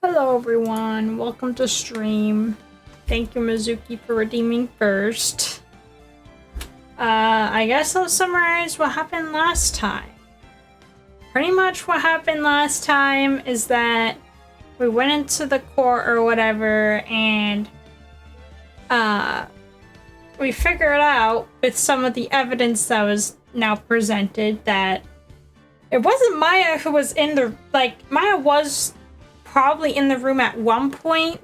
Hello everyone, welcome to stream. Thank you Mizuki for redeeming first. I guess I'll summarize what happened last time. Pretty much what happened last time is that we went into the court or whatever and we figured out with some of the evidence that was now presented that it wasn't Maya who was in the, Maya was probably in the room at one point,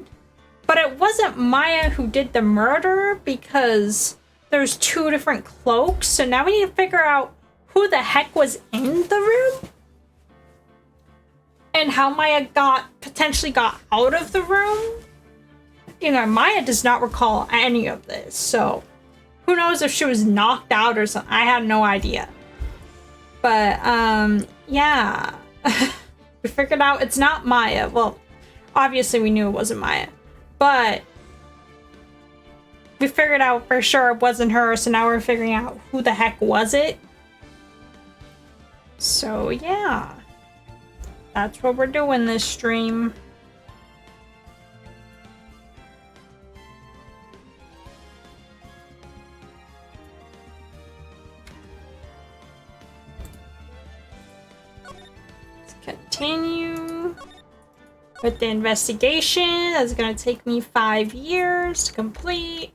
but it wasn't Maya who did the murder because there's two different cloaks, so now we need to figure out who the heck was in the room and how Maya potentially got out of the room. You know, Maya does not recall any of this, so who knows if she was knocked out or something. I had no idea. But, yeah. We figured out it's not Maya. Well, obviously we knew it wasn't Maya. But we figured out for sure it wasn't her, so now we're figuring out who the heck was it. So, yeah. That's what we're doing this stream. Continue with the investigation. That's gonna take me 5 years to complete.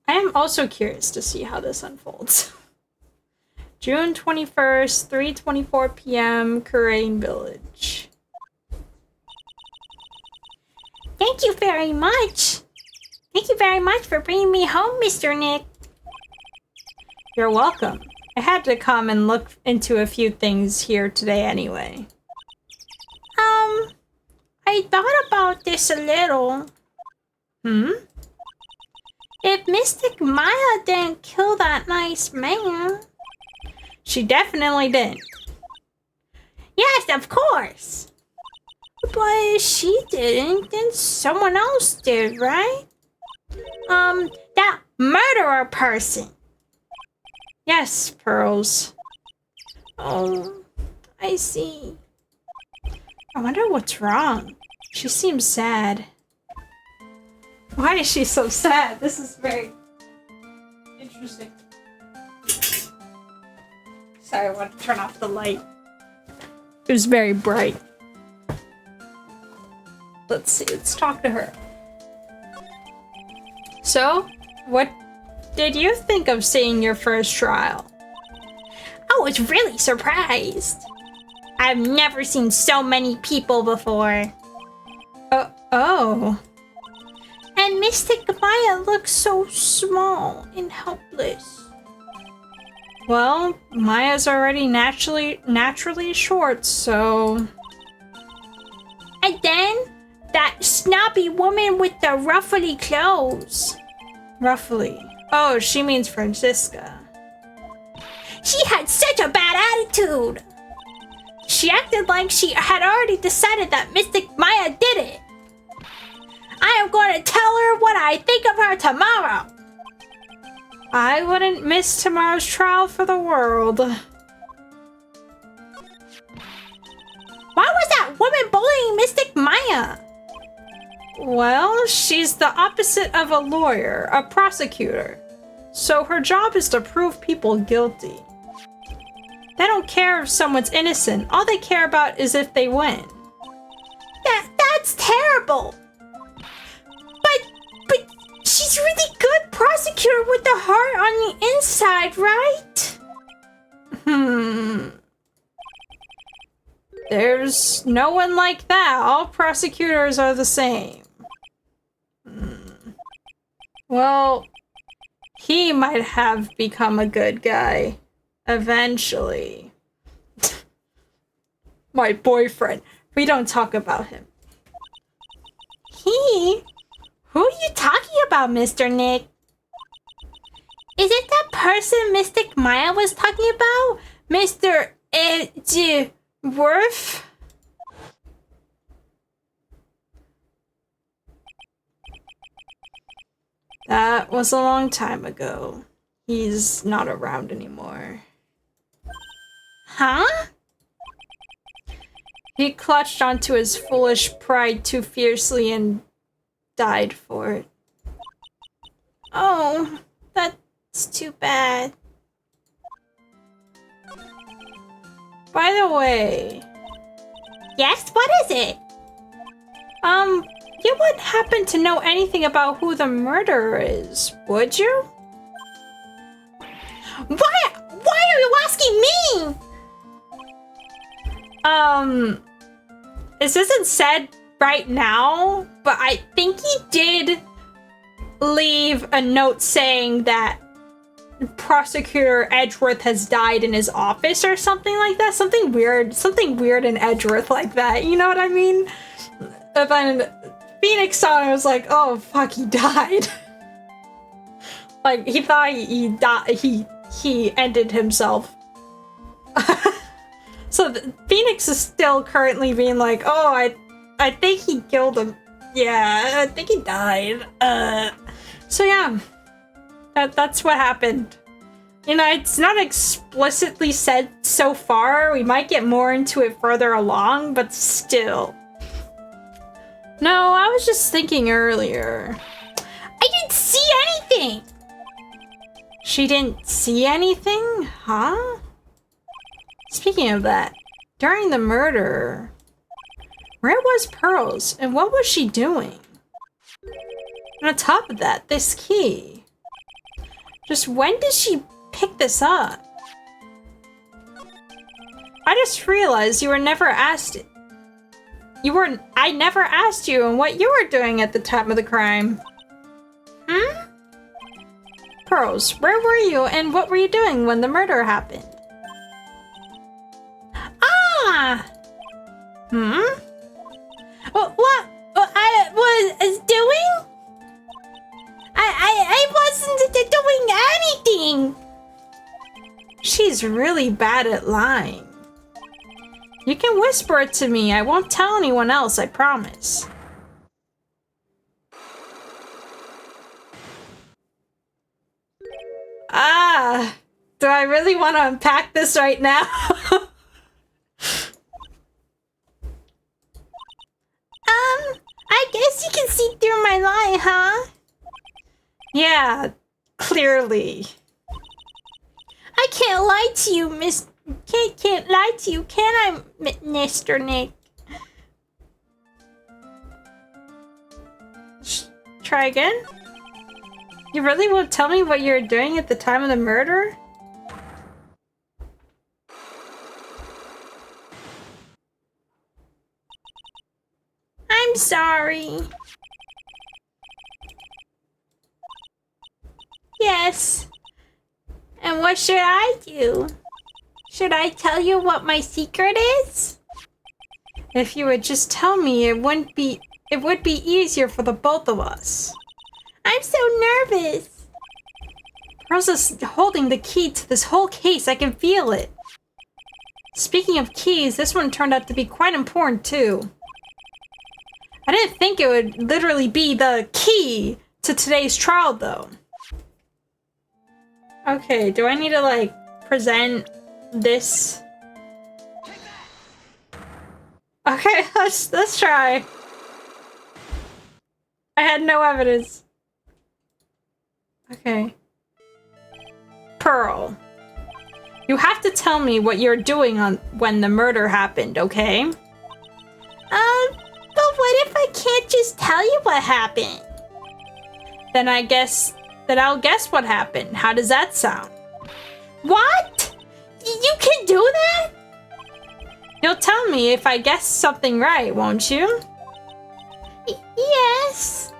I am also curious to see how this unfolds. June 21st, 3:24 p.m., Kurain Village. Thank you very much. Thank you very much for bringing me home, Mr. Nick. You're welcome. I had to come and look into a few things here today anyway. I thought about this a little. If Mystic Maya didn't kill that nice man. She definitely didn't. Yes, of course. But if she didn't, then someone else did, right? That murderer person. Yes, Pearls. Oh, I see. I wonder what's wrong. She seems sad. Why is she so sad? This is very interesting. Sorry, I want to turn off the light. It was very bright. Let's see, let's talk to her. So, what did you think of seeing your first trial? I was really surprised. I've never seen so many people before. Oh. And Mystic Maya looks so small and helpless. Well, Maya's already naturally short, so... And then, that snobby woman with the ruffly clothes. Ruffly. Oh, she means Francisca. She had such a bad attitude. She acted like she had already decided that Mystic Maya did it. I am going to tell her what I think of her tomorrow. I wouldn't miss tomorrow's trial for the world. Why was that woman bullying Mystic Maya? Well, she's the opposite of a lawyer, a prosecutor. So her job is to prove people guilty. They don't care if someone's innocent. All they care about is if they win. That's terrible. But she's a really good prosecutor with the heart on the inside, right? There's no one like that. All prosecutors are the same. Well, he might have become a good guy. Eventually. My boyfriend. We don't talk about him. He? Who are you talking about, Mr. Nick? Is it that person Mystic Maya was talking about? Mr. Worth? That was a long time ago. He's not around anymore. Huh? He clutched onto his foolish pride too fiercely and died for it. Oh, that's too bad. By the way... Yes, what is it? You wouldn't happen to know anything about who the murderer is, would you? Why are you asking me? This isn't said right now, but I think he did leave a note saying that Prosecutor Edgeworth has died in his office or something like that. Something weird in Edgeworth like that. You know what I mean? But then Phoenix saw it and was like, oh fuck, he died. Like, he thought he died, he ended himself. So Phoenix is still currently being like, oh, I think he killed him. Yeah, I think he died. So yeah, that's what happened. You know, it's not explicitly said so far. We might get more into it further along, but still. No, I was just thinking earlier. I didn't see anything! She didn't see anything? Huh? Speaking of that, during the murder, where was Pearls and what was she doing? And on top of that, this key. Just when did she pick this up? I just realized you were never asked it. I never asked you and what you were doing at the time of the crime. Hmm? Pearls, where were you and what were you doing when the murder happened? Ah! Hmm? What I was doing? I wasn't doing anything! She's really bad at lying. You can whisper it to me. I won't tell anyone else, I promise. Ah, do I really want to unpack this right now? I guess you can see through my lie, huh? Yeah, clearly. I can't lie to you, can't lie to you, can I, Mr. Nick? Try again? You really won't tell me what you were doing at the time of the murder? I'm sorry. Yes. And what should I do? Should I tell you what my secret is? If you would just tell me, it would be easier for the both of us. I'm so nervous. Rosa's holding the key to this whole case. I can feel it. Speaking of keys, this one turned out to be quite important too. I didn't think it would literally be the key to today's trial though. Okay, do I need to like present this? Okay, let's try. I had no evidence. Okay. Pearl. You have to tell me what you're doing when the murder happened, okay? But what if I can't just tell you what happened? Then I'll guess what happened. How does that sound? What? You can do that? You'll tell me if I guess something right, won't you? Yes.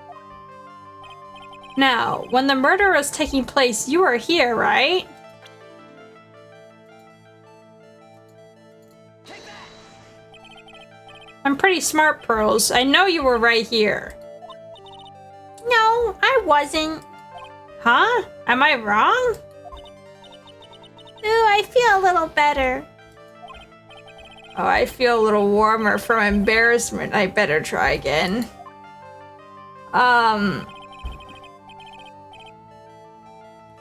Now, when the murder was taking place, you were here, right? I'm pretty smart, Pearls. I know you were right here. No, I wasn't. Huh? Am I wrong? Ooh, I feel a little better. Oh, I feel a little warmer from embarrassment. I better try again. I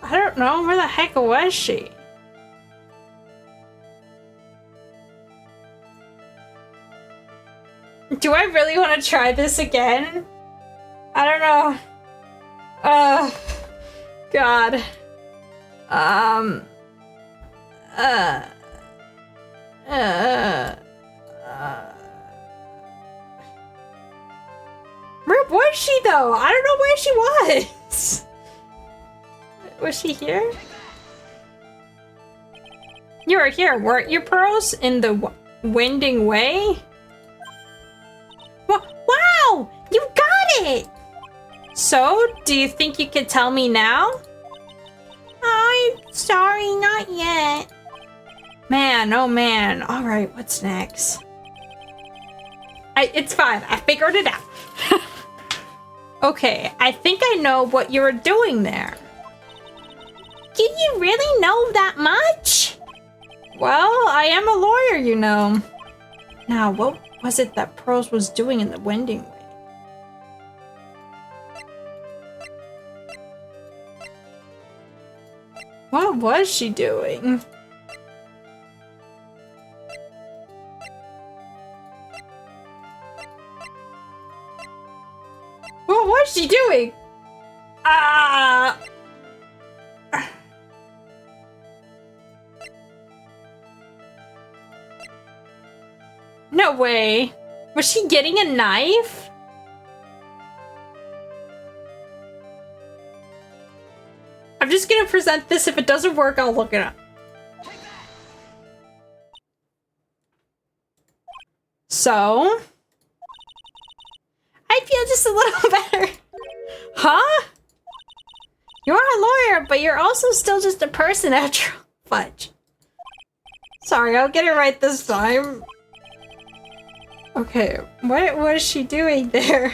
don't know. Where the heck was she? 'Cause Do I really want to try this again? I don't know. God. Where was she though? I don't know where she was. Was she here? You were here, weren't you, Pearls? In the winding way? Wow! You got it! So, do you think you could tell me now? I'm sorry, not yet. Man, oh man. Alright, what's next? It's fine. I figured it out. Okay, I think I know what you were doing there. Did you really know that much? Well, I am a lawyer, you know. Now, what was it that Pearls was doing in the winding way? What was she doing? What was she doing? No way. Was she getting a knife? I'm just gonna present this. If it doesn't work, I'll look it up. So? I feel just a little better. Huh? You're a lawyer, but you're also still just a person after all. Fudge. Sorry, I'll get it right this time. Okay, what was she doing there?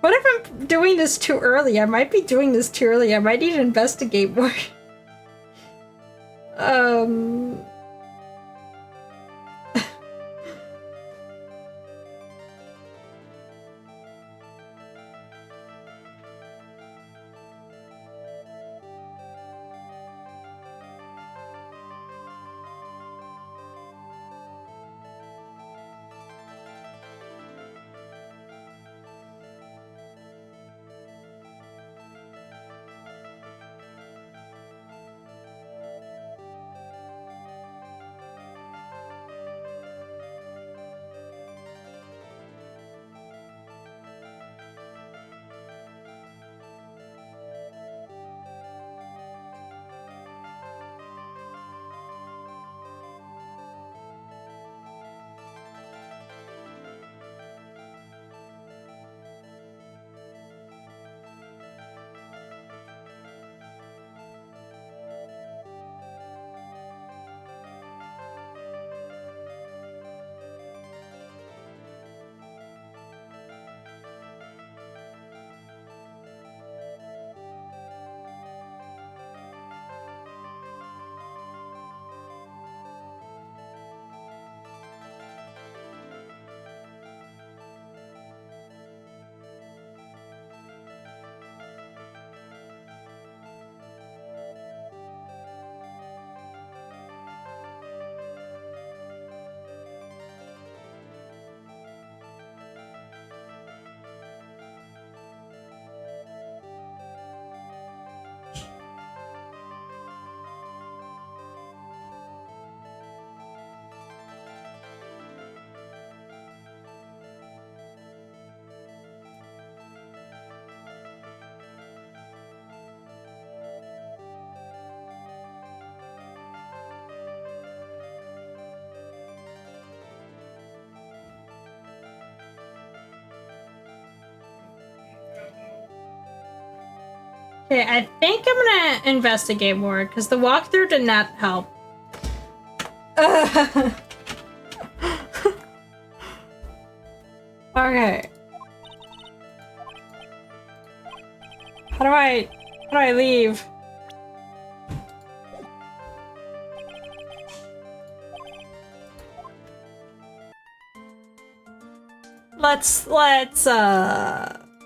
What if I'm doing this too early? I might be doing this too early. I might need to investigate more. Okay, I think I'm gonna investigate more because the walkthrough did not help. Okay. How do I leave? Let's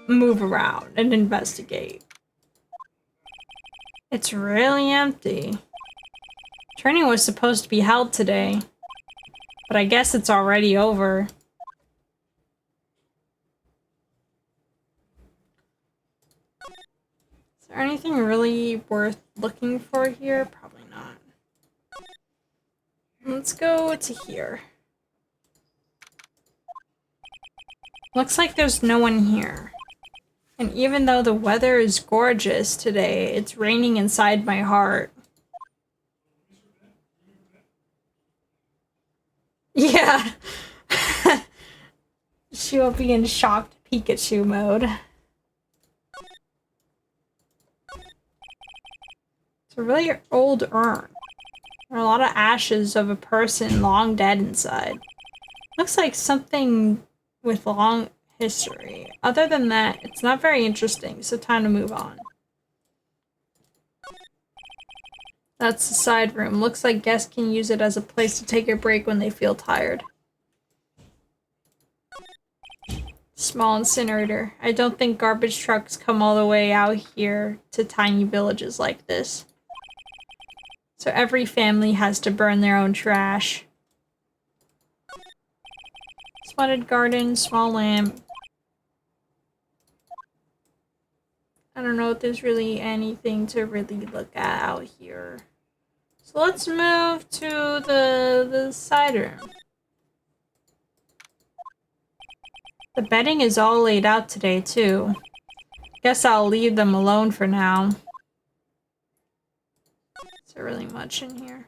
move around and investigate. It's really empty. Training was supposed to be held today, but I guess it's already over. there anything really worth looking for here? Probably not. Let's go to here. Looks like there's no one here. And even though the weather is gorgeous today, it's raining inside my heart. Yeah. She will be in shocked Pikachu mode. It's a really old urn. There are a lot of ashes of a person long dead inside. Looks like something with long history. Other than that, it's not very interesting, so time to move on. That's the side room. Looks like guests can use it as a place to take a break when they feel tired. Small incinerator. I don't think garbage trucks come all the way out here to tiny villages like this. So every family has to burn their own trash. Spotted garden, small lamp. I don't know if there's really anything to really look at out here. So let's move to the side room. The bedding is all laid out today too. Guess I'll leave them alone for now. Is there really much in here?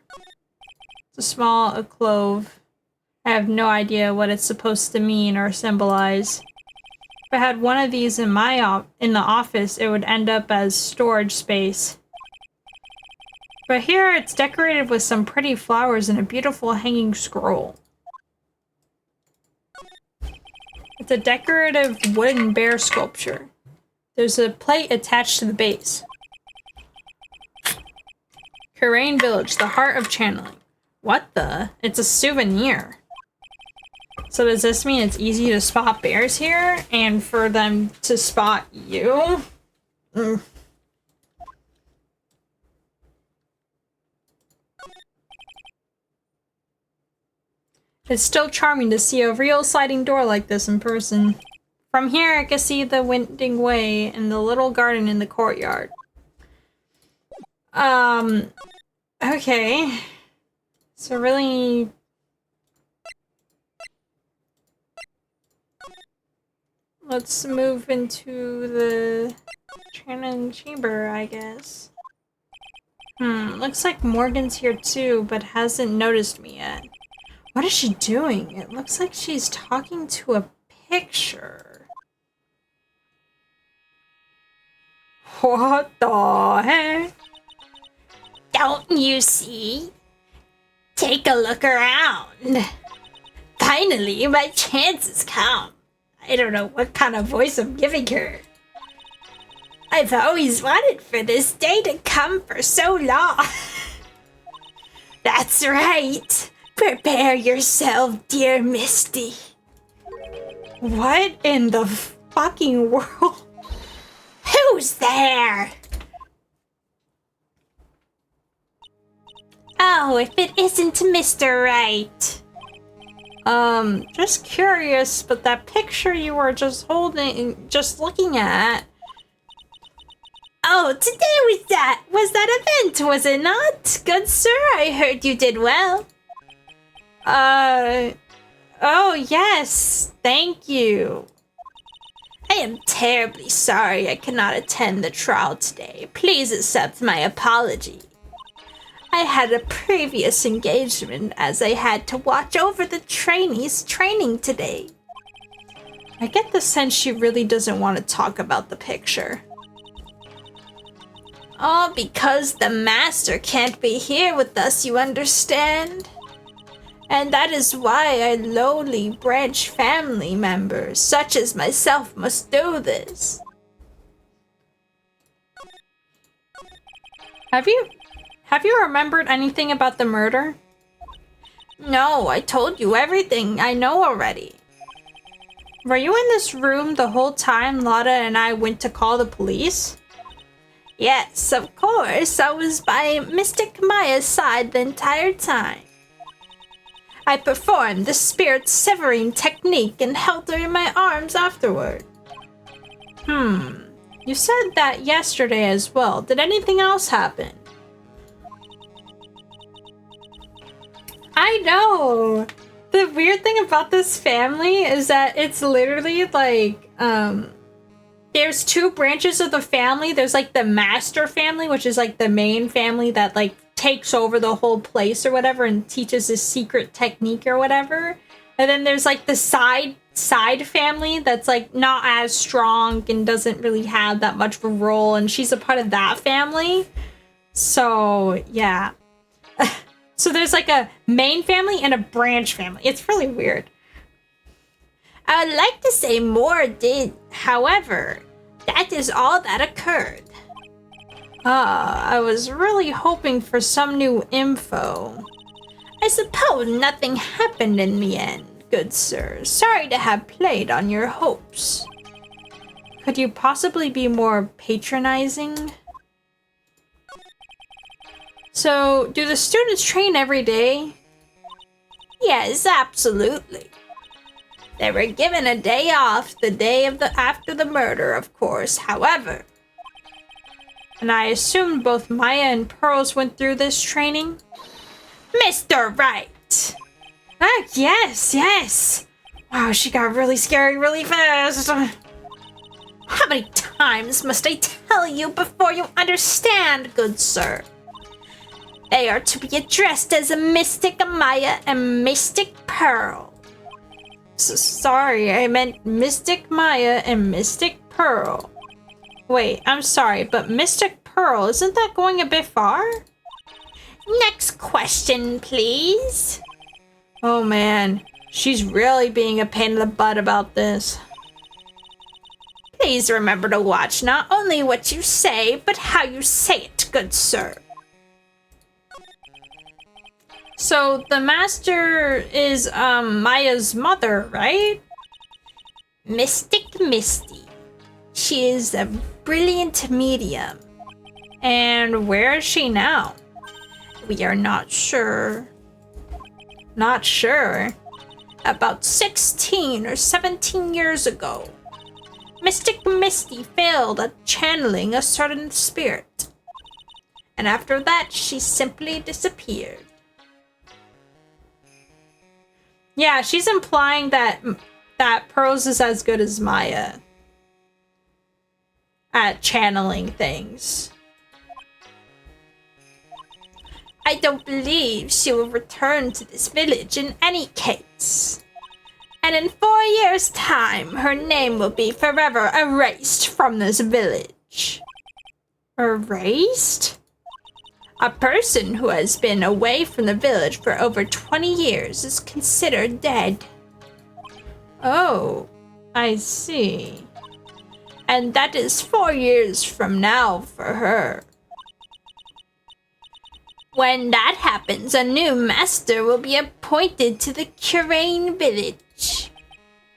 It's a small alcove. I have no idea what it's supposed to mean or symbolize. If I had one of these in the office, it would end up as storage space. But here it's decorated with some pretty flowers and a beautiful hanging scroll. It's a decorative wooden bear sculpture. There's a plate attached to the base. Karain Village, the heart of channeling. What the? It's a souvenir. So does this mean it's easy to spot bears here and for them to spot you? It's still charming to see a real sliding door like this in person. From here I can see the winding way and the little garden in the courtyard. Okay. So really... Let's move into the channeling chamber, I guess. Looks like Morgan's here too, but hasn't noticed me yet. What is she doing? It looks like she's talking to a picture. What the heck? Don't you see? Take a look around. Finally, my chance has come. I don't know what kind of voice I'm giving her. I've always wanted for this day to come for so long. That's right. Prepare yourself, dear Misty. What in the fucking world? Who's there? Oh, if it isn't Mr. Wright. Just curious, but that picture you were just looking at. Oh, today was that event, was it not? Good sir, I heard you did well. Oh yes, thank you. I am terribly sorry I cannot attend the trial today. Please accept my apology. I had a previous engagement as I had to watch over the trainees training today. I get the sense she really doesn't want to talk about the picture. All because the master can't be here with us, you understand? And that is why a lowly branch family member such as myself must do this. Have you remembered anything about the murder? No, I told you everything I know already. Were you in this room the whole time Lotta and I went to call the police? Yes, of course. I was by Mystic Maya's side the entire time. I performed the spirit severing technique and held her in my arms afterward. You said that yesterday as well. Did anything else happen? I know! The weird thing about this family is that it's literally like, there's two branches of the family. There's like the master family, which is like the main family that like takes over the whole place or whatever and teaches this secret technique or whatever. And then there's like the side family that's like not as strong and doesn't really have that much of a role, and she's a part of that family. So yeah. So there's like a main family and a branch family. It's really weird. I'd like to say more did, however, that is all that occurred. I was really hoping for some new info. I suppose nothing happened in the end, good sir. Sorry to have played on your hopes. Could you possibly be more patronizing? So, do the students train every day? Yes, absolutely. They were given a day off the day of after the murder, of course, however. And I assumed both Maya and Pearls went through this training? Mr. Wright! Ah, yes! Wow, she got really scary really fast. How many times must I tell you before you understand, good sir? They are to be addressed as a Mystic Maya and Mystic Pearl. Sorry, I meant Mystic Maya and Mystic Pearl. Wait, I'm sorry, but Mystic Pearl, isn't that going a bit far? Next question, please. Oh man, she's really being a pain in the butt about this. Please remember to watch not only what you say, but how you say it, good sir. So the master is Maya's mother, right? Mystic Misty. She is a brilliant medium. And where is she now? We are not sure. Not sure? About 16 or 17 years ago, Mystic Misty failed at channeling a certain spirit. And after that, she simply disappeared. Yeah, she's implying that Pearls is as good as Maya at channeling things. I don't believe she will return to this village in any case. And in 4 years' time, her name will be forever erased from this village. Erased? A person who has been away from the village for over 20 years is considered dead. Oh, I see. And that is 4 years from now for her. When that happens, a new master will be appointed to the Curane village.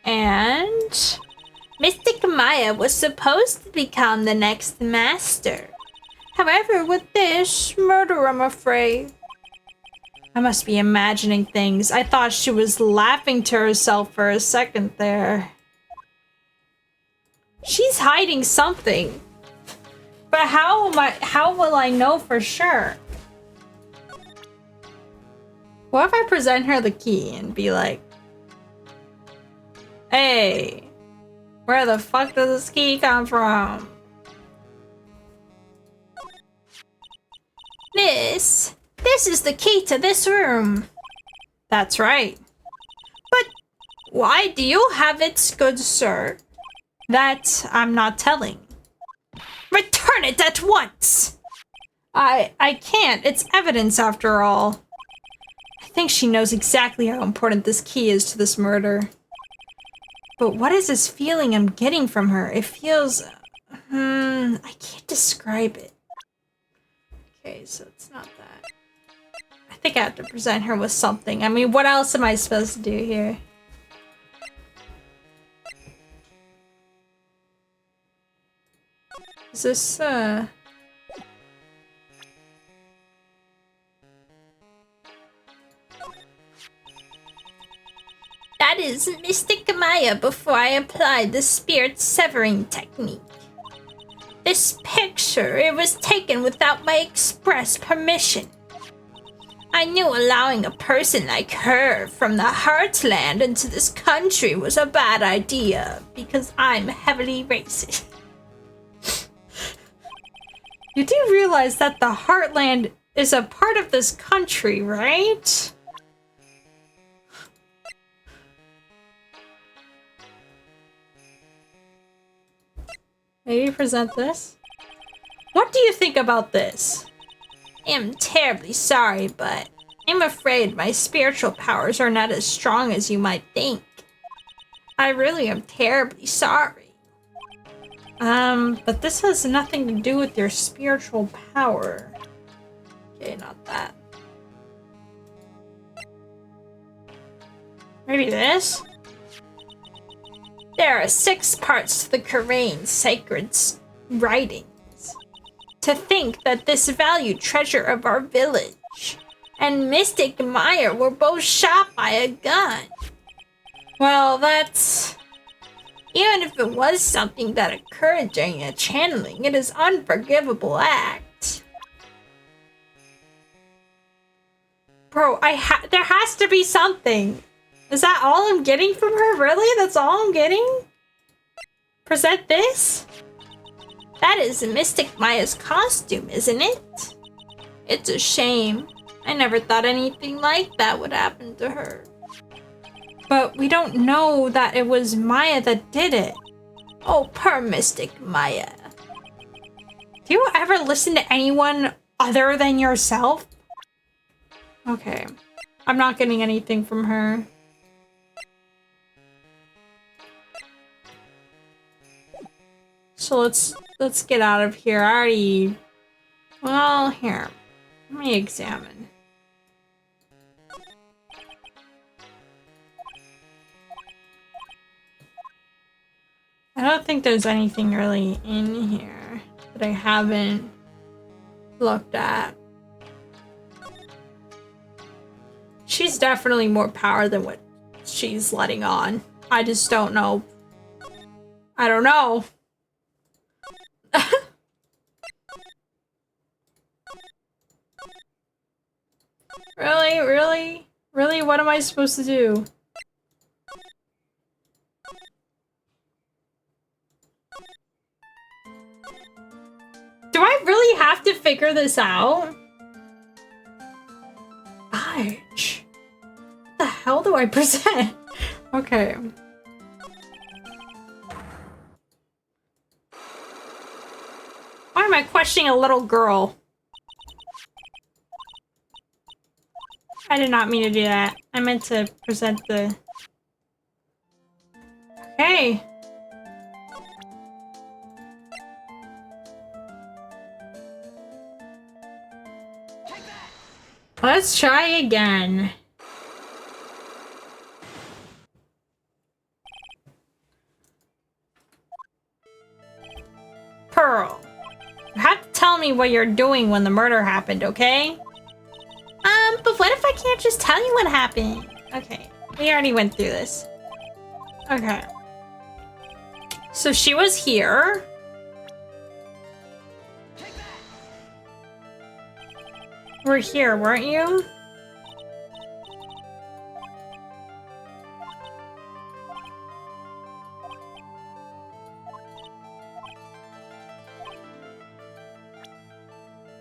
And Mystic Maya was supposed to become the next master. However, with this murder, I'm afraid. I must be imagining things. I thought she was laughing to herself for a second there. She's hiding something. But how will I know for sure? What if I present her the key and be like, hey, where the fuck does this key come from? Miss, this is the key to this room. That's right. But why do you have it, good sir? That I'm not telling. Return it at once! I can't. It's evidence after all. I think she knows exactly how important this key is to this murder. But what is this feeling I'm getting from her? It feels... I can't describe it. Okay, so it's not that. I think I have to present her with something. I mean, what else am I supposed to do here? Is this, That is Mystic Maya before I applied the spirit severing technique. This picture, it was taken without my express permission. I knew allowing a person like her from the Heartland into this country was a bad idea because I'm heavily racist. You do realize that the Heartland is a part of this country, right? Maybe present this? What do you think about this? I am terribly sorry, but I'm afraid my spiritual powers are not as strong as you might think. I really am terribly sorry. But this has nothing to do with your spiritual power. Okay, not that. Maybe this? There are 6 parts to the Korean's sacred writings. To think that this valued treasure of our village and Mystic Maya were both shot by a gun. Well, that's... Even if it was something that occurred during a channeling, it is an unforgivable act. Bro, there has to be something. Is that all I'm getting from her? Really? That's all I'm getting? Present this? That is Mystic Maya's costume, isn't it? It's a shame. I never thought anything like that would happen to her. But we don't know that it was Maya that did it. Oh, poor Mystic Maya. Do you ever listen to anyone other than yourself? Okay. I'm not getting anything from her. So let's get out of here. I already... Well, here. Let me examine. I don't think there's anything really in here that I haven't looked at. She's definitely more power than what she's letting on. I just don't know. I don't know. Really? Really? Really? What am I supposed to do? Do I really have to figure this out? Fudge. What the hell do I present? Okay. Why am I questioning a little girl? I did not mean to do that. I meant to present the... Okay. Let's try again. Pearl, you have to tell me what you're doing when the murder happened, okay? But what if I can't just tell you what happened? Okay, we already went through this. Okay. So she was here. We're here, weren't you?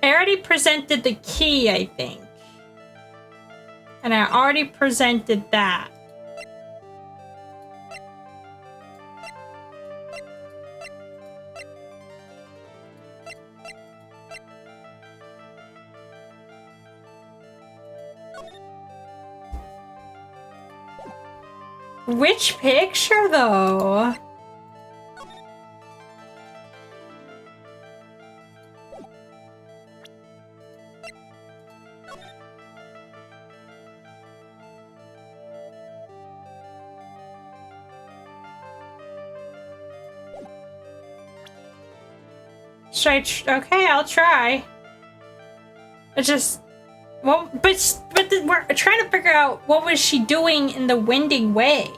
I already presented the key, I think. And I already presented that. Which picture, though? Okay, I'll try. It's just... Well, but we're trying to figure out what was she doing in the winding way.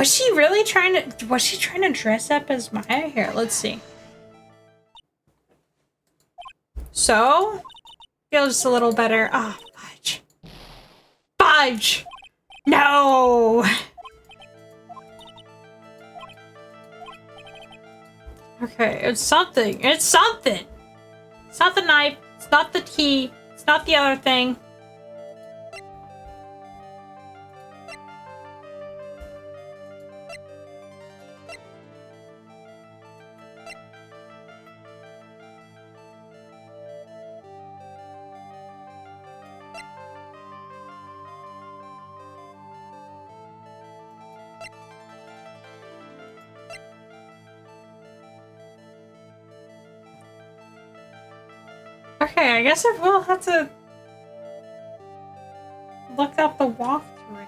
Was she really trying to dress up as Maya? Here, let's see. So? Feels just a little better. Oh, fudge. Fudge! No! Okay, it's something. It's something! It's not the knife. It's not the key. It's not the other thing. Okay, I guess I will have to look up the walkthrough.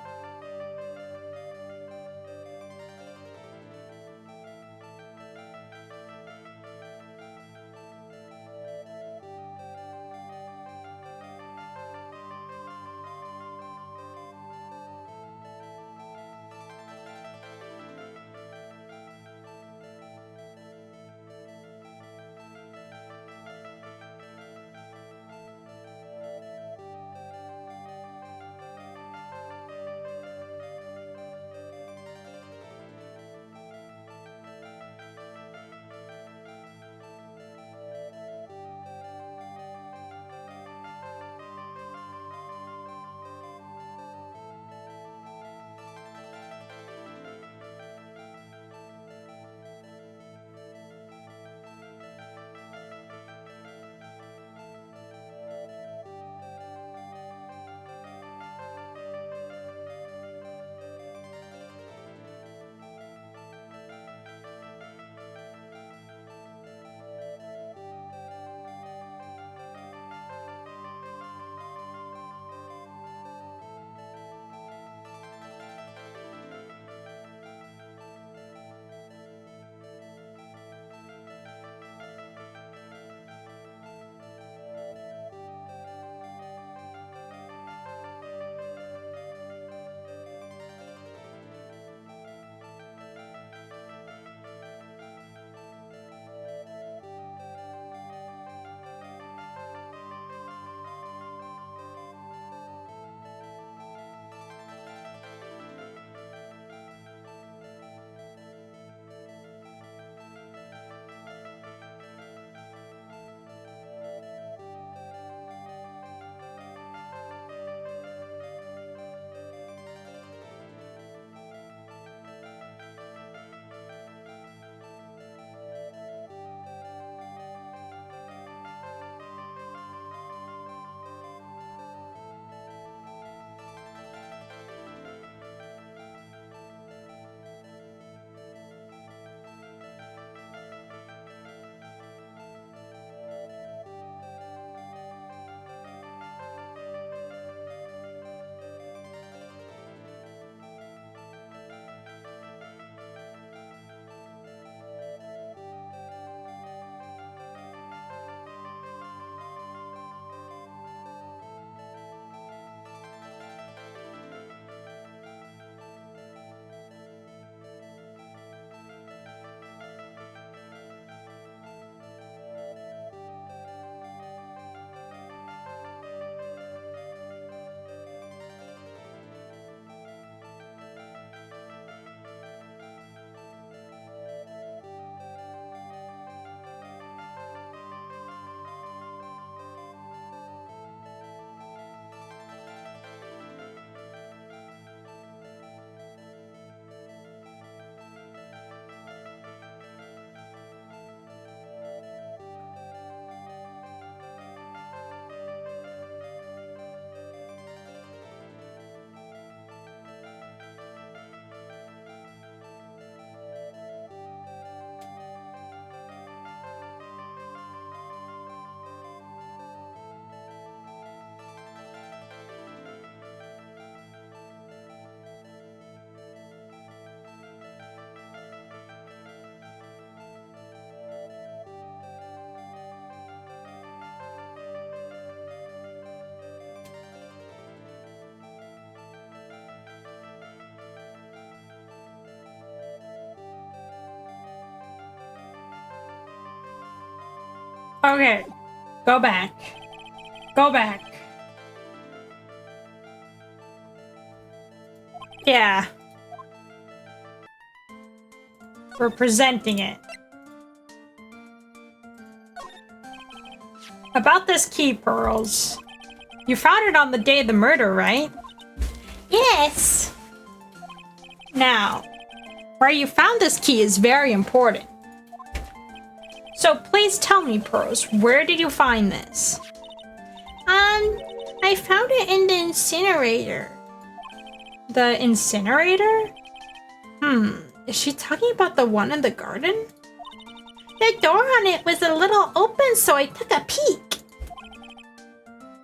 Okay. Go back. Go back. Yeah. We're presenting it. About this key, Pearls. You found it on the day of the murder, right? Yes. Now, where you found this key is very important. So please tell me, Pearls, where did you find this? I found it in the incinerator. The incinerator? Is she talking about the one in the garden? The door on it was a little open, so I took a peek.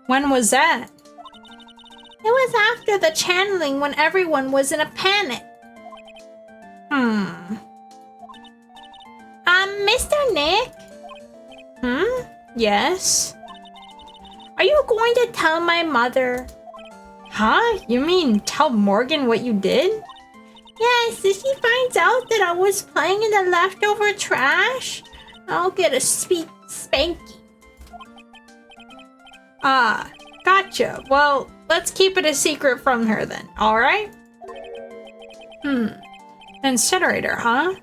When was that? It was after the channeling when everyone was in a panic. Mr. Nick? Yes? Are you going to tell my mother? Huh? You mean tell Morgan what you did? Yes, if she finds out that I was playing in the leftover trash, I'll get a sweet spanking. Ah, gotcha. Well, let's keep it a secret from her then, alright? Incinerator, huh?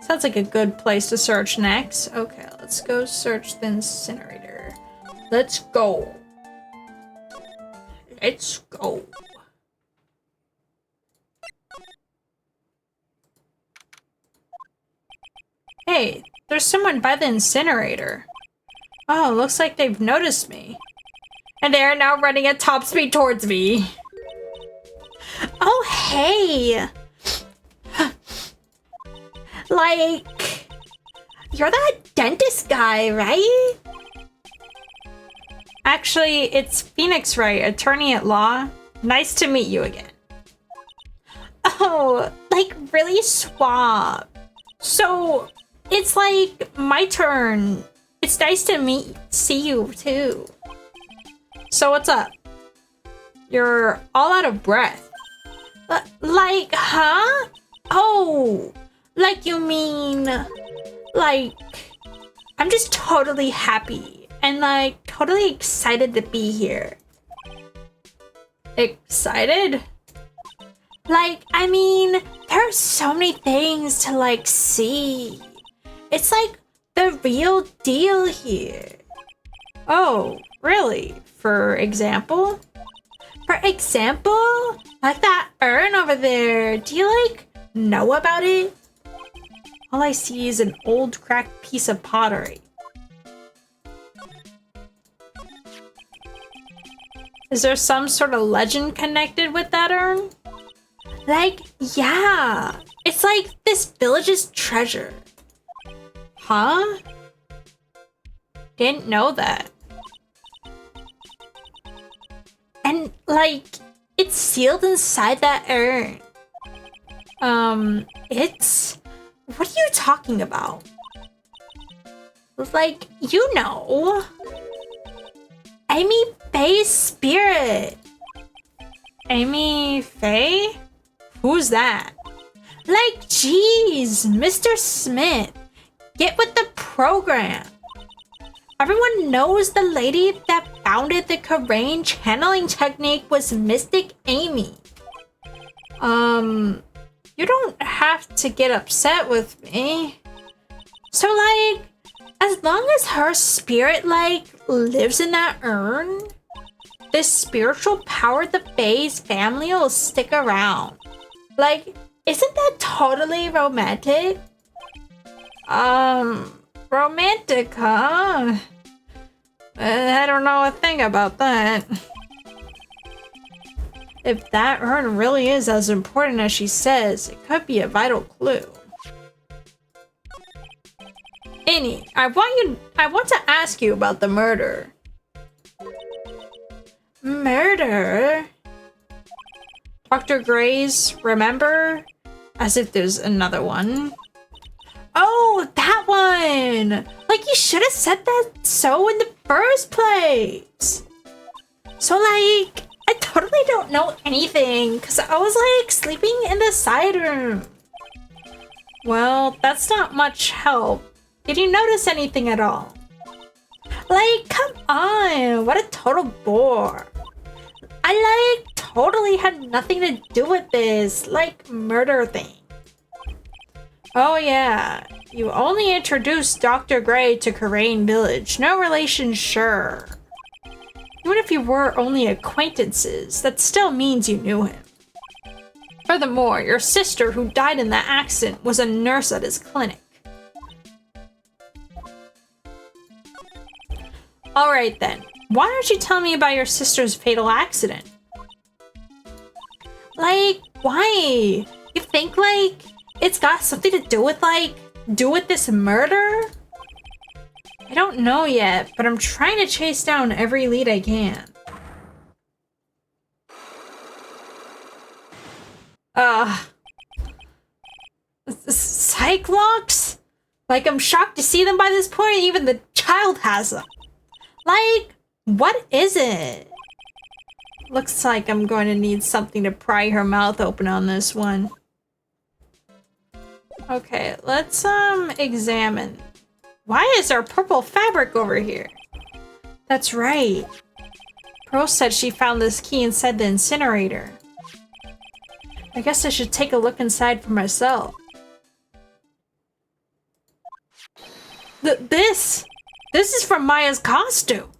Sounds like a good place to search next. Okay, let's go search the incinerator. Let's go. Let's go. Hey, there's someone by the incinerator. Oh, looks like they've noticed me. And they are now running at top speed towards me. Oh, hey! Like, you're that dentist guy, right? Actually, it's Phoenix Wright, attorney at law. Nice to meet you again. Oh, like really suave. So, it's like my turn. It's nice to see you too. So what's up? You're all out of breath. Like, huh? Oh, like you mean, like, I'm just totally happy and like totally excited to be here. Excited? Like, I mean, there are so many things to like see. It's like the real deal here. Oh, really? For example? For example, like that urn over there. Do you like know about it? All I see is an old cracked piece of pottery. Is there some sort of legend connected with that urn? Like, yeah. It's like this village's treasure. Huh? Didn't know that. And, like, it's sealed inside that urn. It's... What are you talking about? Like, you know. Amy Faye's spirit. Amy Faye? Who's that? Like, geez, Mr. Smith. Get with the program. Everyone knows the lady that founded the Karain channeling technique was Mystic Amy. You don't have to get upset with me. So, like, as long as her spirit, like, lives in that urn, this spiritual power of the Faye's family will stick around. Like, isn't that totally romantic? Romantic, huh? I don't know a thing about that. If that urn really is as important as she says, it could be a vital clue. Annie, I want to ask you about the murder. Murder? Dr. Gray's, remember? As if there's another one. Oh, that one! Like, you should have said that so in the first place! So, like, I totally don't know anything, because I was, like, sleeping in the side room. Well, that's not much help. Did you notice anything at all? Like, come on, what a total bore. I, like, totally had nothing to do with this, like, murder thing. Oh yeah, you only introduced Dr. Gray to Karain Village. No relation, sure. Even if you were only acquaintances, that still means you knew him. Furthermore, your sister who died in that accident was a nurse at his clinic. Alright then, why don't you tell me about your sister's fatal accident? Like, why? You think, like, it's got something to do with, this murder? I don't know yet, but I'm trying to chase down every lead I can. Cyclops? Like, I'm shocked to see them by this point, even the child has them. Like, what is it? Looks like I'm going to need something to pry her mouth open on this one. Okay, let's, examine. Why is there purple fabric over here? That's right. Pearl said she found this key inside the incinerator. I guess I should take a look inside for myself. This is from Maya's costume.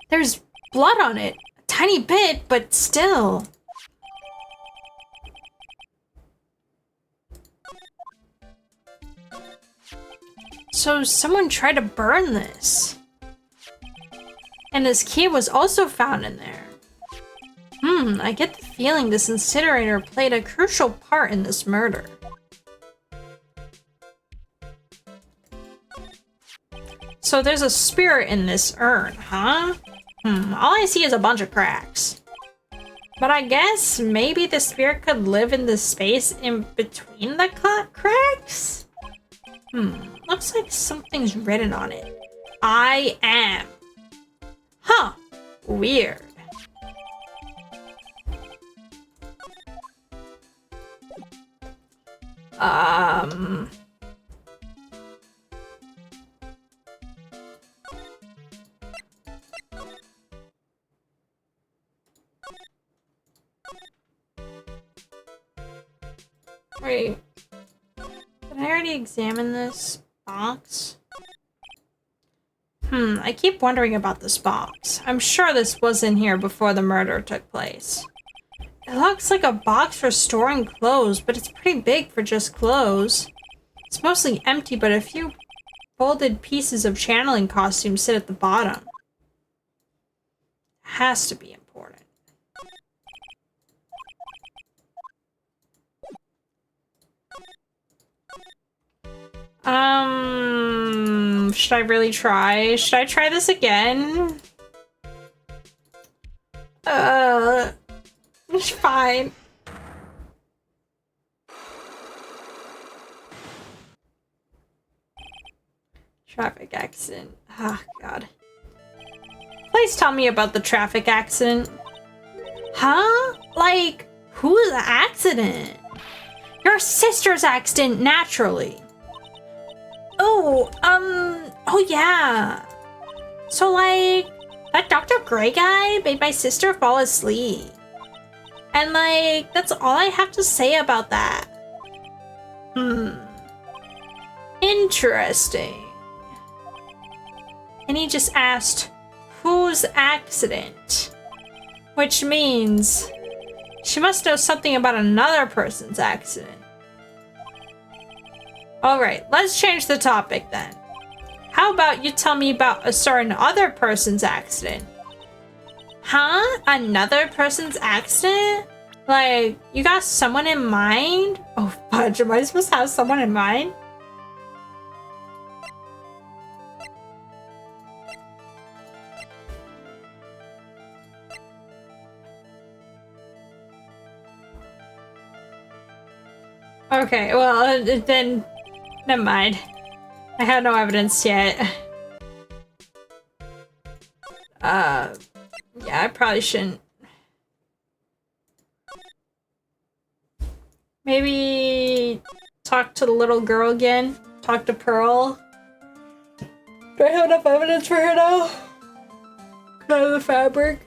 There's blood on it. A tiny bit, but still. So someone tried to burn this. And this key was also found in there. I get the feeling this incinerator played a crucial part in this murder. So there's a spirit in this urn, huh? All I see is a bunch of cracks. But I guess maybe the spirit could live in the space in between the cracks? Looks like something's written on it. I am. Huh. Weird. Wait. Did I already examine this box? I keep wondering about this box. I'm sure this was in here before the murder took place. It looks like a box for storing clothes, but it's pretty big for just clothes. It's mostly empty, but a few folded pieces of channeling costumes sit at the bottom. Has to be important. Should I really try? Should I try this again? It's fine. Traffic accident. Oh, God. Please tell me about the traffic accident. Huh? Like, whose accident? Your sister's accident, naturally. Oh yeah. So, like, that Dr. Gray guy made my sister fall asleep. And, like, that's all I have to say about that. Interesting. And he just asked, whose accident? Which means she must know something about another person's accident. Alright, let's change the topic then. How about you tell me about a certain other person's accident? Huh? Another person's accident? Like, you got someone in mind? Oh, fudge, am I supposed to have someone in mind? Okay, well, then, never mind. I have no evidence yet. Yeah, I probably shouldn't. Maybe talk to the little girl again. Talk to Pearl. Do I have enough evidence for her now? Out of the fabric?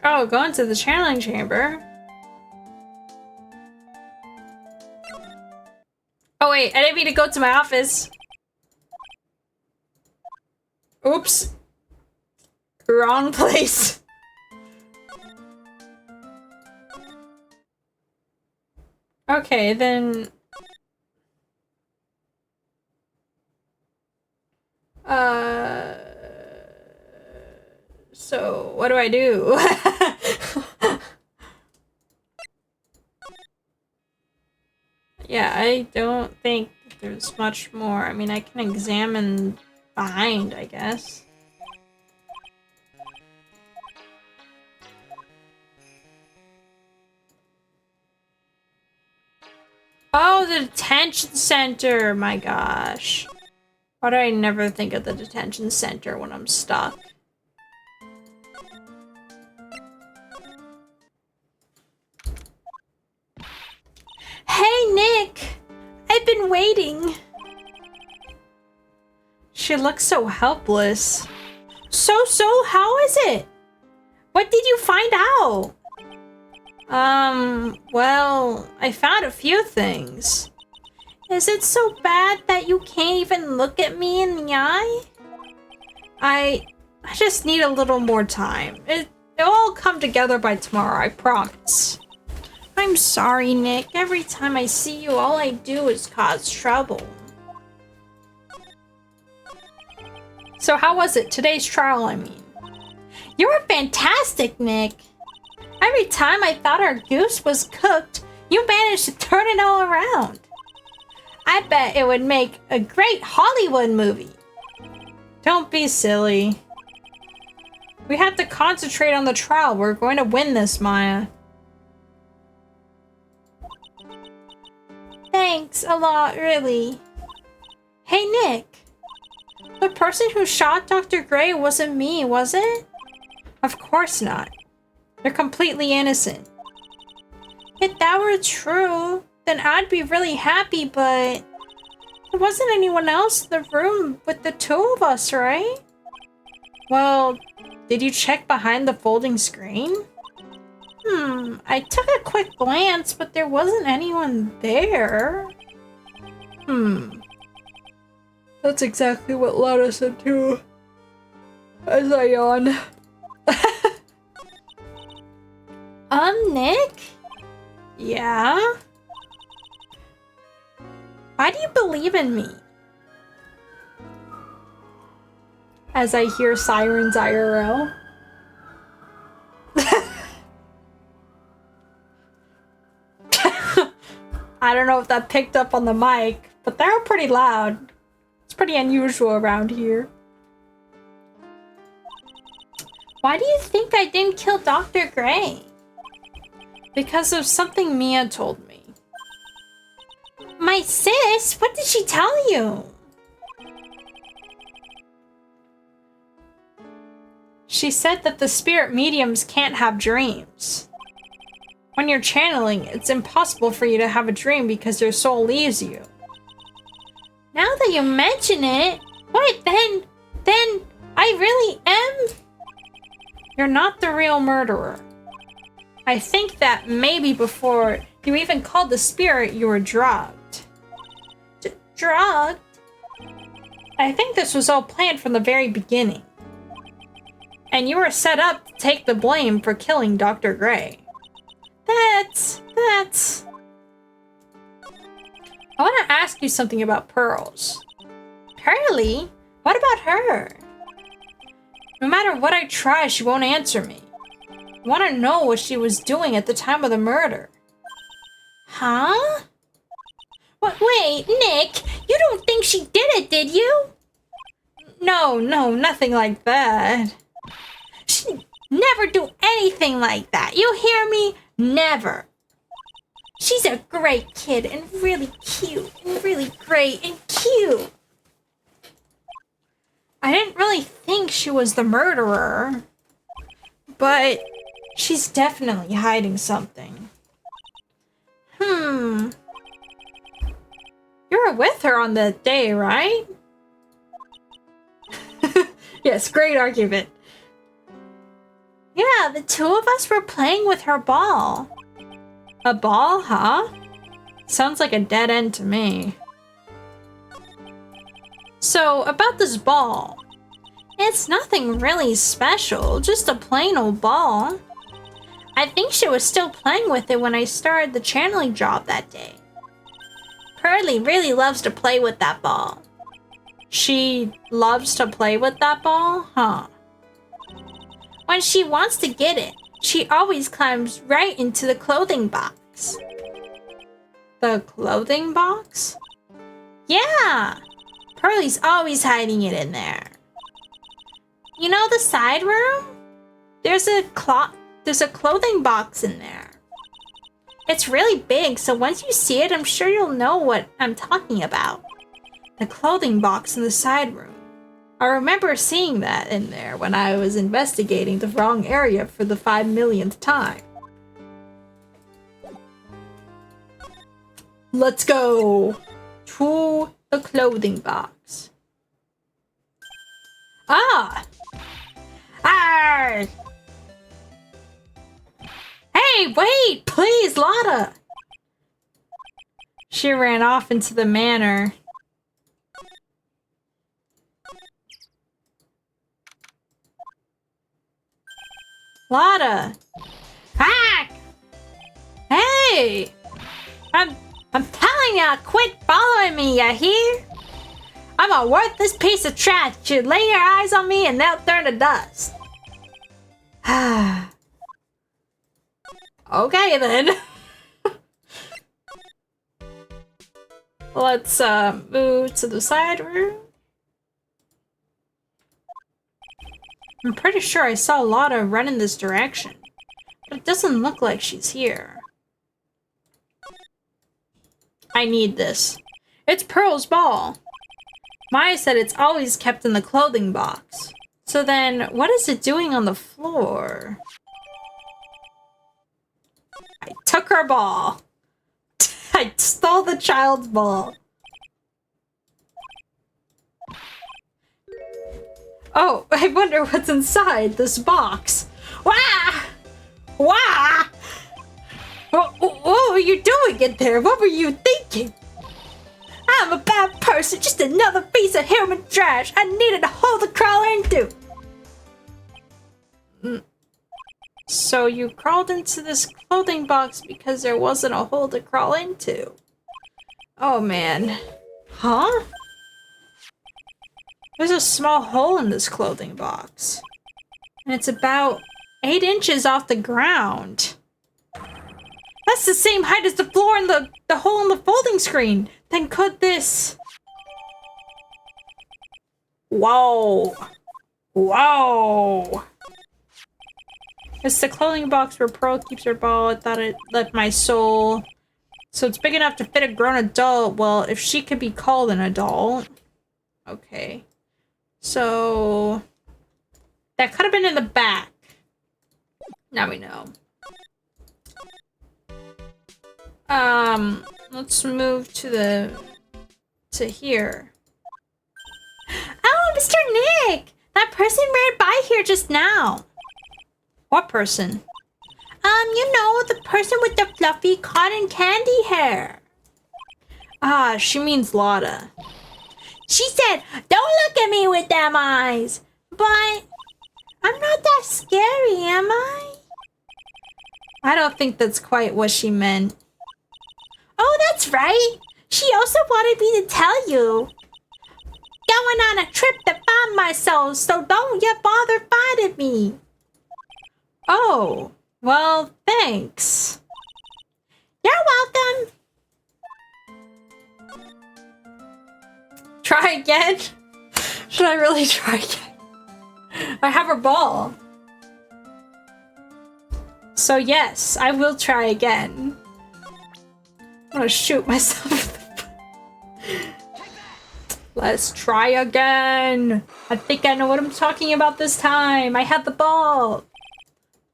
Oh, go into the channeling chamber. Oh wait, I didn't mean to go to my office. Oops. Wrong place. Okay, then... So, what do I do? Yeah, I don't think there's much more. I mean, I can examine behind, I guess. Oh, the detention center! My gosh. Why do I never think of the detention center when I'm stuck? Hey, Nick! I've been waiting. She looks so helpless. So, how is it? What did you find out? Well, I found a few things. Is it so bad that you can't even look at me in the eye? I just need a little more time. It'll all come together by tomorrow, I promise. I'm sorry, Nick. Every time I see you, all I do is cause trouble. So how was it? Today's trial, I mean. You were fantastic, Nick. Every time I thought our goose was cooked, you managed to turn it all around. I bet it would make a great Hollywood movie. Don't be silly. We have to concentrate on the trial. We're going to win this, Maya. Thanks a lot, really. Hey, Nick. The person who shot Dr. Gray wasn't me, was it? Of course not. They're completely innocent. If that were true, then I'd be really happy, but there wasn't anyone else in the room with the two of us, right? Well, did you check behind the folding screen? I took a quick glance, but there wasn't anyone there. That's exactly what Lana said too. As I yawn. Nick? Yeah? Why do you believe in me? As I hear sirens IRL. I don't know if that picked up on the mic, but they're pretty loud. It's pretty unusual around here. Why do you think I didn't kill Dr. Gray? Because of something Mia told me. My sis? What did she tell you? She said that the spirit mediums can't have dreams. When you're channeling, it's impossible for you to have a dream because your soul leaves you. Now that you mention it, what then I really am? You're not the real murderer. I think that maybe before you even called the spirit, you were drugged. Drugged? I think this was all planned from the very beginning. And you were set up to take the blame for killing Dr. Gray. That's... I want to ask you something about Pearls. Pearly? What about her? No matter what I try, she won't answer me. I want to know what she was doing at the time of the murder. Huh? What? Wait, Nick, you don't think she did it, did you? No, nothing like that. She'd never do anything like that. You hear me? Never. She's a great kid and really cute and really great and cute. I didn't really think she was the murderer, but she's definitely hiding something. with her on that day, right? Yes, great argument. Yeah, the two of us were playing with her ball. A ball, huh? Sounds like a dead end to me. So, about this ball. It's nothing really special, just a plain old ball. I think she was still playing with it when I started the channeling job that day. Pearly really loves to play with that ball. She loves to play with that ball? Huh. When she wants to get it, she always climbs right into the clothing box. The clothing box? Yeah! Pearly's always hiding it in there. You know the side room? There's a clothing box in there. It's really big, so once you see it, I'm sure you'll know what I'm talking about. The clothing box in the side room. I remember seeing that in there when I was investigating the wrong area for the 5 millionth time. Let's go to the clothing box. Ah! Arr! Hey, wait! Please, Lotta! She ran off into the manor. Lotta! Hack! Hey! I'm telling ya, quit following me, ya hear? I'm a worthless piece of trash. You lay your eyes on me and they'll turn to dust. Okay then. Let's move to the side room. I'm pretty sure I saw Lotta run in this direction, but it doesn't look like she's here. I need this. It's Pearl's ball. Maya said it's always kept in the clothing box. So then, what is it doing on the floor? I took her ball. I stole the child's ball. Oh, I wonder what's inside this box. Wah! Wah! What were you doing in there? What were you thinking? I'm a bad person, just another piece of human trash I needed a hole to crawl into. So you crawled into this clothing box because there wasn't a hole to crawl into. Oh man. Huh? There's a small hole in this clothing box. And it's about 8 inches off the ground. That's the same height as the floor and the hole in the folding screen. Then could this... Whoa. Whoa. It's the clothing box where Pearl keeps her ball. I thought it left my soul. So it's big enough to fit a grown adult. Well, if she could be called an adult. Okay. So... that could have been in the back. Now we know. Let's move to here. Oh, Mr. Nick! That person ran by here just now. What person? You know, the person with the fluffy cotton candy hair. Ah, she means Lotta. She said, "Don't look at me with them eyes." But I'm not that scary, am I? I don't think that's quite what she meant. Oh, that's right. She also wanted me to tell you. Going on a trip to find myself, so don't you bother finding me. Oh, well, thanks. You're welcome. Try again? Should I really try again? I have her ball. So yes, I will try again. I'm gonna shoot myself. Let's try again. I think I know what I'm talking about this time. I have the ball.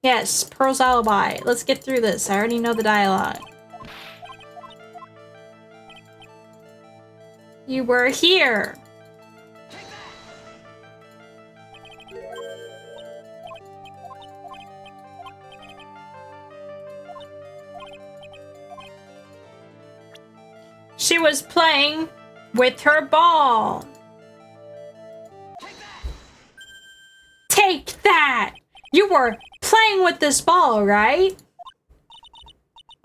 Yes, Pearl's alibi. Let's get through this. I already know the dialogue. You were here. She was playing with her ball. Take that! You were playing with this ball, right?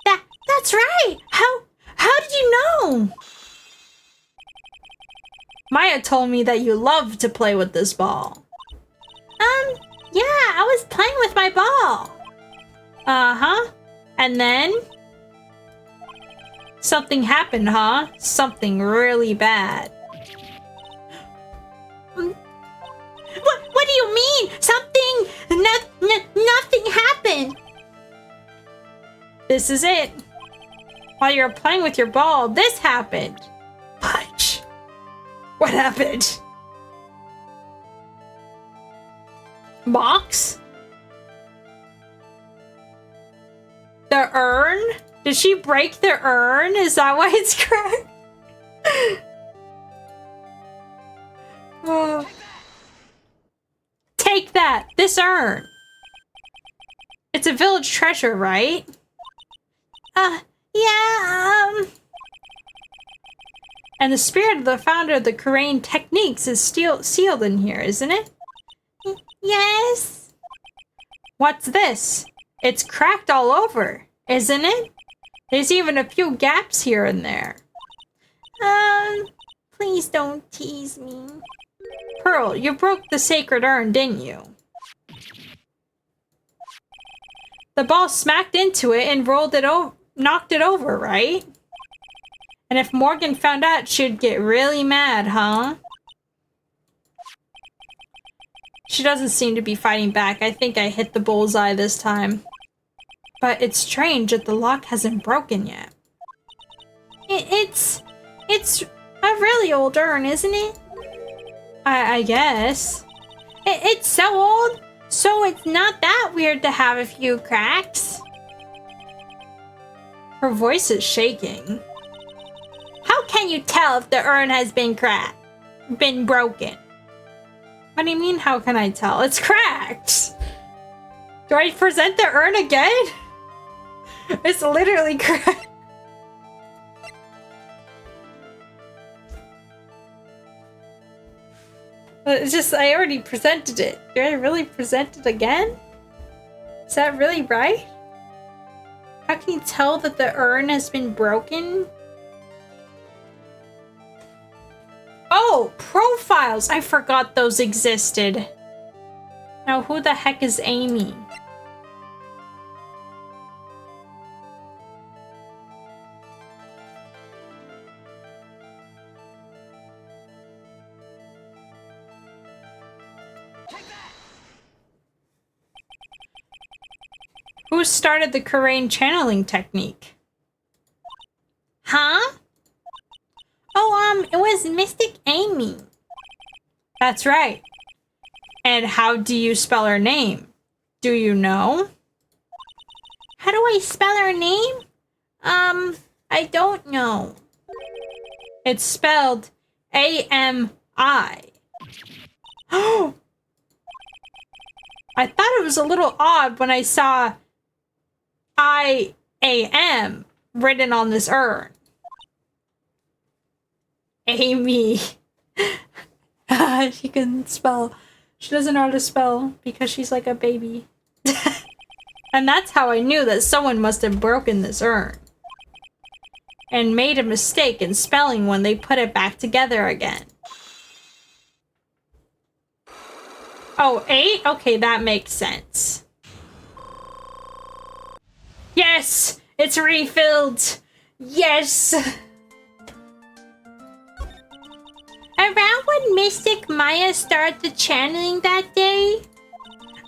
That's right! How did you know? Maya told me that you love to play with this ball. Yeah, I was playing with my ball. Uh-huh. And then? Something happened, huh? Something really bad. What do you mean? Nothing happened. This is it. While you were playing with your ball, this happened. Punch. What happened? Box? The urn? Did she break the urn? Is that why it's cracked? Oh. Take that! This urn! It's a village treasure, right? Yeah, And the spirit of the founder of the Korean techniques is sealed in here, isn't it? Yes. What's this? It's cracked all over, isn't it? There's even a few gaps here and there. Please don't tease me. Pearl, you broke the sacred urn, didn't you? The ball smacked into it and knocked it over, right? And if Morgan found out, she'd get really mad, huh? She doesn't seem to be fighting back. I think I hit the bullseye this time. But it's strange that the lock hasn't broken yet. It's a really old urn, isn't it? I guess. It's so old, so it's not that weird to have a few cracks. Her voice is shaking. How can you tell if the urn has been broken? What do you mean, how can I tell? It's cracked. Do I present the urn again? It's literally cracked. It's just, I already presented it. Do I really present it again? Is that really right? How can you tell that the urn has been broken? Oh, profiles! I forgot those existed. Now, who the heck is Amy? Who started the Korean channeling technique? Huh? Oh, it was Mystic Amy. That's right. And how do you spell her name? Do you know? How do I spell her name? I don't know. It's spelled A-M-I. Oh! I thought it was a little odd when I saw I-A-M written on this urn. Amy. She can spell. She doesn't know how to spell because she's like a baby. And that's how I knew that someone must have broken this urn. And made a mistake in spelling when they put it back together again. Oh, 8? Okay, that makes sense. Yes! It's refilled! Yes! Around when Mystic Maya started channeling that day,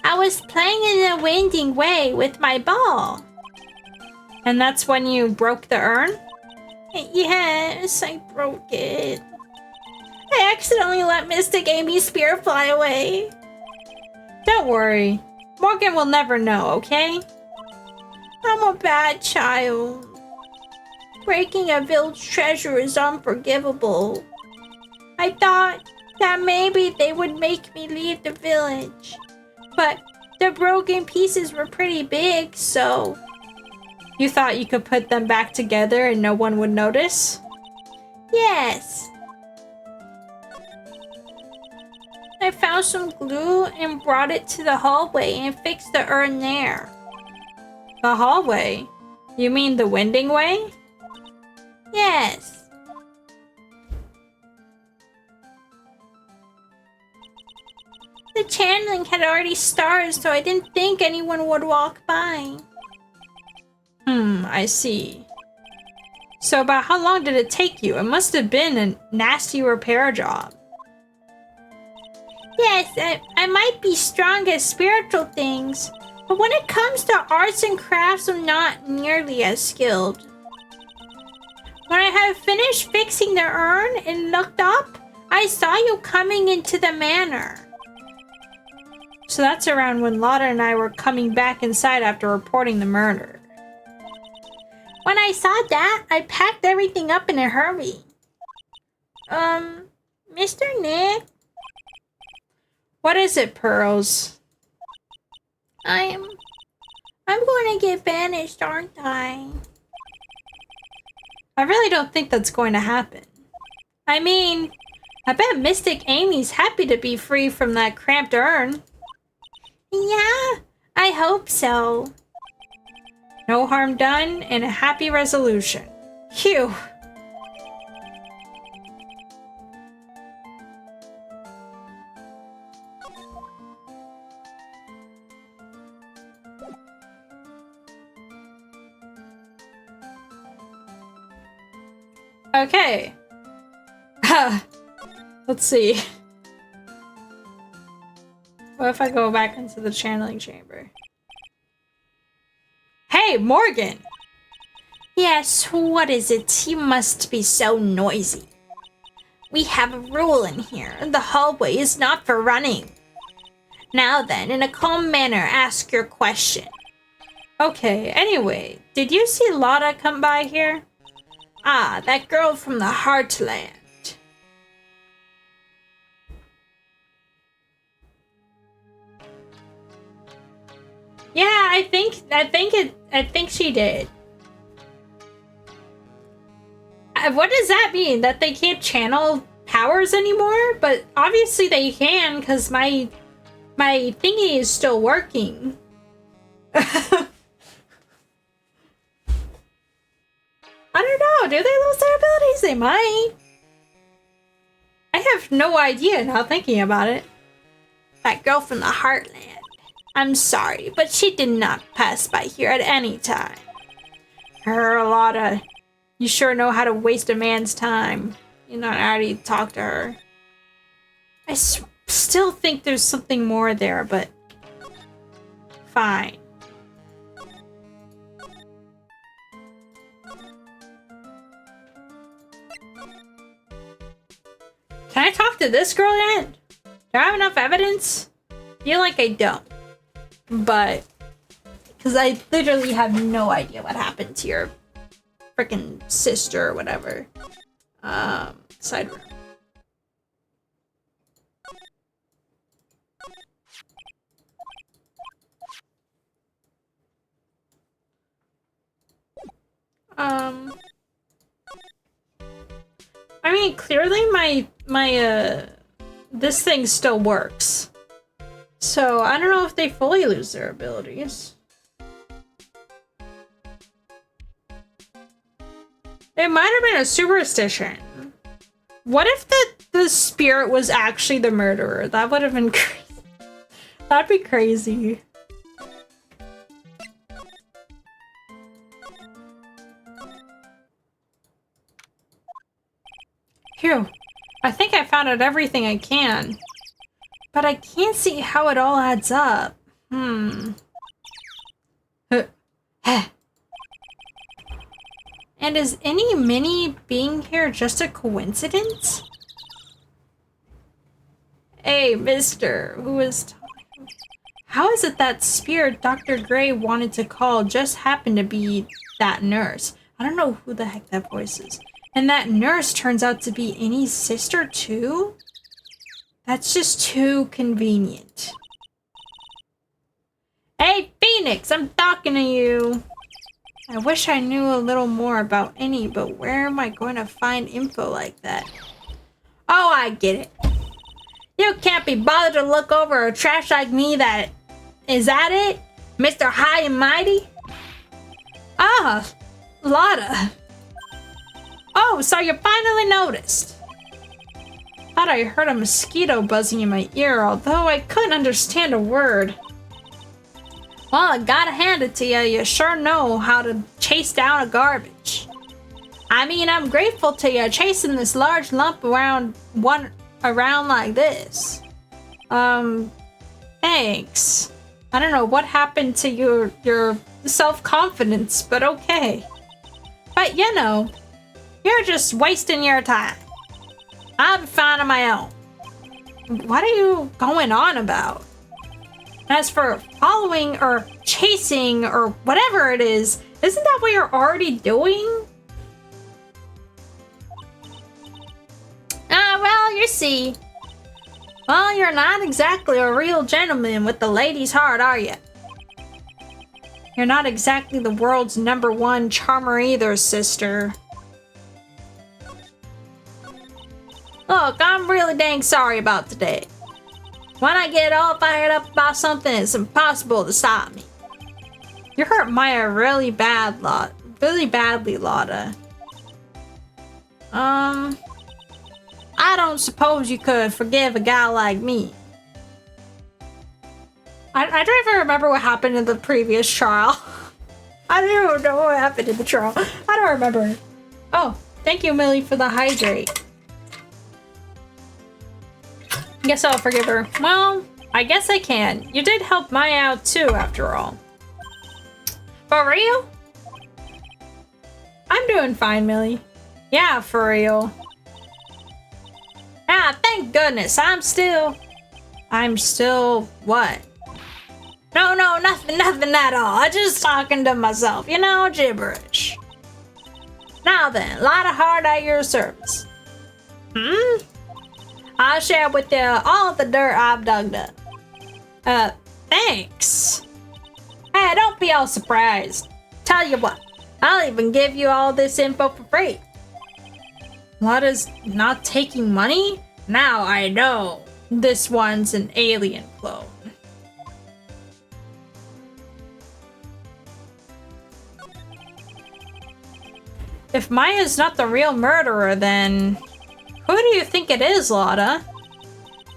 I was playing in a winding way with my ball. And that's when you broke the urn? Yes, I broke it. I accidentally let Mystic Amy's spirit fly away. Don't worry. Morgan will never know, okay? I'm a bad child. Breaking a village treasure is unforgivable. I thought that maybe they would make me leave the village. But the broken pieces were pretty big, so... You thought you could put them back together and no one would notice? Yes. I found some glue and brought it to the hallway and fixed the urn there. The hallway? You mean the winding way? Yes. The channeling had already started, so I didn't think anyone would walk by. I see. So about how long did it take you? It must have been a nasty repair job. Yes, I might be strong at spiritual things, but when it comes to arts and crafts, I'm not nearly as skilled. When I had finished fixing the urn and looked up, I saw you coming into the manor. So that's around when Lotta and I were coming back inside after reporting the murder. When I saw that, I packed everything up in a hurry. Mr. Nick? What is it, Pearls? I'm going to get banished, aren't I? I really don't think that's going to happen. I mean, I bet Mystic Amy's happy to be free from that cramped urn. Yeah, I hope so. No harm done and a happy resolution. Phew. Okay. Let's see. What if I go back into the channeling chamber? Hey, Morgan! Yes, what is it? You must be so noisy. We have a rule in here. The hallway is not for running. Now then, in a calm manner, ask your question. Okay, anyway, did you see Lotta come by here? Ah, that girl from the Heartland. Yeah, I think she did. What does that mean? That they can't channel powers anymore? But obviously they can, because my thingy is still working. I don't know. Do they lose their abilities? They might. I have no idea now thinking about it. That girl from the Heartland. I'm sorry, but she did not pass by here at any time. Lotta, you sure know how to waste a man's time. You know, I already talked to her. I still think there's something more there, but fine. Can I talk to this girl yet? Do I have enough evidence? Feel like I don't. But, because I literally have no idea what happened to your freaking sister or whatever. Side room. I mean, clearly my this thing still works. So, I don't know if they fully lose their abilities. It might have been a superstition. What if the spirit was actually the murderer? That would have been crazy. That'd be crazy. Phew. I think I found out everything I can. But I can't see how it all adds up. And is any mini being here just a coincidence? Hey, mister, who is talking? How is it that spirit Dr. Gray wanted to call just happened to be that nurse? I don't know who the heck that voice is. And that nurse turns out to be Annie's sister too? That's just too convenient. Hey, Phoenix, I'm talking to you. I wish I knew a little more about Annie, but where am I going to find info like that? Oh, I get it. You can't be bothered to look over a trash like me that... Is that it? Mr. High and Mighty? Ah, Lotta. Oh, so you finally noticed. Thought I heard a mosquito buzzing in my ear, although I couldn't understand a word. Well, I gotta hand it to you. You sure know how to chase down a garbage. I mean, I'm grateful to you chasing this large lump around like this. Thanks. I don't know what happened to your self-confidence, but okay. But you know, you're just wasting your time. I'll be fine on my own. What are you going on about? As for following or chasing or whatever it is, isn't that what you're already doing? Well, you see. Well, you're not exactly a real gentleman with the lady's heart, are you? You're not exactly the world's #1 charmer either, sister. Look, I'm really dang sorry about today. When I get all fired up about something, it's impossible to stop me. You hurt Maya really badly, Lotta. I don't suppose you could forgive a guy like me. I don't even remember what happened in the previous trial. I don't even know what happened in the trial. I don't remember. Oh, thank you, Millie, for the hydrate. Guess I'll forgive her. Well, I guess I can. You did help Maya out too, after all. For real? I'm doing fine, Millie. Yeah, for real. Ah, thank goodness. I'm still what? No, nothing at all. I'm just talking to myself, you know, gibberish. Now then, lot of heart at your service. I'll share with you all the dirt I've dug up. Thanks. Hey, don't be all surprised. Tell you what, I'll even give you all this info for free. Lotta's not taking money? Now I know. This one's an alien clone. If Maya's not the real murderer, then... Who do you think it is, Lotta?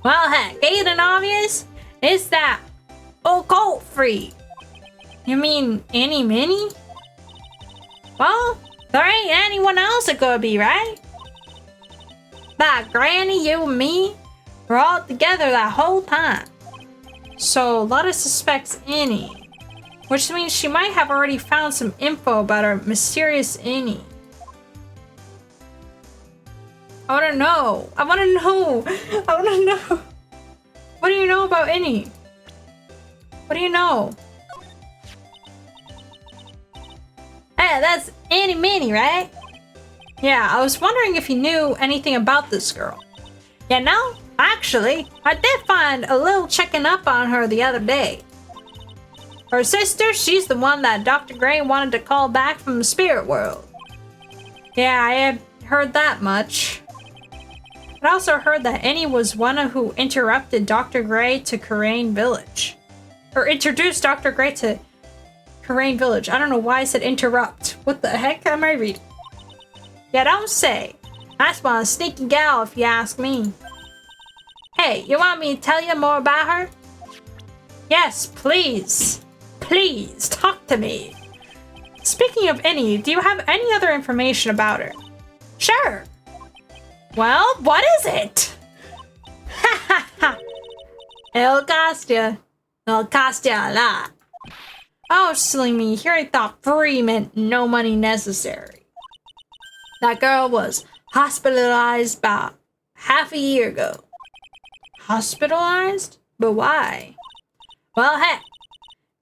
Well, heck, ain't it obvious? It's that occult freak. You mean Annie Minnie? Well, there ain't anyone else it could be, right? That Granny, you and me, we're all together that whole time. So Lotta suspects Annie, which means she might have already found some info about our mysterious Annie. I wanna know. What do you know about Annie? What do you know? Hey, that's Annie Minnie, right? Yeah, I was wondering if you knew anything about this girl. You know, actually, I did find a little checking up on her the other day. Her sister, she's the one that Dr. Gray wanted to call back from the spirit world. Yeah, I had heard that much. I also heard that Annie was one who interrupted Dr. Gray to Karain Village. Or introduced Dr. Gray to Karain Village. I don't know why I said interrupt. What the heck am I reading? Yeah, don't say. That's one sneaky gal if you ask me. Hey, you want me to tell you more about her? Yes, please. Please, talk to me. Speaking of Annie, do you have any other information about her? Sure. Well, what is it? Ha ha ha. It'll cost you a lot. Oh, silly me. Here I thought free meant no money necessary. That girl was hospitalized about half a year ago. Hospitalized? But why? Well, heck,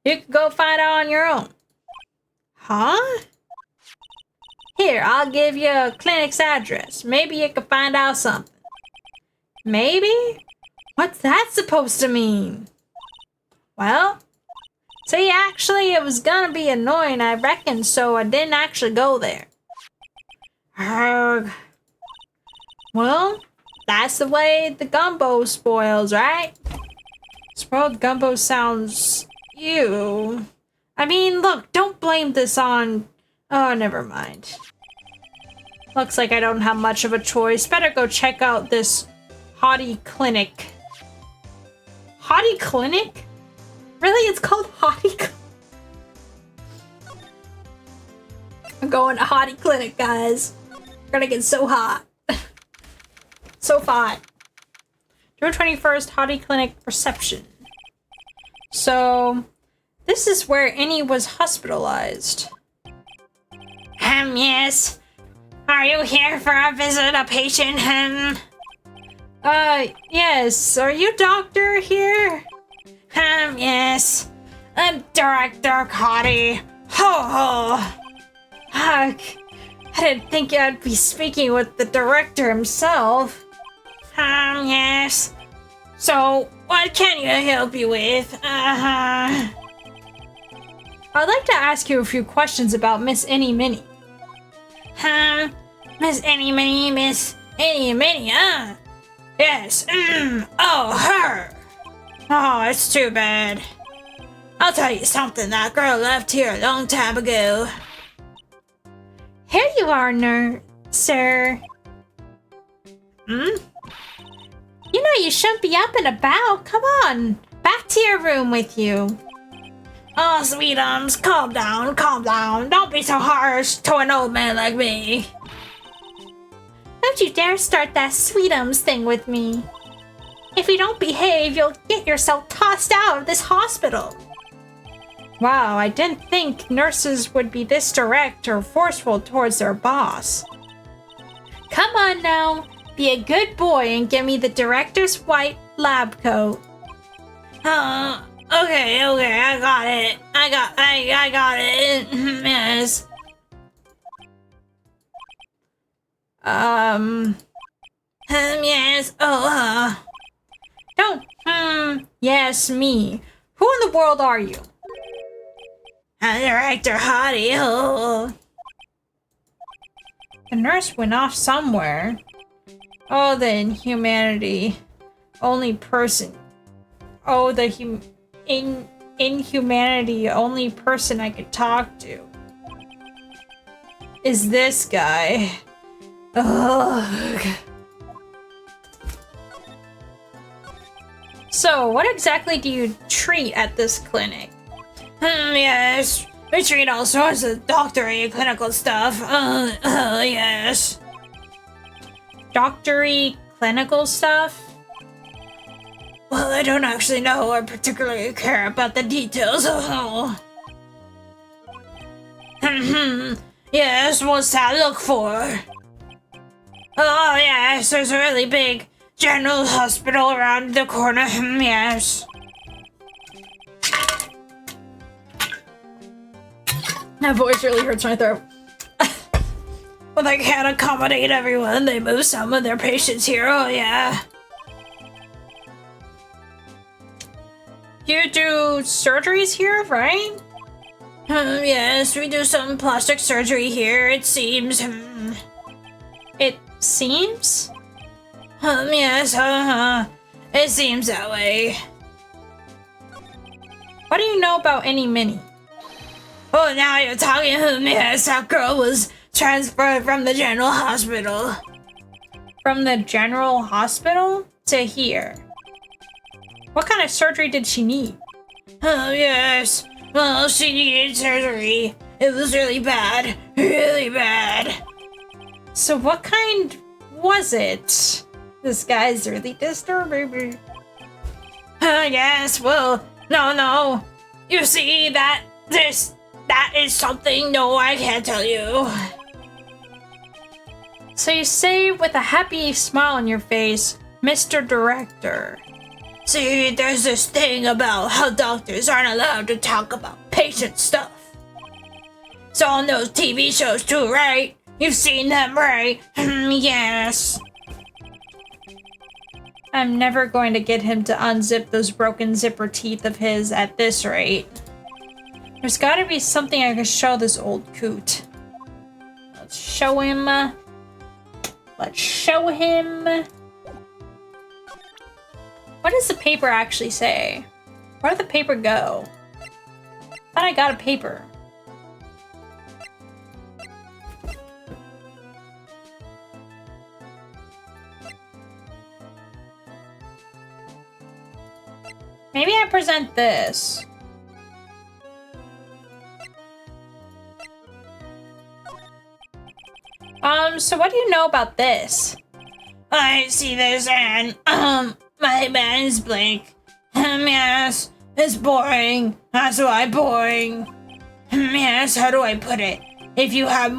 you could go find out on your own. Huh? Here, I'll give you a clinic's address. Maybe you can find out something. Maybe? What's that supposed to mean? Well, see, actually, it was gonna be annoying, I reckon, so I didn't actually go there. Arrgh. Well, that's the way the gumbo spoils, right? Spoiled gumbo sounds... ew. I mean, look, don't blame this on... Oh, never mind. Looks like I don't have much of a choice. Better go check out this Hottie Clinic. Hottie Clinic? Really? It's called Hottie Clinic? I'm going to Hottie Clinic, guys. We're gonna get so hot. So hot. June 21st, Hottie Clinic reception. So, this is where Annie was hospitalized. Yes. Are you here for a visit a patient, Yes. Are you doctor here? Yes. I'm Director Cotty. Ho ho. Ugh. I didn't think I'd be speaking with the director himself. Yes. So, what can I help you with? I'd like to ask you a few questions about Miss Any Minnie. Miss Any Minnie, Yes, oh, her. Oh, it's too bad. I'll tell you something, that girl left here a long time ago. Here you are, sir. You know you shouldn't be up and about. Come on, back to your room with you. Oh, sweetums, calm down, calm down. Don't be so harsh to an old man like me. Don't you dare start that sweetums thing with me. If you don't behave, you'll get yourself tossed out of this hospital. Wow, I didn't think nurses would be this direct or forceful towards their boss. Come on now, be a good boy and give me the director's white lab coat. Okay, I got it. I got it. Yes. Yes. Don't, yes, me. Who in the world are you? Director Hottie. Oh. The nurse went off somewhere. Oh, the inhumanity. Only person. Oh, the inhumanity. Only person I could talk to is this guy. Ugh. So, what exactly do you treat at this clinic? Yes. We treat all sorts of doctory clinical stuff. Yes. Doctory clinical stuff? Well, I don't actually know or particularly care about the details. Yes, what's that look for? Oh, yes, there's a really big general hospital around the corner. Yes. That voice really hurts my throat. Well, they can't accommodate everyone. They move some of their patients here. Oh, yeah. You do surgeries here, right? Yes, we do some plastic surgery here, it seems. It seems? Yes, it seems that way. What do you know about Any Minnie? Oh, now you're talking. Yes, that girl was transferred from the general hospital. From the general hospital to here. What kind of surgery did she need? Oh, yes. Well, she needed surgery. It was really bad. Really bad. So what kind was it? This guy's really disturbing. Yes, well, no. You see, that is something, no, I can't tell you. So you say with a happy smile on your face, Mr. Director. See, there's this thing about how doctors aren't allowed to talk about patient stuff. It's on those TV shows too, right? You've seen them, right? Yes. I'm never going to get him to unzip those broken zipper teeth of his at this rate. There's gotta be something I can show this old coot. Let's show him. Let's show him. What does the paper actually say? Where did the paper go? I thought I got a paper. Maybe I present this. So what do you know about this? I see this and, my mind's blank. Yes, it's boring. That's why boring. Yes, how do I put it? If you have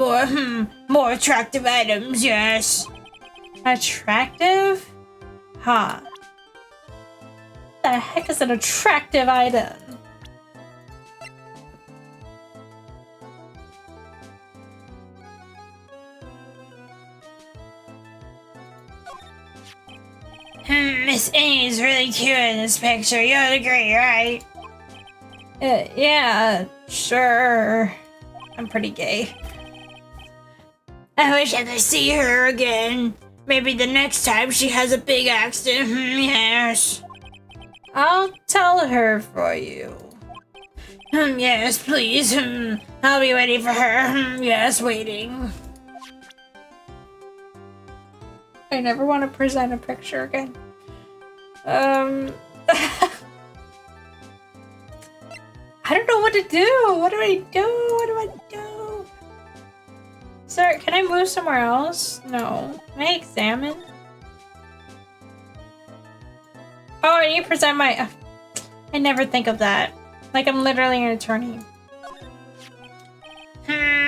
more attractive items, yes. Attractive? Huh. What the heck is an attractive item? Miss A is really cute in this picture. You would agree, right? Yeah, sure. I'm pretty gay. I wish I could see her again. Maybe the next time she has a big accident. Yes. I'll tell her for you. Yes, please. I'll be waiting for her. Yes, waiting. I never want to present a picture again. I don't know what to do. What do I do? What do I do? Sir, can I move somewhere else? No. Can I examine? Oh, I need to present my... I never think of that. Like I'm literally an attorney.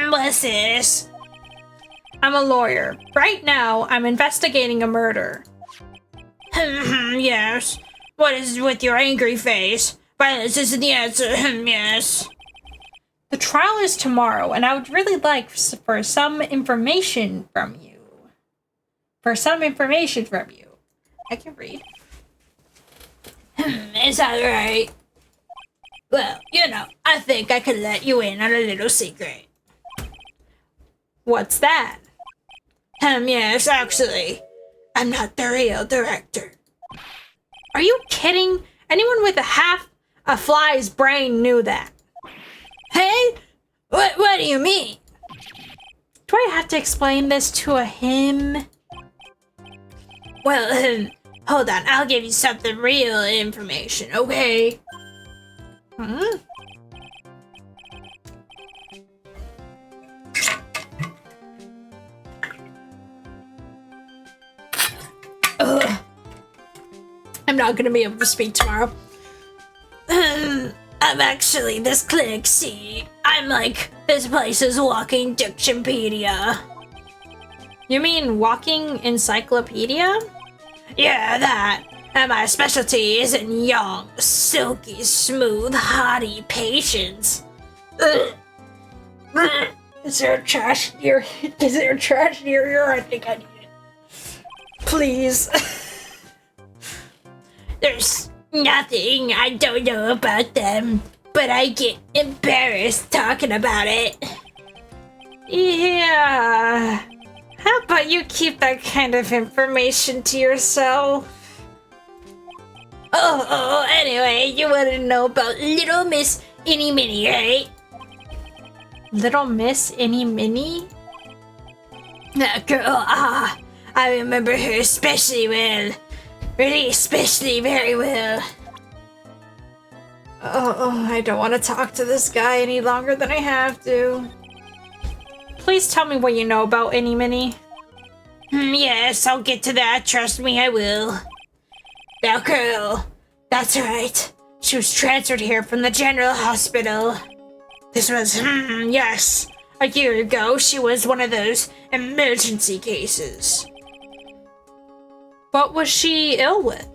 What's this? I'm a lawyer. Right now, I'm investigating a murder. Yes. What is with your angry face? Violence isn't the answer. Yes. The trial is tomorrow, and I would really like for some information from you. I can read. Is that right? Well, I think I could let you in on a little secret. What's that? Yes, actually, I'm not the real director. Are you kidding? Anyone with half a fly's brain knew that. Hey? What do you mean? Do I have to explain this to a him? Well, hold on. I'll give you something real information, okay? Ugh. I'm not gonna be able to speak tomorrow. I'm actually this clinic, see? I'm like, this place is walking dictionpedia. You mean walking encyclopedia? Yeah, that. And my specialty is in young, silky, smooth, haughty patients. Is there trash near your? I think I need it. Please. There's nothing I don't know about them, but I get embarrassed talking about it. Yeah. How about you keep that kind of information to yourself? Anyway, you want to know about Little Miss Innie Minnie, right? Little Miss Innie Minnie? That girl, I remember her especially well. Really, especially very well. I don't want to talk to this guy any longer than I have to. Please tell me what you know about Innie Minnie. Yes, I'll get to that. Trust me, I will. That girl. That's right. She was transferred here from the general hospital. This was, yes. A year ago, she was one of those emergency cases. What was she ill with?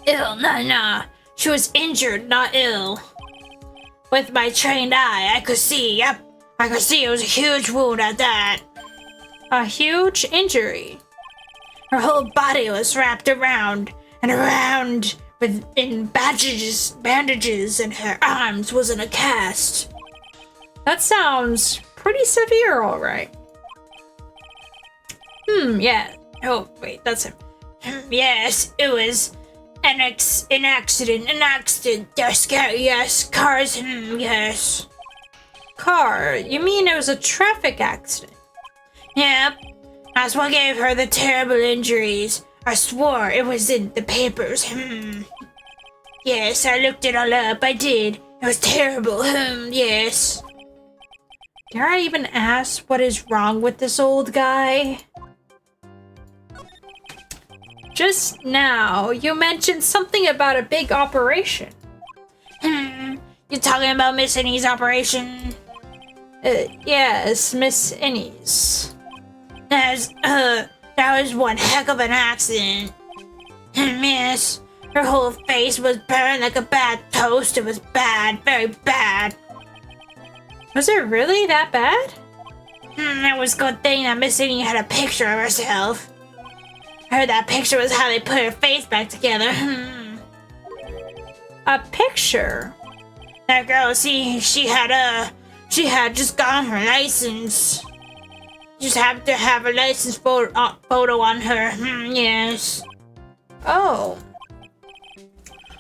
Ill? Nah. She was injured, not ill. With my trained eye, I could see, yep. I could see it was a huge wound at that. A huge injury. Her whole body was wrapped around and around in bandages, and her arms was in a cast. That sounds pretty severe, all right. Yeah. Oh, wait, that's him. Yes, it was an accident. Yes, cars, yes. Car? You mean it was a traffic accident? Yep, that's what gave her the terrible injuries. I swore it was in the papers. Yes, I looked it all up, I did. It was terrible, yes. Dare I even ask what is wrong with this old guy? Just now, you mentioned something about a big operation. You talking about Miss Innie's operation? Yes, Miss Innie's. That was one heck of an accident. Miss, her whole face was burned like a bad toast. It was bad, very bad. Was it really that bad? It was a good thing that Miss Innie had a picture of herself. I heard that picture was how they put her face back together. A picture? That girl, see, she had just gotten her license. Just happened to have a license photo on her. Yes. Oh.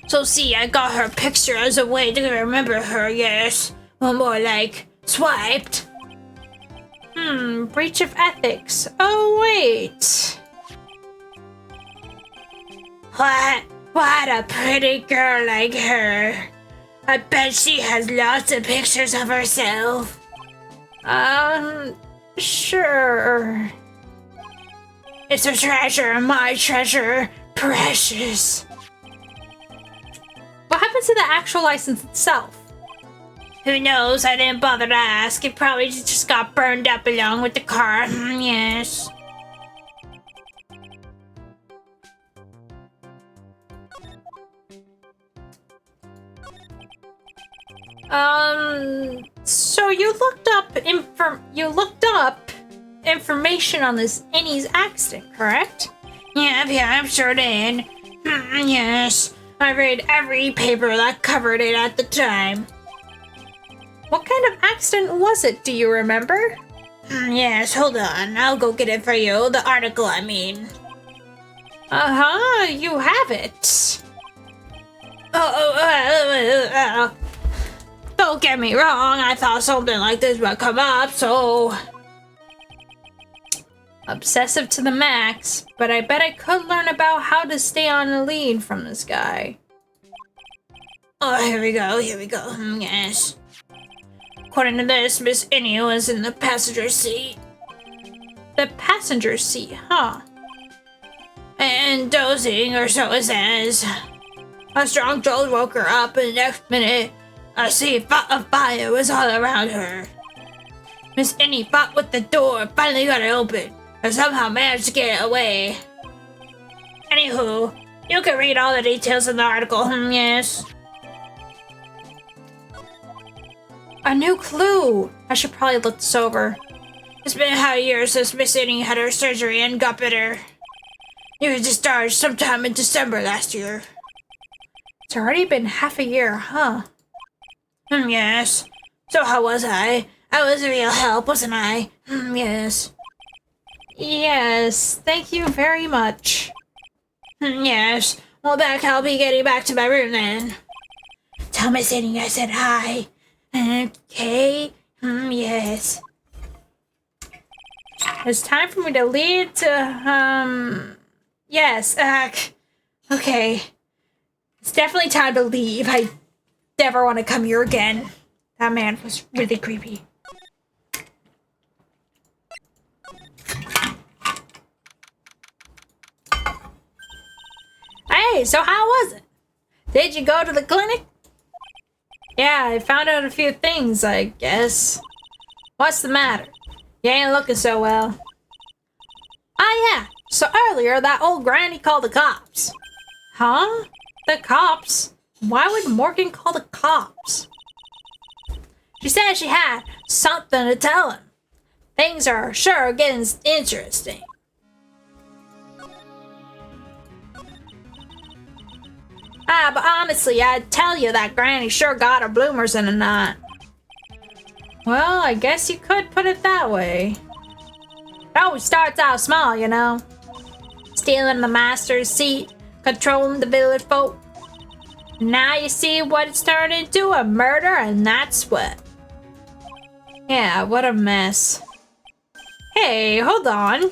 So see, I got her picture as a way to remember her, yes. Well, more like, swiped. Breach of ethics. Oh, wait. What a pretty girl like her. I bet she has lots of pictures of herself. Sure. It's a treasure, my treasure. Precious. What happened to the actual license itself? Who knows? I didn't bother to ask. It probably just got burned up along with the car. Yes. So you looked up information on this Innie's accident, correct? Yeah, I'm sure did. Yes. I read every paper that covered it at the time. What kind of accident was it, do you remember? Yes, hold on. I'll go get it for you. The article, I mean. You have it. Don't get me wrong. I thought something like this would come up, so... Obsessive to the max, but I bet I could learn about how to stay on the lead from this guy. Oh, here we go. Yes. According to this, Miss Innie was in the passenger seat. The passenger seat, huh? And dozing, or so it says. A strong jolt woke her up, and the next minute, a sea of fire was all around her. Miss Innie fought with the door, finally got it open, and somehow managed to get it away. Anywho, you can read all the details in the article, yes. A new clue! I should probably look this over. It's been half a year since Miss Innie had her surgery and got better. She was discharged sometime in December last year. It's already been half a year, huh? Yes. So how was I? I was a real help, wasn't I? Yes. Yes, thank you very much. Yes. Well, I'll be getting back to my room then. Tell Miss Innie I said hi. Okay. Yes. It's time for me to leave to, yes, okay. It's definitely time to leave. I never want to come here again. That man was really creepy. Hey, so how was it? Did you go to the clinic? Yeah, I found out a few things, I guess. What's the matter? You ain't looking so well. Ah, yeah. So earlier, that old granny called the cops. Huh? The cops? Why would Morgan call the cops? She said she had something to tell him. Things are sure getting interesting. But honestly, I'd tell you that Granny sure got her bloomers in a knot. Well, I guess you could put it that way. It always starts out small, you know. Stealing the master's seat, controlling the village folk. Now you see what it's turned into, a murder, and that's what. Yeah, what a mess. Hey, hold on.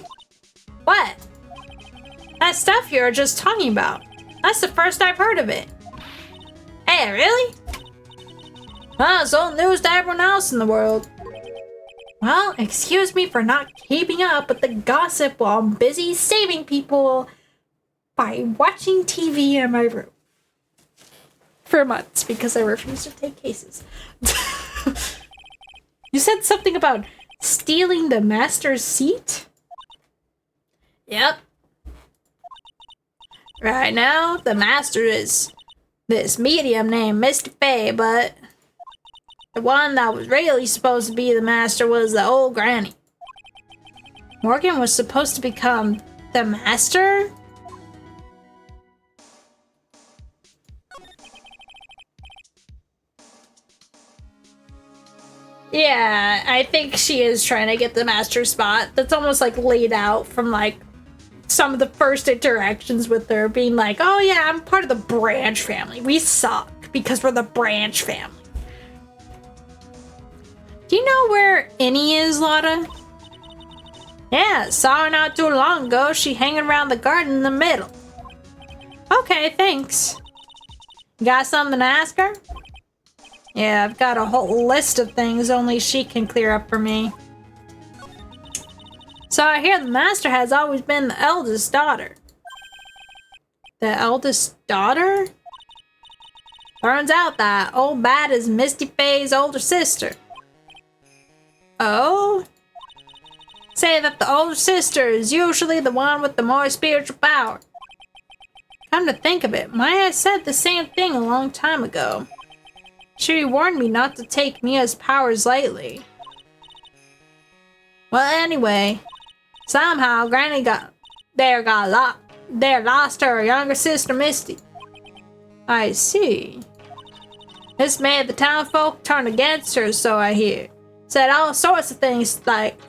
What? That stuff you're just talking about. That's the first I've heard of it. Hey, really? Well, it's old news to everyone else in the world. Well, excuse me for not keeping up with the gossip while I'm busy saving people by watching TV in my room. For months, because I refuse to take cases. You said something about stealing the master's seat? Yep. Right now, the master is this medium named Mr. Fay, but the one that was really supposed to be the master was the old granny. Morgan was supposed to become the master? Yeah, I think she is trying to get the master spot. That's almost like laid out from like some of the first interactions with her, being like, oh yeah, I'm part of the branch family. We suck because we're the branch family. Do you know where Innie is, Lotta? Yeah, saw her not too long ago. She hanging around the garden in the middle. Okay, thanks. You got something to ask her? Yeah, I've got a whole list of things only she can clear up for me. So I hear the master has always been the eldest daughter. The eldest daughter? Turns out that old Bat is Misty Faye's older sister. Oh? Say that the older sister is usually the one with the more spiritual power. Come to think of it, Maya said the same thing a long time ago. She warned me not to take Mia's powers lightly. Well, anyway, somehow Granny lost her younger sister Misty. I see. This made the townfolk turn against her, so I hear. Said all sorts of things like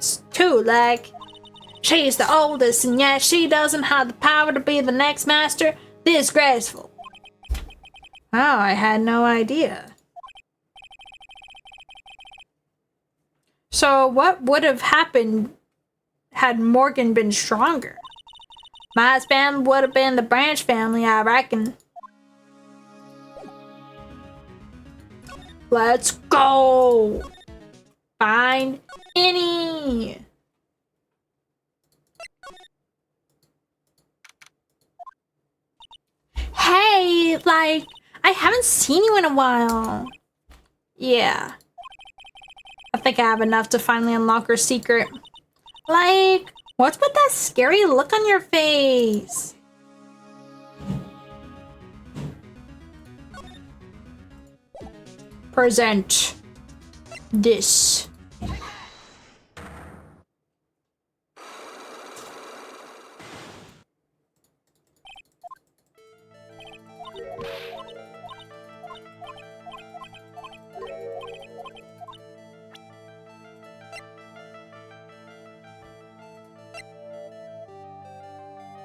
she's the oldest and yet she doesn't have the power to be the next master. Disgraceful. Oh, I had no idea. So what would have happened had Morgan been stronger? My family would have been the branch family, I reckon. Let's go! Find Innie! Hey, like, I haven't seen you in a while. Yeah. I think I have enough to finally unlock her secret. Like, what's with that scary look on your face? Present this.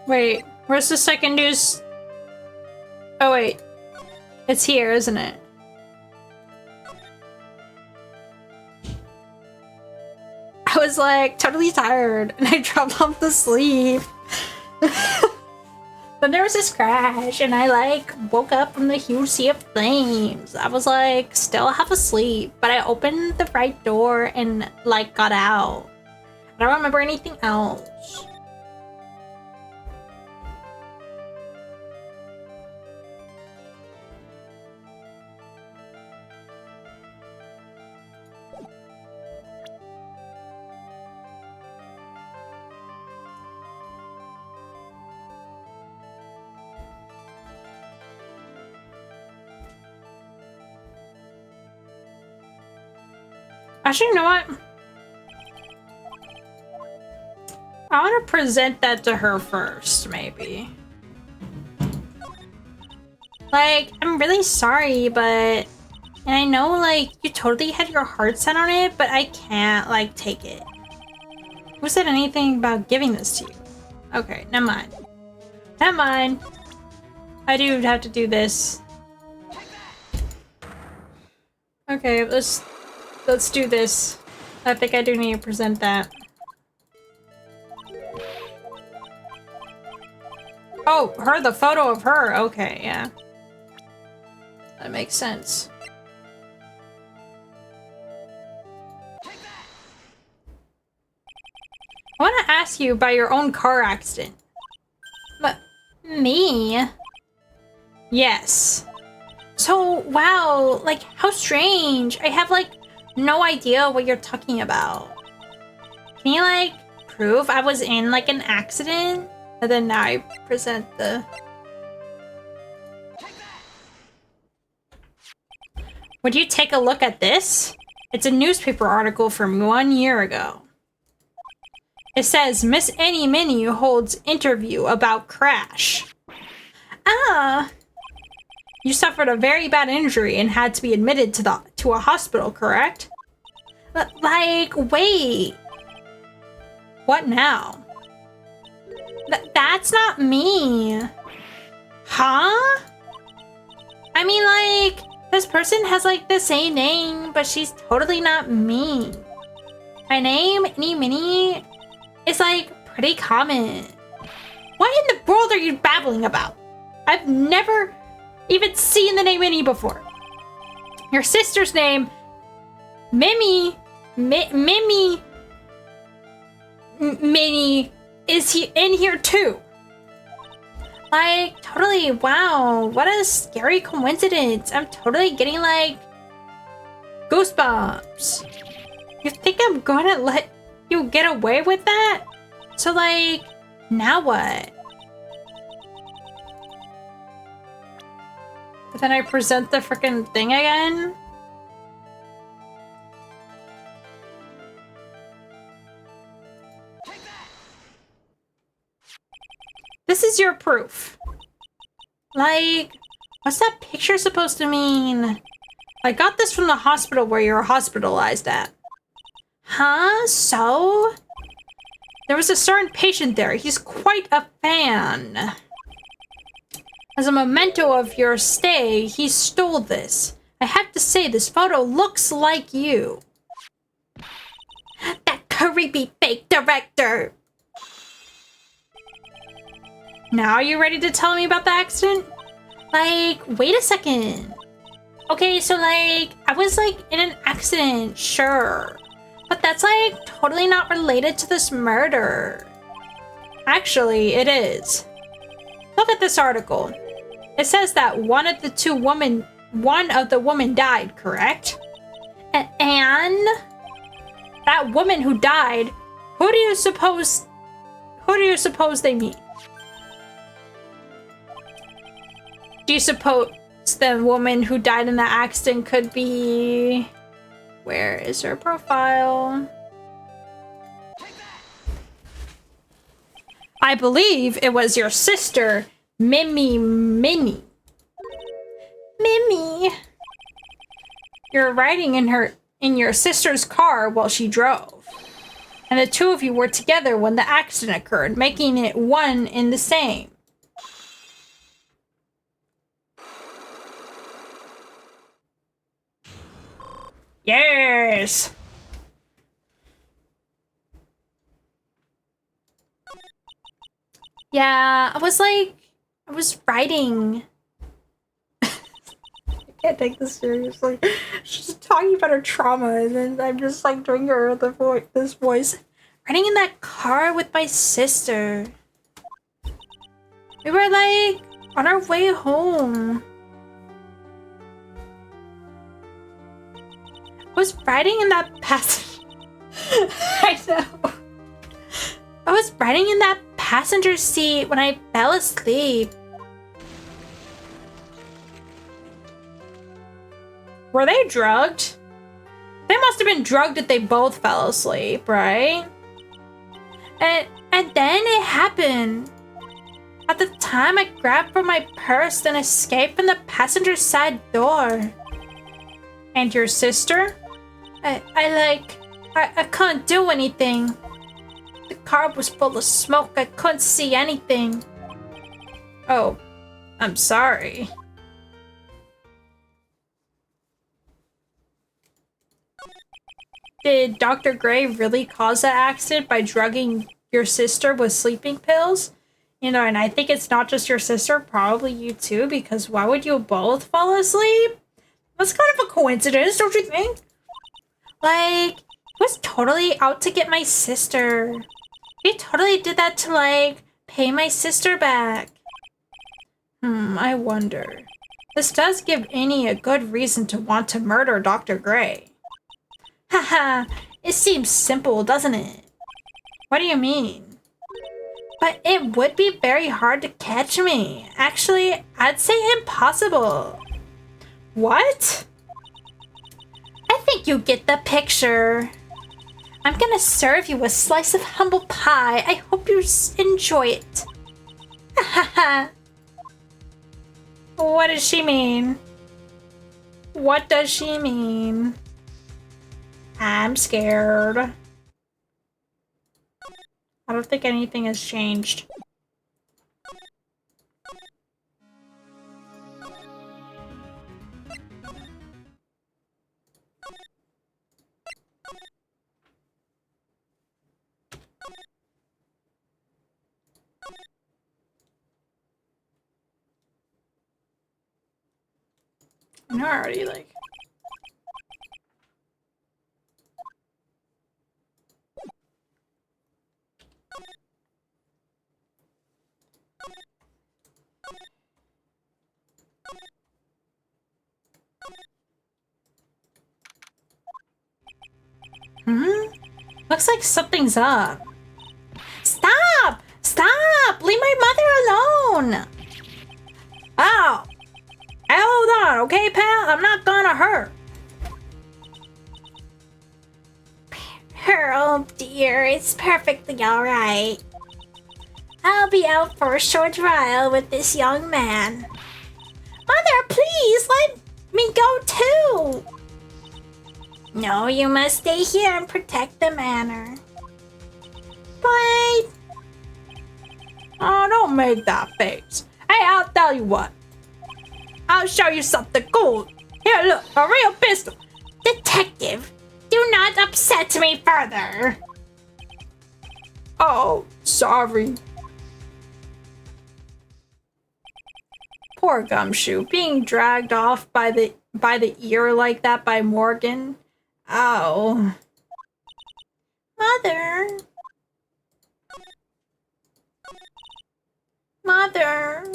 Wait, where's the second news? Oh wait, it's here, isn't it? I was like totally tired and I dropped off to sleep. Then there was this crash and I like woke up from the huge sea of flames. I was like still half asleep, but I opened the right door and like got out. I don't remember anything else. Actually, you know what? I want to present that to her first, maybe. Like, I'm really sorry, but... And I know, like, you totally had your heart set on it, but I can't, like, take it. Who said anything about giving this to you? Okay, never mind. Never mind. I do have to do this. Okay, let's do this. I think I do need to present that. Oh, the photo of her. Okay, yeah. That makes sense. I want to ask you about your own car accident. But me? Yes. So, wow, like, how strange. I have, like, no idea what you're talking about. Can you, like, prove I was in, like, an accident? And then now I present the... Would you take a look at this? It's a newspaper article from 1 year ago. It says, Miss Annie Minnie holds interview about crash. Ah. You suffered a very bad injury and had to be admitted to a hospital, correct? But, like, wait. What now? That's not me. Huh? I mean, like, this person has, like, the same name, but she's totally not me. My name, Annie Minnie, is, like, pretty common. What in the world are you babbling about? I've never even seen the name Minnie before. Your sister's name, Minnie, is in here too. Like, totally, wow, what a scary coincidence. I'm totally getting, like, goosebumps. You think I'm gonna let you get away with that? So, like, now what? But then I present the freaking thing again? This is your proof. Like, what's that picture supposed to mean? I got this from the hospital where you were hospitalized at. Huh? So? There was a certain patient there. He's quite a fan. As a memento of your stay, he stole this. I have to say, this photo looks like you. That creepy fake director. Now you ready to tell me about the accident? Like, wait a second. Okay, so like, I was like in an accident, sure. But that's like totally not related to this murder. Actually, it is. Look at this article. It says that one of the women died, correct? And that woman who died, who do you suppose they mean? Do you suppose the woman who died in the accident could be... Where is her profile? I believe it was your sister, Minnie. Minnie. You're riding in your sister's car while she drove. And the two of you were together when the accident occurred, making it one in the same. Yes! Yeah, I was writing. I can't take this seriously. She's talking about her trauma, and then I'm just like doing her this voice. Riding in that car with my sister. We were like on our way home. I was riding in that I know. I was riding in that passenger seat when I fell asleep. Were they drugged? They must have been drugged if they both fell asleep, right? And then it happened. At the time, I grabbed for my purse and escaped from the passenger side door. And your sister? I couldn't do anything. The car was full of smoke. I couldn't see anything. Oh, I'm sorry. Did Dr. Gray really cause that accident by drugging your sister with sleeping pills? You know, and I think it's not just your sister, probably you too, because why would you both fall asleep? That's kind of a coincidence, don't you think? Like, he was totally out to get my sister. He totally did that to, like, pay my sister back. I wonder. This does give Annie a good reason to want to murder Dr. Gray. Haha, it seems simple, doesn't it? What do you mean? But it would be very hard to catch me. Actually, I'd say impossible. What? I think you get the picture. I'm gonna serve you a slice of humble pie. I hope you enjoy it. Haha. What does she mean? What does she mean? I'm scared. I don't think anything has changed. I know already, like... Looks like something's up. Stop! Stop! Leave my mother alone! Ow! Hold on, okay, pal? I'm not gonna hurt. Oh dear, it's perfectly alright. I'll be out for a short while with this young man. Mother, please let me go too! No, you must stay here and protect the manor. But... Oh, don't make that face. Hey, I'll tell you what. I'll show you something cool. Here, look, a real pistol. Detective, do not upset me further. Oh, sorry. Poor Gumshoe, being dragged off by the ear like that by Morgan. Ow. Mother. Mother.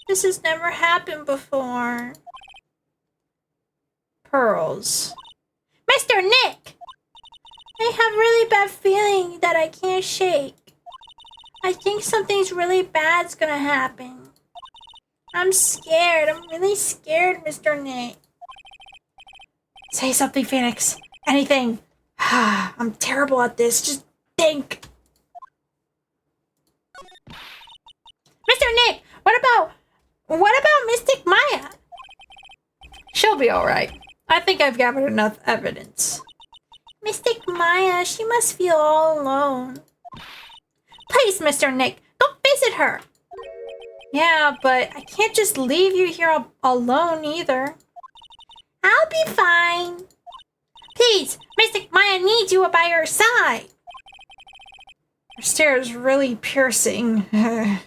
This has never happened before. Pearls. Mr. Nick! I have really bad feeling that I can't shake. I think something's really bad's gonna happen. I'm scared. I'm really scared, Mr. Nick. Say something, Phoenix. Anything. I'm terrible at this. Just think. Mr. Nick, what about Mystic Maya? She'll be alright. I think I've gathered enough evidence. Mystic Maya, she must feel all alone. Please, Mr. Nick, don't visit her. Yeah, but I can't just leave you here alone either. I'll be fine. Please, Mystic Maya needs you by her side. Her stare is really piercing. I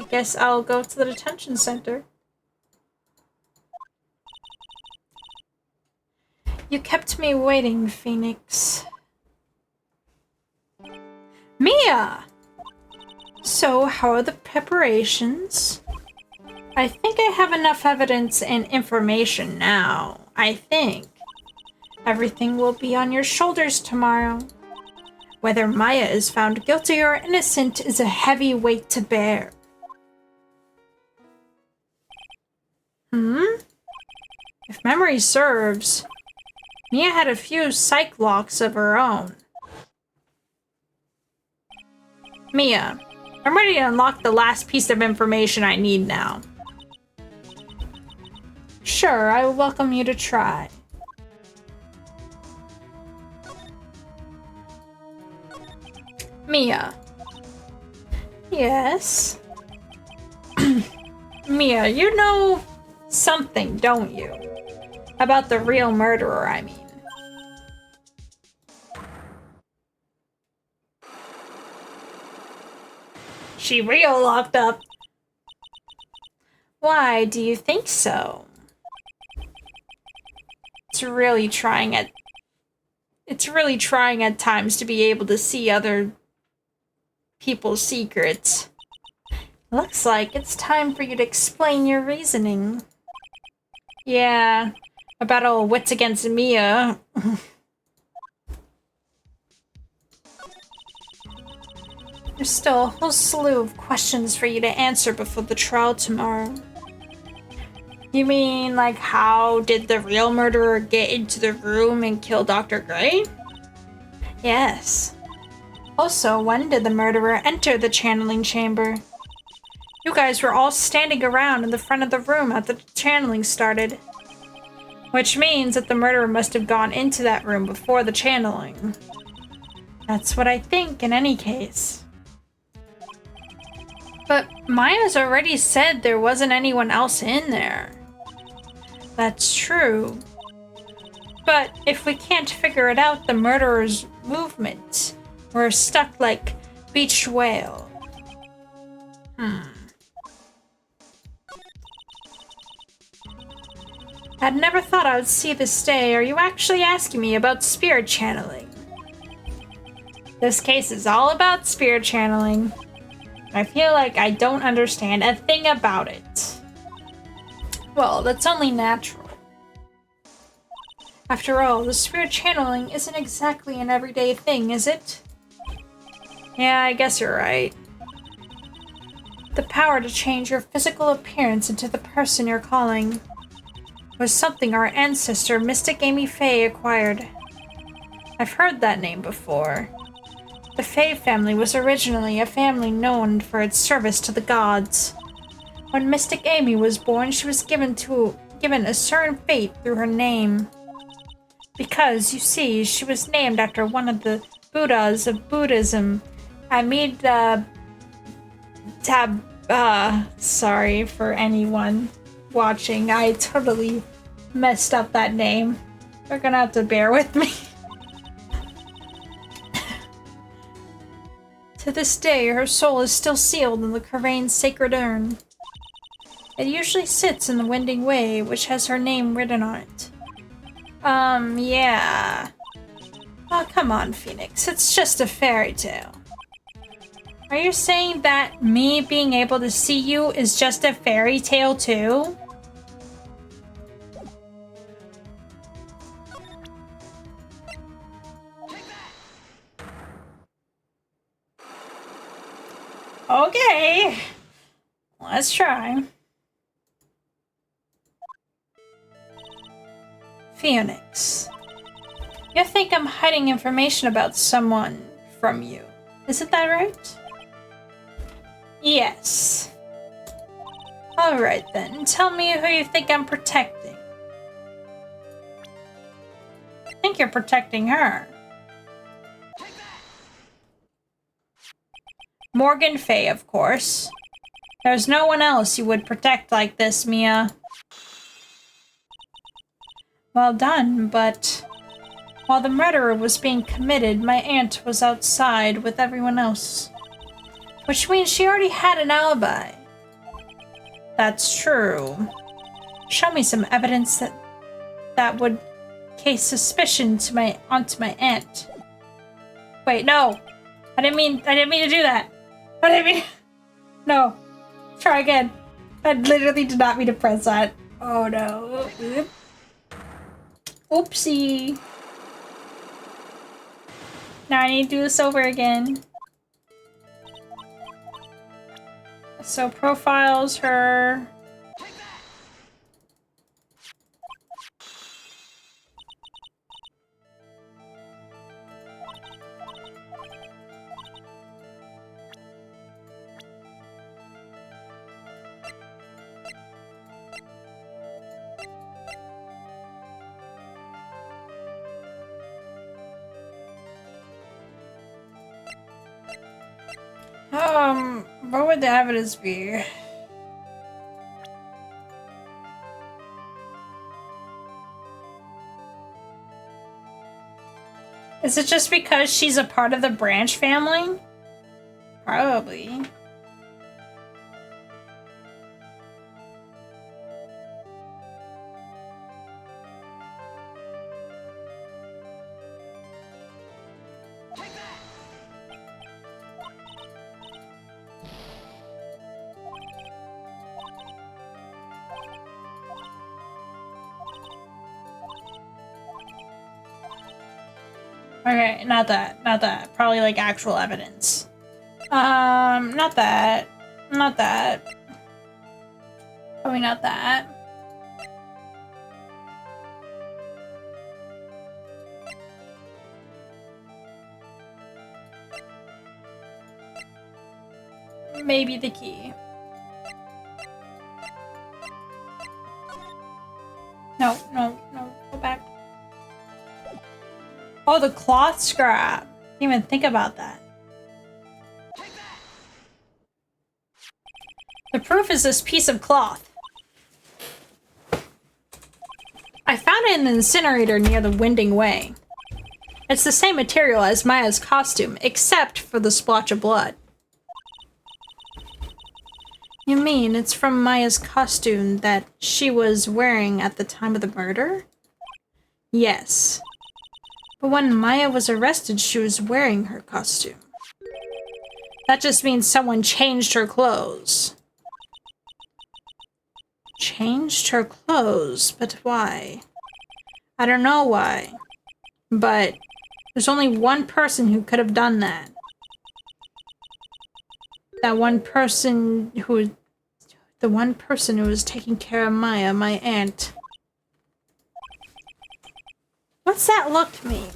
guess I'll go to the detention center. You kept me waiting, Phoenix. Mia! So, how are the preparations? I think I have enough evidence and information now. I think. Everything will be on your shoulders tomorrow. Whether Maya is found guilty or innocent is a heavy weight to bear. If memory serves, Mia had a few psych locks of her own. Mia, I'm ready to unlock the last piece of information I need now. Sure, I welcome you to try. Mia. Yes? Mia, you know something, don't you? About the real murderer, I mean. She real locked up. Why do you think so? It's really trying at times to be able to see other people's secrets. Looks like it's time for you to explain your reasoning. Yeah, about all wits against Mia. There's still a whole slew of questions for you to answer before the trial tomorrow. You mean, like, how did the real murderer get into the room and kill Dr. Gray? Yes. Also, when did the murderer enter the channeling chamber? You guys were all standing around in the front of the room as the channeling started. Which means that the murderer must have gone into that room before the channeling. That's what I think in any case. But Maya's already said there wasn't anyone else in there. That's true. But if we can't figure it out, the murderer's movement, we're stuck like beached whale. I'd never thought I would see this day. Are you actually asking me about spirit channeling? This case is all about spirit channeling. I feel like I don't understand a thing about it. Well, that's only natural. After all, the spirit channeling isn't exactly an everyday thing, is it? Yeah, I guess you're right. The power to change your physical appearance into the person you're calling was something our ancestor, Mystic Amy Faye, acquired. I've heard that name before. The Faye family was originally a family known for its service to the gods. When Mystic Amy was born, she was given a certain fate through her name. Because, you see, she was named after one of the Buddhas of Buddhism. Sorry for anyone watching. I totally messed up that name. You're gonna have to bear with me. To this day, her soul is still sealed in the Karane's sacred urn. It usually sits in the Winding Way, which has her name written on it. Yeah. Oh, come on, Phoenix. It's just a fairy tale. Are you saying that me being able to see you is just a fairy tale too? Okay. Let's try. Phoenix. You think I'm hiding information about someone from you. Isn't that right? Yes. Alright then, tell me who you think I'm protecting. I think you're protecting her. Morgan Faye, of course. There's no one else you would protect like this, Mia. Well done, but while the murder was being committed, my aunt was outside with everyone else. Which means she already had an alibi. That's true. Show me some evidence that would cast suspicion onto my aunt. Wait, no. I didn't mean to do that. No. Try again. I literally did not mean to press that. Oh no. Oopsie. Now I need to do this over again. So profiles her. What would the evidence be? Is it just because she's a part of the Branch family? Probably. Okay, not that. Not that. Probably like actual evidence. Not that. Not that. Probably not that. Maybe the key. No, no, no. Go back. Oh, the cloth scrap. Didn't even think about that. The proof is this piece of cloth. I found it in the incinerator near the Winding Way. It's the same material as Maya's costume, except for the splotch of blood. You mean it's from Maya's costume that she was wearing at the time of the murder? Yes. But when Maya was arrested, she was wearing her costume. That just means someone changed her clothes. Changed her clothes? But why? I don't know why. But there's only one person who could have done that. That one person who... The one person who was taking care of Maya, my aunt. What's that look mean?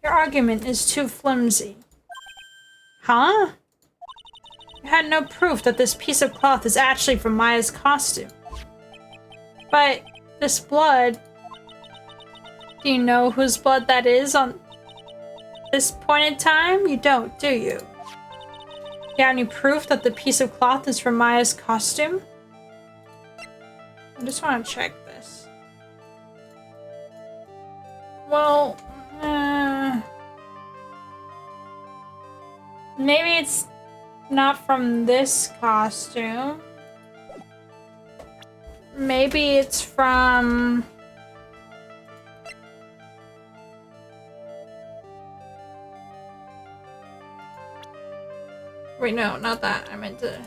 Your argument is too flimsy. Huh? You had no proof that this piece of cloth is actually from Maya's costume. But this blood... Do you know whose blood that is on this point in time? You don't, do you? You have any proof that the piece of cloth is from Maya's costume? I just want to check this. Well, maybe it's not from this costume. Maybe it's from... Wait, no, not that. I meant to...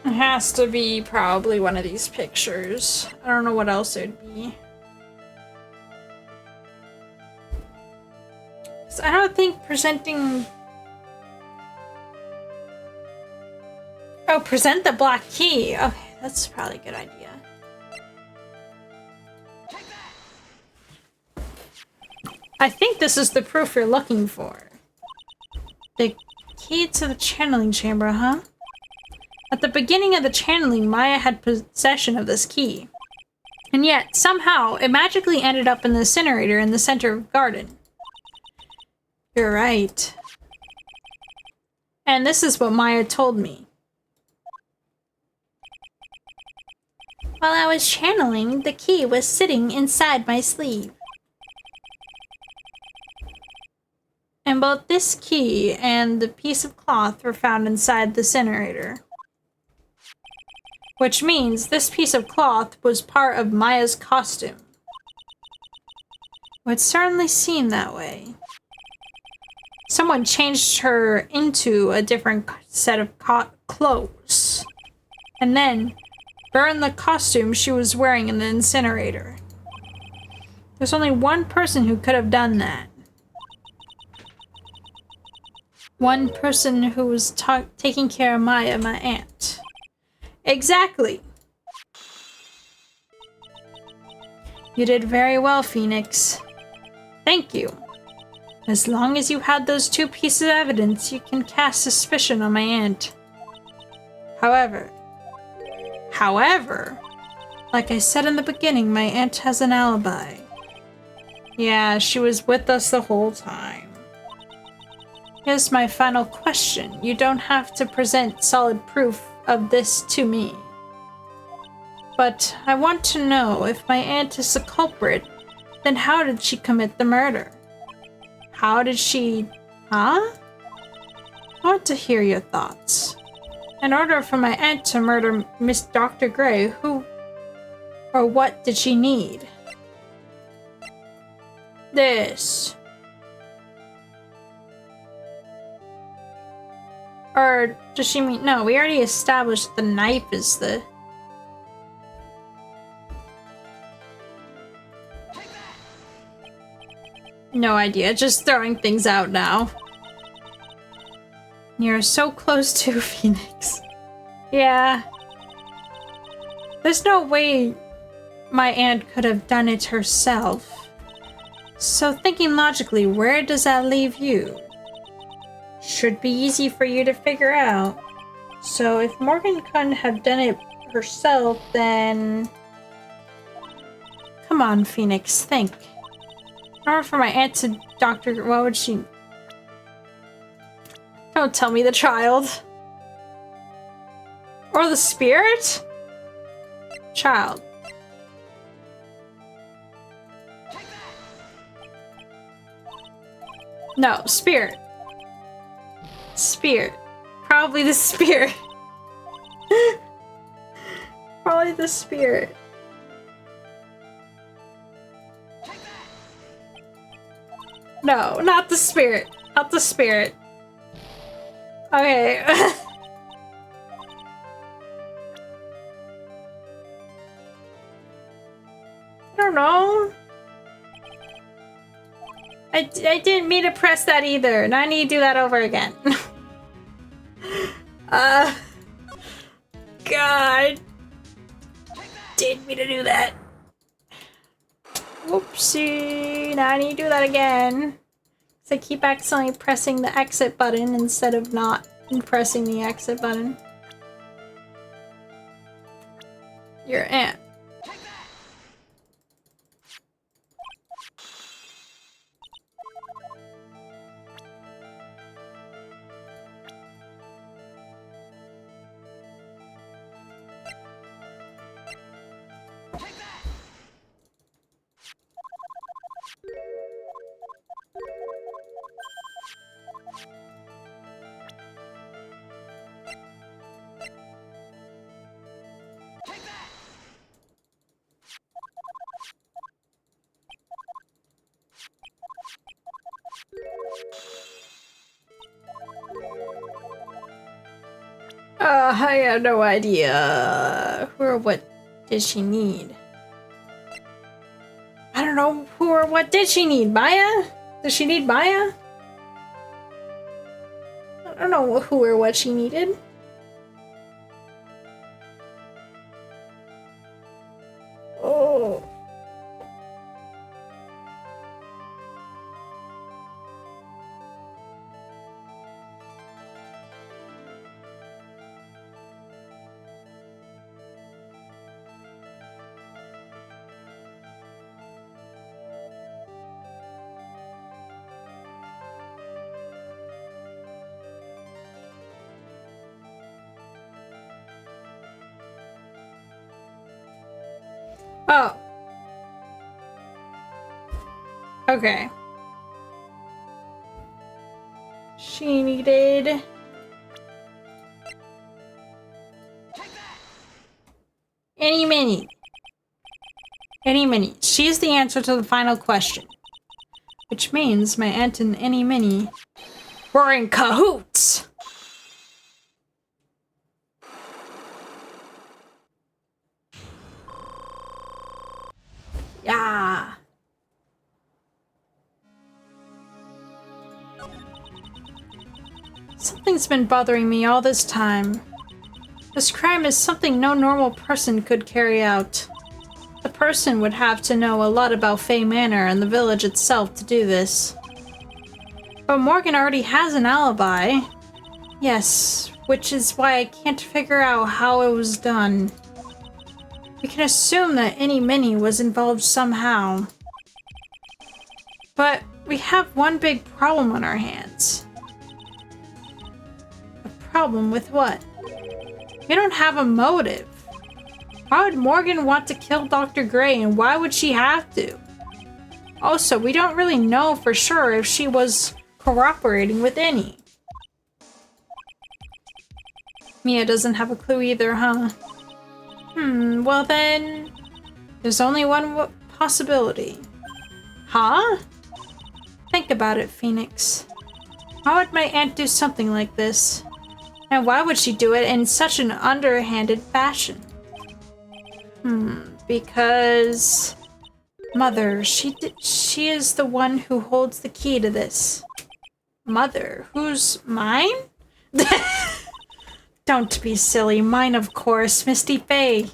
It has to be probably one of these pictures. I don't know what else it would be. So I don't think presenting... Oh, present the black key. Okay, that's probably a good idea. I think this is the proof you're looking for. The key to the channeling chamber, huh? At the beginning of the channeling, Maya had possession of this key. And yet, somehow, it magically ended up in the incinerator in the center of the garden. You're right. And this is what Maya told me. While I was channeling, the key was sitting inside my sleeve. And both this key and the piece of cloth were found inside the incinerator. Which means this piece of cloth was part of Maya's costume. It would certainly seem that way. Someone changed her into a different set of clothes. And then burned the costume she was wearing in the incinerator. There's only one person who could have done that. One person who was taking care of Maya, my aunt. Exactly. You did very well, Phoenix. Thank you. As long as you had those two pieces of evidence, you can cast suspicion on my aunt. However, like I said in the beginning, my aunt has an alibi. Yeah, she was with us the whole time. Here's my final question. You don't have to present solid proof of this to me. But I want to know if my aunt is the culprit, then how did she commit the murder? How did she... Huh? I want to hear your thoughts. In order for my aunt to murder Miss Dr. Gray, who or what did she need? This. Or does she mean... No, we already established the knife is the... No idea, just throwing things out now. You're so close to Phoenix. Yeah. There's no way my aunt could have done it herself. So thinking logically, where does that leave you? Should be easy for you to figure out. So if Morgan couldn't have done it herself, then... Come on, Phoenix, think. In order for my aunt to Dr. What would she... Don't tell me the child. Or the spirit? Child. No, spirit. Spirit. Probably the spirit. Probably the spirit. No, not the spirit. Not the spirit. Okay. I don't know. I didn't mean to press that either, and I need to do that over again. God. Didn't mean to do that. Whoopsie. Now I need to do that again. So I keep accidentally pressing the exit button instead of not pressing the exit button. Your aunt. I have no idea. Who or what did she need? I don't know. Who or what did she need? Maya? Does she need Maya? I don't know who or what she needed. Oh. Oh. Okay. She needed... Any mini. Any mini. She's the answer to the final question. Which means my aunt and Any Mini were in cahoots! Yeah. Something's been bothering me all this time. This crime is something no normal person could carry out. The person would have to know a lot about Fey Manor and the village itself to do this. But Morgan already has an alibi. Yes, which is why I can't figure out how it was done. We can assume that any Mini was involved somehow. But we have one big problem on our hands. A problem with what? We don't have a motive. Why would Morgan want to kill Dr. Gray, and why would she have to? Also, we don't really know for sure if she was cooperating with any. Mia doesn't have a clue either, huh? Well then, there's only one possibility. Huh? Think about it, Phoenix. Why would my aunt do something like this? And why would she do it in such an underhanded fashion? Because... Mother, she is the one who holds the key to this. Mother? Who's mine? Don't be silly. Mine, of course. Misty Faye.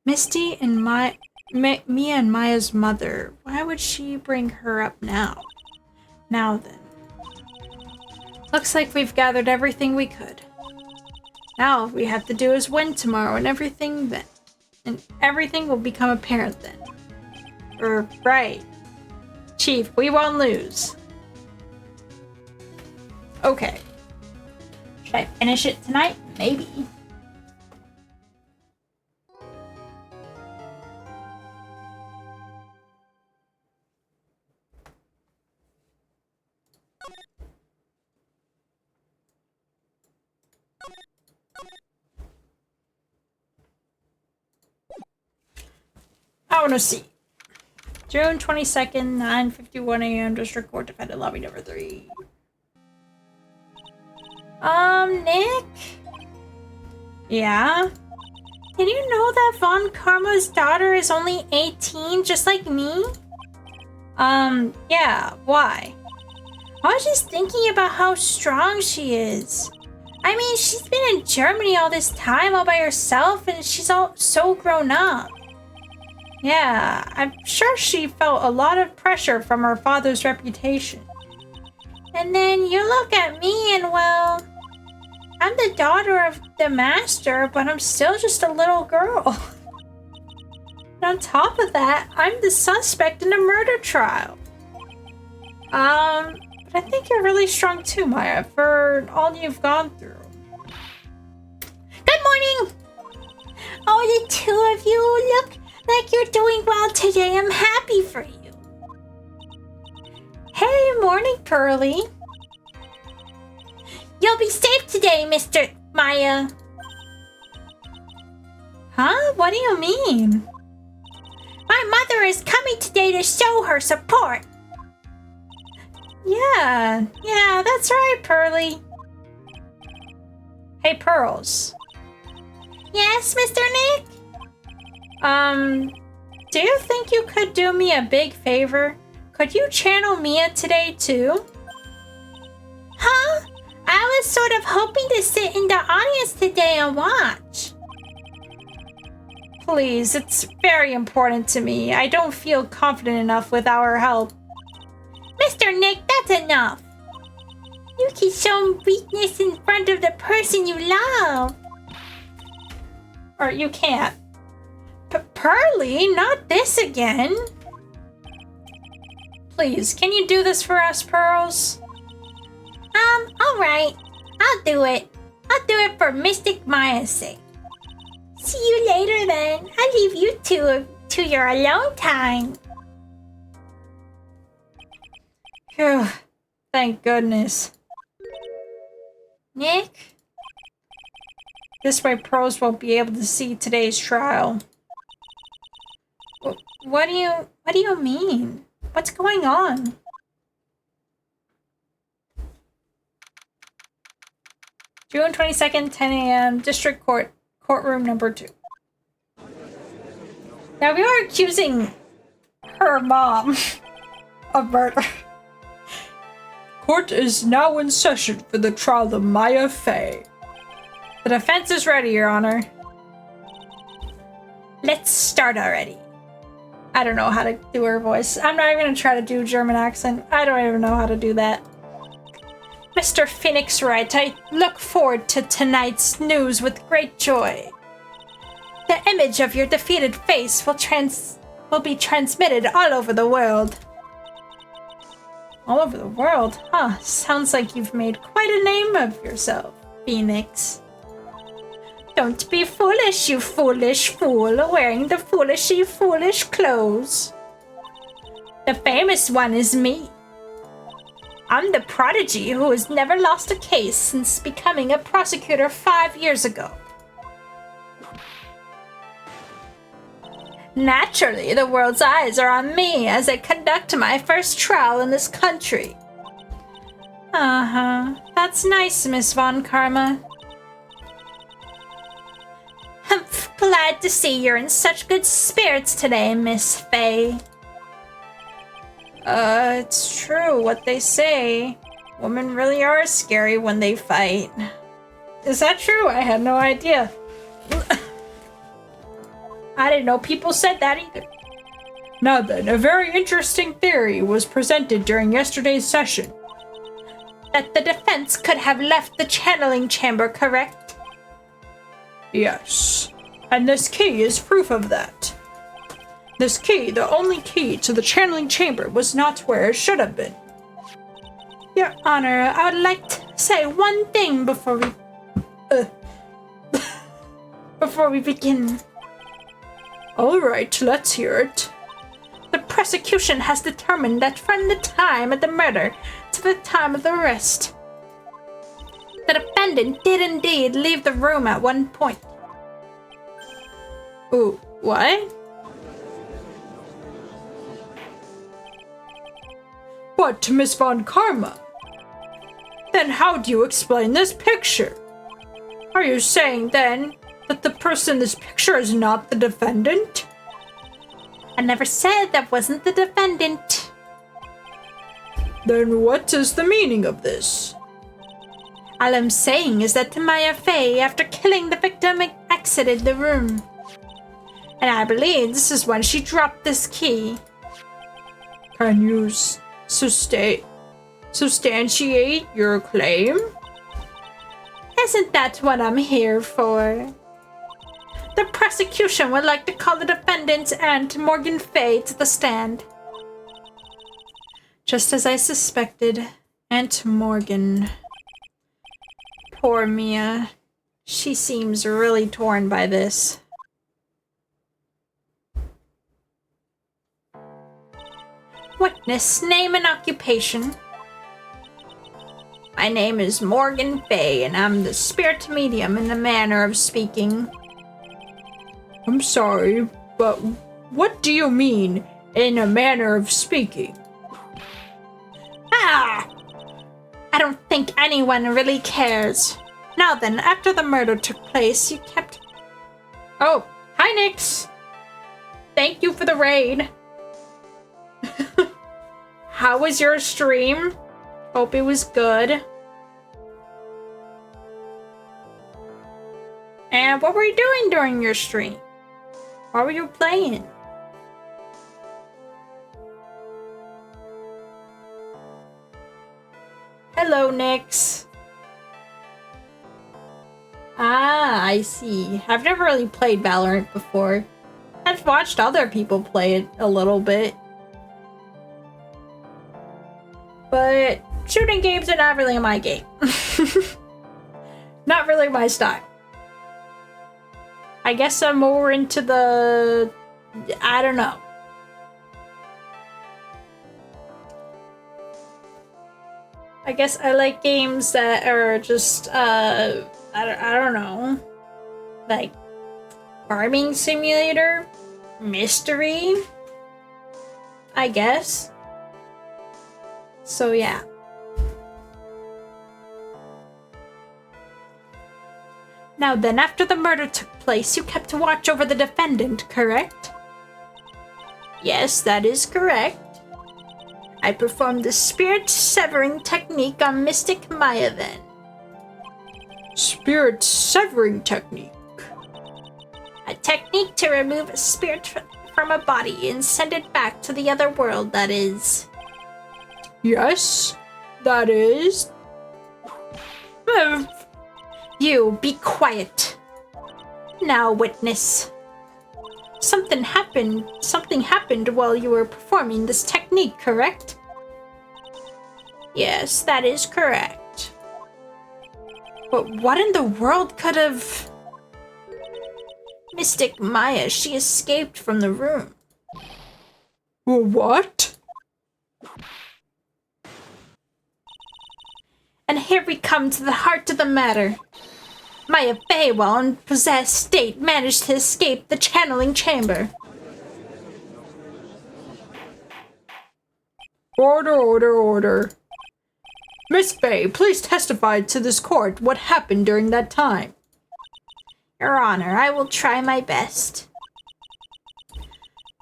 Misty and Mia and Maya's mother. Why would she bring her up now? Now then. Looks like we've gathered everything we could. Now all we have to do is win tomorrow and everything will become apparent then. Right. Chief, we won't lose. Okay. Should I finish it tonight? Maybe. I want to see. June 22nd, 9:51 a.m. District Court Defendant Lobby number 3. Nick? Yeah? Did you know that Von Karma's daughter is only 18, just like me? Yeah, why? I was just thinking about how strong she is. I mean, she's been in Germany all this time all by herself, and she's all so grown up. Yeah, I'm sure she felt a lot of pressure from her father's reputation. And then you look at me and, well, I'm the daughter of the master, but I'm still just a little girl. And on top of that, I'm the suspect in a murder trial. But I think you're really strong too, Maya, for all you've gone through. Good morning! Oh, the two of you look like you're doing well today. I'm happy for you. Hey, morning, Pearly. You'll be safe today, Mr. Maya. Huh? What do you mean? My mother is coming today to show her support. Yeah, that's right, Pearly. Hey, Pearls. Yes, Mr. Nick? Do you think you could do me a big favor? Could you channel Mia today, too? Huh? I was sort of hoping to sit in the audience today and watch. Please, it's very important to me. I don't feel confident enough with our help. Mr. Nick, that's enough. You can show weakness in front of the person you love. Or you can't. Pearly, not this again. Please, can you do this for us, Pearls? Alright. I'll do it. I'll do it for Mystic Maya's sake. See you later then. I'll leave you two to your alone time. Phew. Thank goodness. Nick? This way Pearls won't be able to see today's trial. What do you mean? What's going on? June 22nd, 10 a.m. District Court, courtroom number 2. Now we are accusing her mom of murder. Court is now in session for the trial of Maya Fey. The defense is ready, Your Honor. Let's start already. I don't know how to do her voice. I'm not even gonna try to do German accent. I don't even know how to do that. Mr. Phoenix Wright, I look forward to tonight's news with great joy. The image of your defeated face will be transmitted all over the world. All over the world? Huh, sounds like you've made quite a name of yourself, Phoenix. Don't be foolish, you foolish fool, wearing the foolish clothes. The famous one is me. I'm the prodigy who has never lost a case since becoming a prosecutor 5 years ago. Naturally, the world's eyes are on me as I conduct my first trial in this country. That's nice, Miss Von Karma. I'm glad to see you're in such good spirits today, Miss Faye. It's true what they say. Women really are scary when they fight. Is that true? I had no idea. I didn't know people said that either. Now then, a very interesting theory was presented during yesterday's session. That the defense could have left the channeling chamber, correct? Yes, and this key is proof of that. This key, the only key to the channeling chamber, was not where it should have been. Your Honor, I would like to say one thing before we begin. All right, let's hear it. The prosecution has determined that from the time of the murder to the time of the arrest, the defendant did indeed leave the room at one point. Ooh, what? But, Miss Von Karma, then how do you explain this picture? Are you saying, then, that the person in this picture is not the defendant? I never said that wasn't the defendant. Then what is the meaning of this? All I'm saying is that Maya Fey, after killing the victim, exited the room. And I believe this is when she dropped this key. Can you substantiate your claim? Isn't that what I'm here for? The prosecution would like to call the defendant's Aunt Morgan Fay to the stand. Just as I suspected, Aunt Morgan. Poor Mia. She seems really torn by this. Witness, name and occupation. My name is Morgan Fay, and I'm the spirit medium in the manner of speaking. I'm sorry, but what do you mean, in a manner of speaking? Ah! I don't think anyone really cares. Now then, after the murder took place, you kept... Oh, hi Nyx! Thank you for the raid. How was your stream? Hope it was good. And what were you doing during your stream? What were you playing? Hello, Nyx. Ah, I see. I've never really played Valorant before. I've watched other people play it a little bit. But shooting games are not really my game. Not really my style. I guess I'm more into the... I don't know. I guess I like games that are just, I don't know. Like, farming simulator? Mystery? I guess. So yeah. Now then, after the murder took place, you kept watch over the defendant, correct? Yes, that is correct. I performed the spirit severing technique on Mystic Maya then. Spirit severing technique? A technique to remove a spirit from a body and send it back to the other world, that is. Yes, that is. You, be quiet. Now, witness. Something happened while you were performing this technique, correct? Yes, that is correct. But what in the world could have... Mystic Maya, she escaped from the room. What? And here we come to the heart of the matter. Maya Feiwell, in possessed state, managed to escape the channeling chamber. Order. Miss Fey, please testify to this court what happened during that time. Your Honor, I will try my best.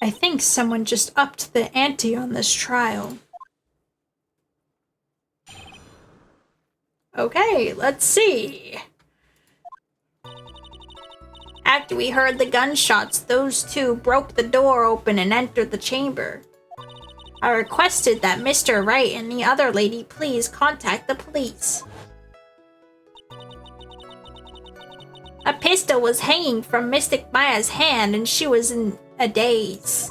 I think someone just upped the ante on this trial. Okay, let's see. After we heard the gunshots, those two broke the door open and entered the chamber. I requested that Mr. Wright and the other lady please contact the police. A pistol was hanging from Mystic Maya's hand and she was in a daze.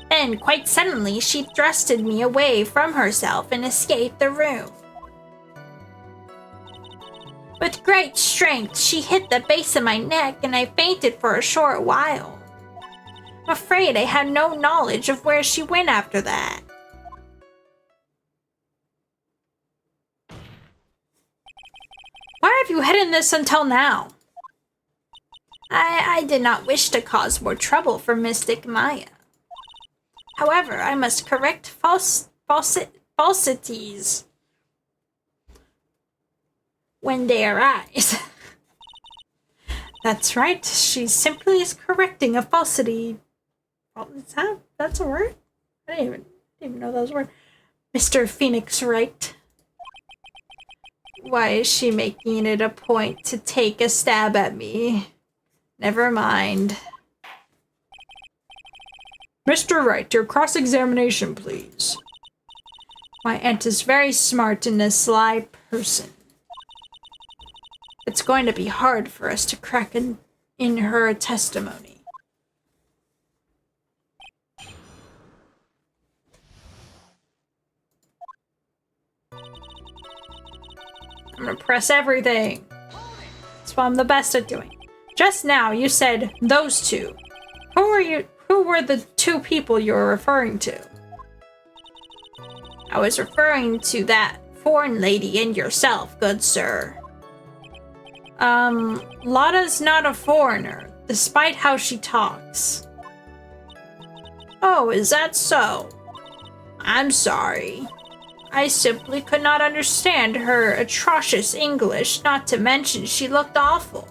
Then, quite suddenly, she thrusted me away from herself and escaped the room. With great strength, she hit the base of my neck and I fainted for a short while. I'm afraid I had no knowledge of where she went after that. Why have you hidden this until now? I did not wish to cause more trouble for Mystic Maya. However, I must correct falsities when they arise. That's right, she simply is correcting a falsity. That's a word? I didn't even know that was a word. Mr. Phoenix Wright. Why is she making it a point to take a stab at me? Never mind. Mr. Wright, your cross-examination, please. My aunt is very smart and a sly person. It's going to be hard for us to crack in her testimony. I'm gonna press everything. That's what I'm the best at doing. Just now, you said those two. Who were the two people you were referring to? I was referring to that foreign lady and yourself, good sir. Lotta's not a foreigner, despite how she talks. Oh, is that so? I'm sorry. I simply could not understand her atrocious English, not to mention she looked awful.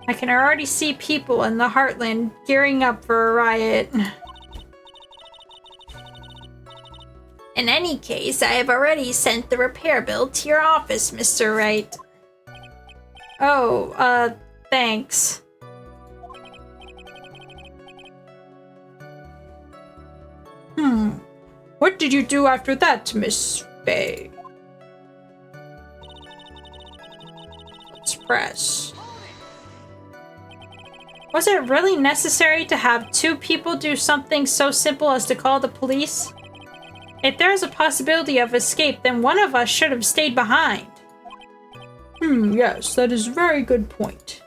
I can already see people in the Heartland gearing up for a riot. In any case, I have already sent the repair bill to your office, Mr. Wright. Oh, thanks. What did you do after that, Miss Fey? Let's press. Was it really necessary to have two people do something so simple as to call the police? If there is a possibility of escape, then one of us should have stayed behind. Yes, that is a very good point.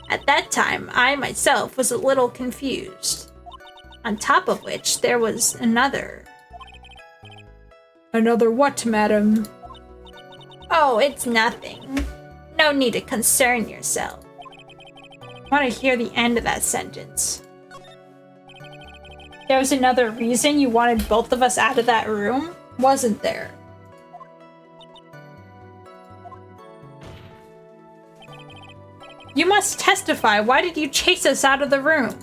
At that time, I myself was a little confused. On top of which, there was another. Another what, madam? Oh, it's nothing. No need to concern yourself. I want to hear the end of that sentence. There was another reason you wanted both of us out of that room? Wasn't there? You must testify. Why did you chase us out of the room?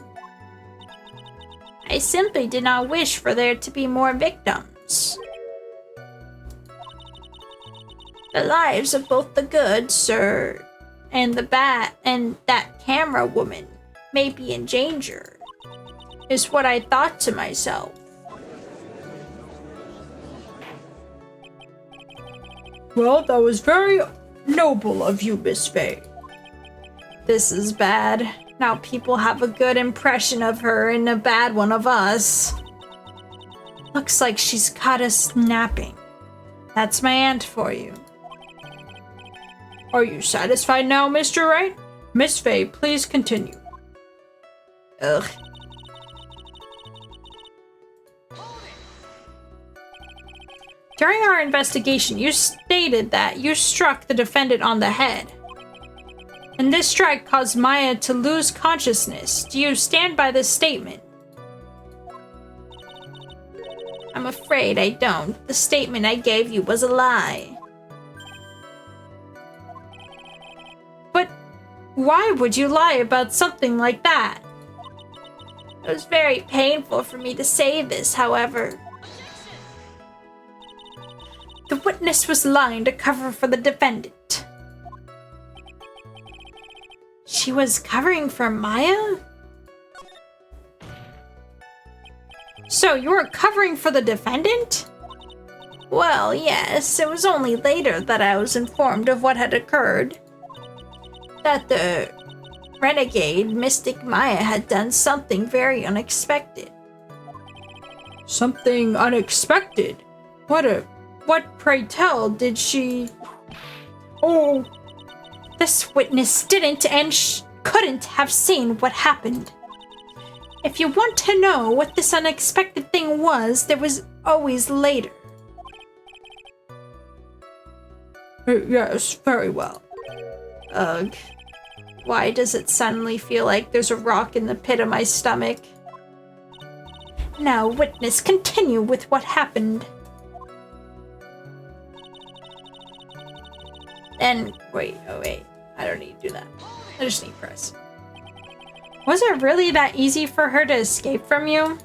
I simply did not wish for there to be more victims. The lives of both the good sir and the bad and that camera woman may be in danger, is what I thought to myself. Well, that was very noble of you, Miss Faye. This is bad. Now people have a good impression of her and a bad one of us. Looks like she's caught us napping. That's my aunt for you. Are you satisfied now, Mr. Wright? Miss Faye, please continue. Ugh. During our investigation, you stated that you struck the defendant on the head. And this strike caused Maya to lose consciousness. Do you stand by this statement? I'm afraid I don't. The statement I gave you was a lie. But why would you lie about something like that? It was very painful for me to say this, however. The witness was lying to cover for the defendant. She was covering for Maya? So you were covering for the defendant? Well, yes. It was only later that I was informed of what had occurred. That the renegade Mystic Maya had done something very unexpected. Something unexpected? What, pray tell, did she... Oh, this witness didn't and couldn't have seen what happened. If you want to know what this unexpected thing was, there was always later. Yes, very well. Ugh. Why does it suddenly feel like there's a rock in the pit of my stomach? Now, witness, continue with what happened. Then, wait, I don't need to do that. I just need press. Was it really that easy for her to escape from you?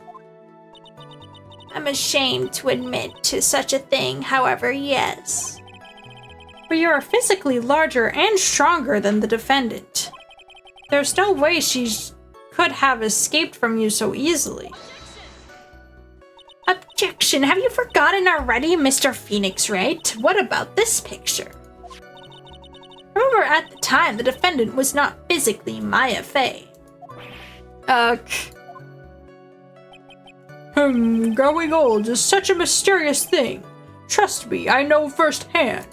I'm ashamed to admit to such a thing, however, yes. But you are physically larger and stronger than the defendant. There's no way she could have escaped from you so easily. Objection! Have you forgotten already, Mr. Phoenix Wright? What about this picture? Remember, at the time, the defendant was not physically Maya Fey. Growing old is such a mysterious thing. Trust me, I know firsthand.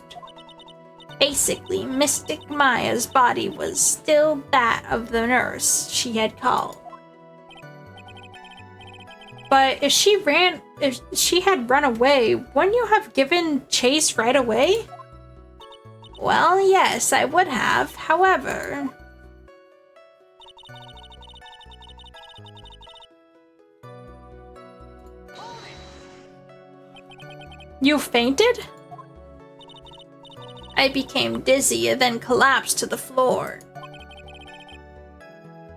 Basically, Mystic Maya's body was still that of the nurse she had called. But if she had run away, wouldn't you have given chase right away? Well, yes, I would have. However... You fainted? I became dizzy and then collapsed to the floor.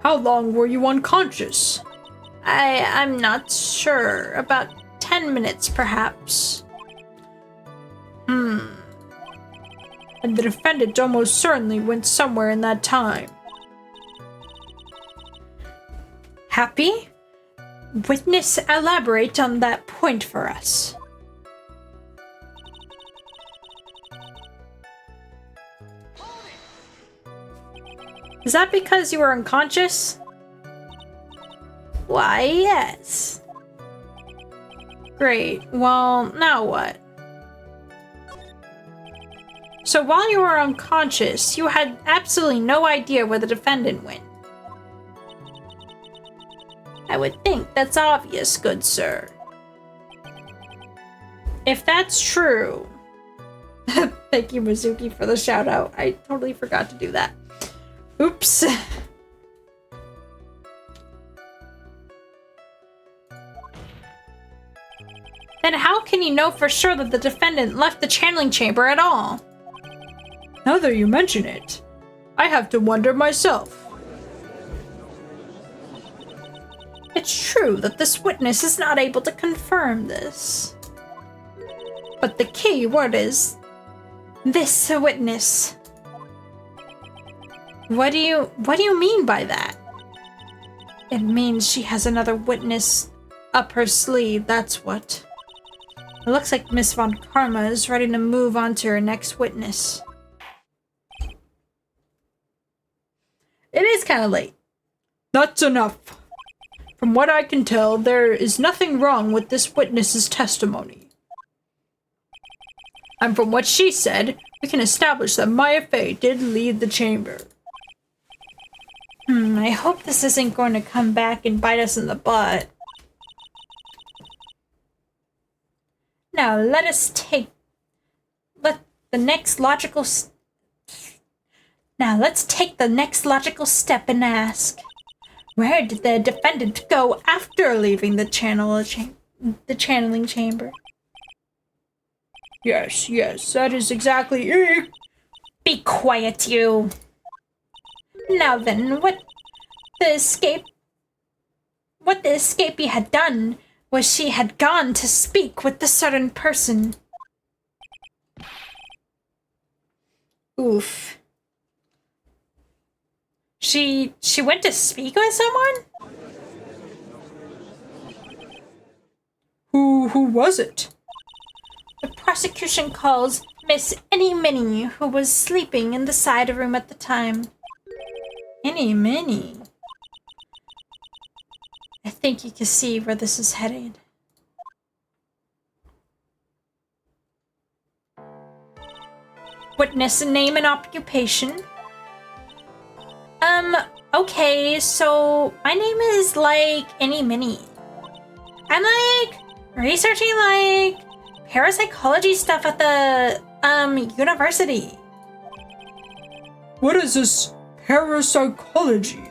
How long were you unconscious? I'm not sure. About 10 minutes, perhaps. And the defendant almost certainly went somewhere in that time. Happy? Witness, elaborate on that point for us. Is that because you were unconscious? Why, yes. Great. Well, now what? So while you were unconscious, you had absolutely no idea where the defendant went. I would think that's obvious, good sir. If that's true... Thank you, Mizuki, for the shout out. I totally forgot to do that. Oops. Then how can you know for sure that the defendant left the channeling chamber at all? Now that you mention it, I have to wonder myself. It's true that this witness is not able to confirm this. But the key word is this witness. What do you mean by that? It means she has another witness up her sleeve, that's what. It looks like Miss Von Karma is ready to move on to her next witness. It is kind of late. That's enough. From what I can tell, there is nothing wrong with this witness's testimony. And from what she said, we can establish that Maya Fey did leave the chamber. I hope this isn't going to come back and bite us in the butt. Now, let's take the next logical step and ask, where did the defendant go after leaving the channeling chamber? Yes, that is exactly it. Be quiet, you. Now then, what the escapee had done was she had gone to speak with the certain person. Oof. She went to speak with someone? Who was it? The prosecution calls Miss Any Minnie, who was sleeping in the side room at the time. Any Minnie? I think you can see where this is headed. Witness name and occupation. Okay, so my name is Any Minnie. I'm researching parapsychology stuff at the university. What is this parapsychology?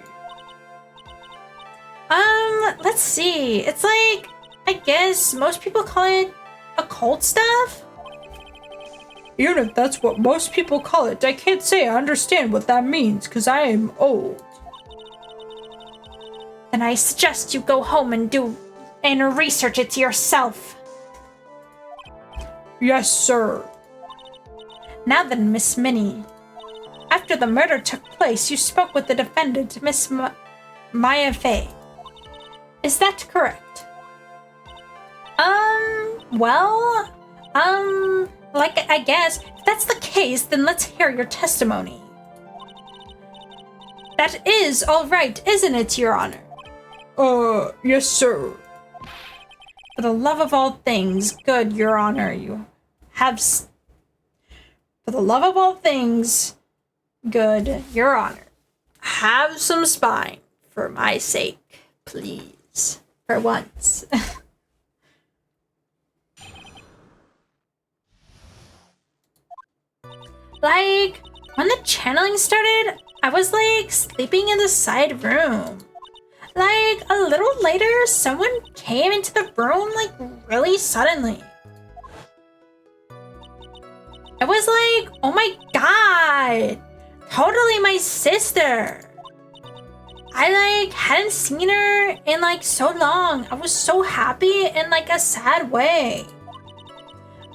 Let's see. It's I guess most people call it occult stuff. Even if that's what most people call it, I can't say I understand what that means because I am old. Then I suggest you go home and research it yourself. Yes, sir. Now then, Miss Minnie. After the murder took place, you spoke with the defendant, Miss Maya Fey. Is that correct? I guess, if that's the case, then let's hear your testimony. That is all right, isn't it, Your Honor? Yes, sir. For the love of all things, good, Your Honor, For the love of all things, good, Your Honor, have some spine for my sake, please, for once. When the channeling started, I was sleeping in the side room. A little later, someone came into the room really suddenly. I was oh my god, totally my sister. I hadn't seen her in so long. I was so happy in a sad way.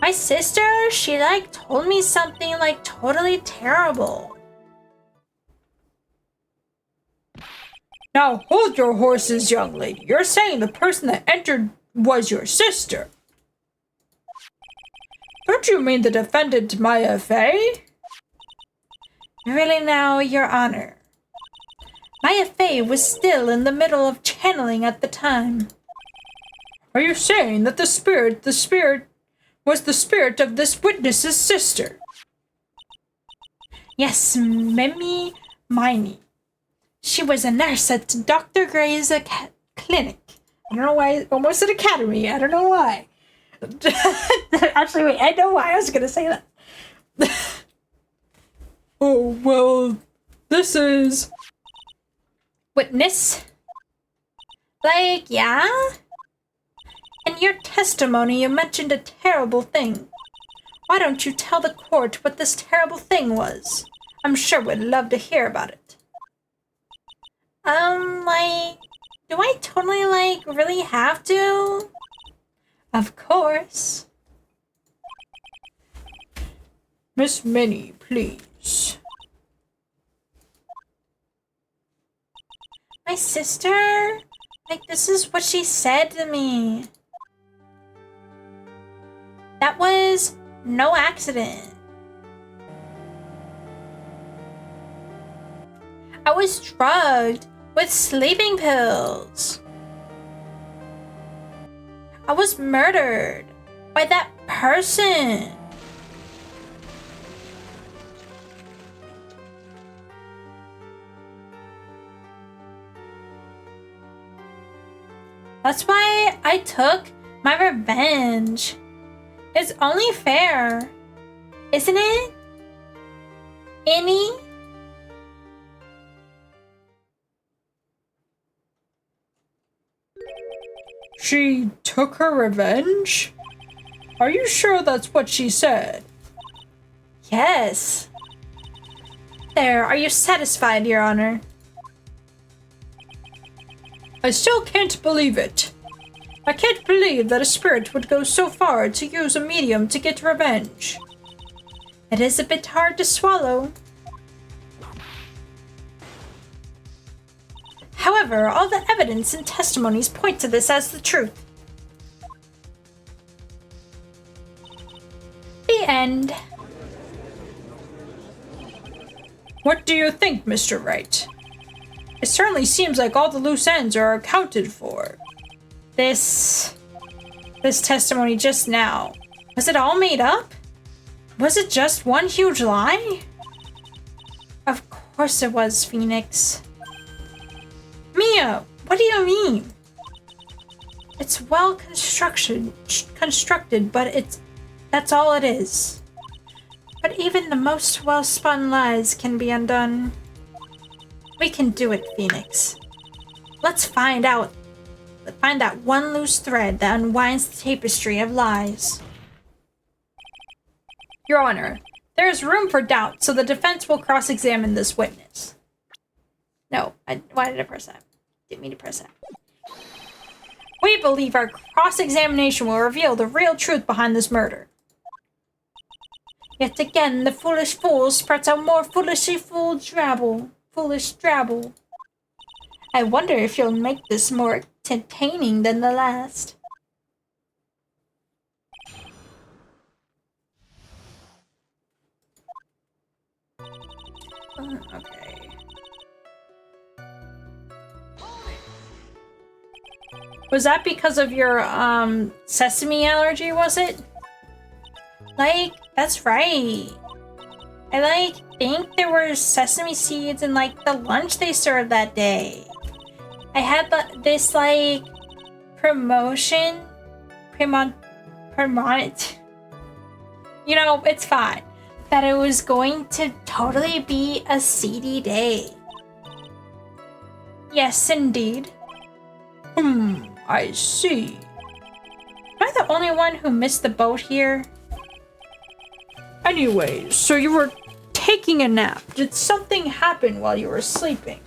My sister, she told me something totally terrible. Now hold your horses, young lady. You're saying the person that entered was your sister. Don't you mean the defendant, Maya Fey? Really now, Your Honor. Maya Fey was still in the middle of channeling at the time. Are you saying that the spirit was the spirit of this witness's sister? Yes, Mimi Miney. She was a nurse at Dr. Gray's clinic. I don't know why. I almost said academy. I don't know why. Actually, wait. I know why I was going to say that. Oh, well, this is... Witness? Yeah? In your testimony, you mentioned a terrible thing. Why don't you tell the court what this terrible thing was? I'm sure we'd love to hear about it. Do I totally, really have to? Of course. Miss Minnie, please. My sister? This is what she said to me. That was no accident. I was drugged with sleeping pills. I was murdered by that person. That's why I took my revenge. It's only fair, isn't it, Annie? She took her revenge? Are you sure that's what she said? Yes. There, are you satisfied, Your Honor? I still can't believe it. I can't believe that a spirit would go so far to use a medium to get revenge. It is a bit hard to swallow. However, all the evidence and testimonies point to this as the truth. The end. What do you think, Mr. Wright? It certainly seems like all the loose ends are accounted for. This testimony just now, was it all made up? Was it just one huge lie? Of course it was, Phoenix. Mia, what do you mean? It's well constructed, but that's all it is. But even the most well-spun lies can be undone. We can do it, Phoenix. Let's find that one loose thread that unwinds the tapestry of lies. Your Honor, there is room for doubt, so the defense will cross-examine this witness. No, why did I press that? Didn't mean to press that. We believe our cross-examination will reveal the real truth behind this murder. Yet again, the foolish fool sprouts out more foolish drabble. I wonder if you'll make this more entertaining than the last. Okay. Was that because of your, sesame allergy, was it? That's right. I, think there were sesame seeds in, the lunch they served that day. I had, this, promotion. You know, it's fine. That it was going to totally be a seedy day. Yes, indeed. I see. Am I the only one who missed the boat here? Anyway, so you were taking a nap. Did something happen while you were sleeping?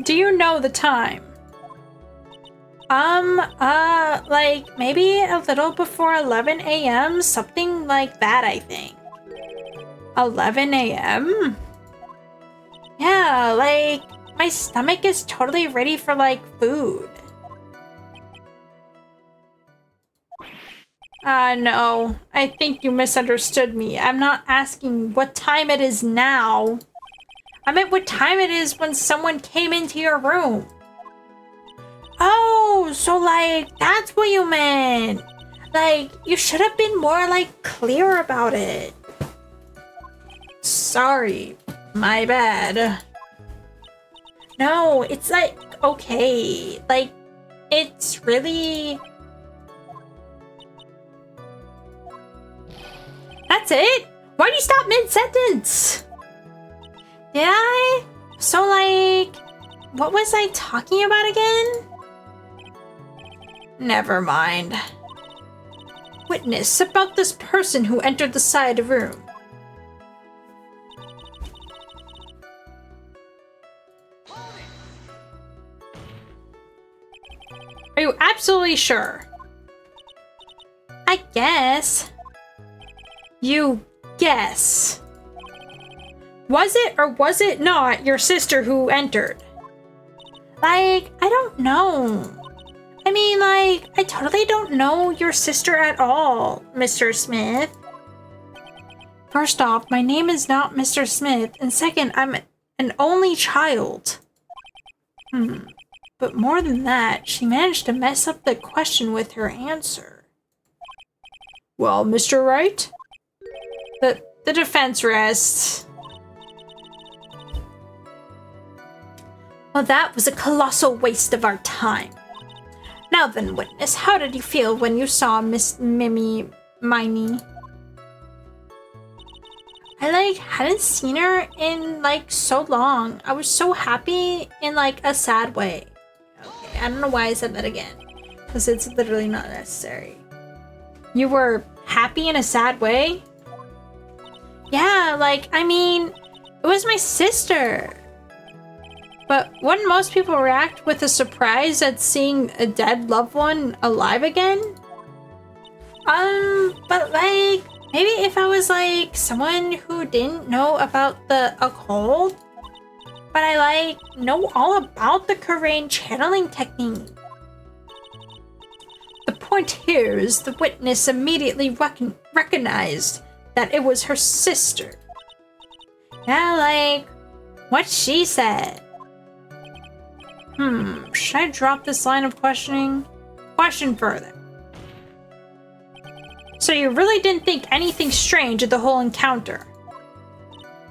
Do you know the time? Maybe a little before 11 a.m., something like that, I think. 11 a.m.? Yeah, my stomach is totally ready for, food. No. I think you misunderstood me. I'm not asking what time it is now. I meant what time it is when someone came into your room. Oh, so, that's what you meant. You should have been more, clear about it. Sorry. My bad. No, it's, okay. It's really... That's it? Why'd you stop mid-sentence? Did I? So, what was I talking about again? Never mind. Witness about this person who entered the side room. Are you absolutely sure? I guess. You guess. Was it or was it not your sister who entered? Like, I don't know. I mean, like, I totally don't know your sister at all, Mr. Smith. First off, my name is not Mr. Smith, and second, I'm an only child. But more than that, she managed to mess up the question with her answer. Well, Mr. Wright? The defense rests. Well, that was a colossal waste of our time. Now then, witness, how did you feel when you saw Miss Minnie? I, like, hadn't seen her in, like, so long. I was so happy in, like, a sad way. Okay, I don't know why I said that again. Because it's literally not necessary. You were happy in a sad way? Yeah, like, I mean, it was my sister. But wouldn't most people react with a surprise at seeing a dead loved one alive again? But like, maybe if I was like someone who didn't know about the occult, but I like know all about the Korean channeling technique. The point here is the witness immediately recognized that it was her sister. Yeah, like what she said. Should I drop this line of questioning? Question further. So you really didn't think anything strange at the whole encounter?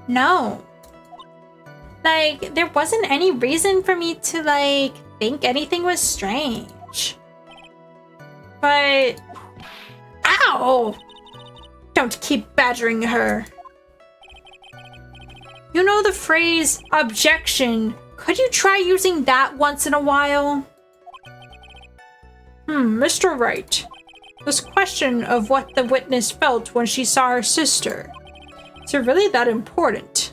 No. Like, there wasn't any reason for me to, like, think anything was strange. But... Ow! Don't keep badgering her. You know the phrase, objection. Could you try using that once in a while? Mr. Wright. This question of what the witness felt when she saw her sister. Is it really that important?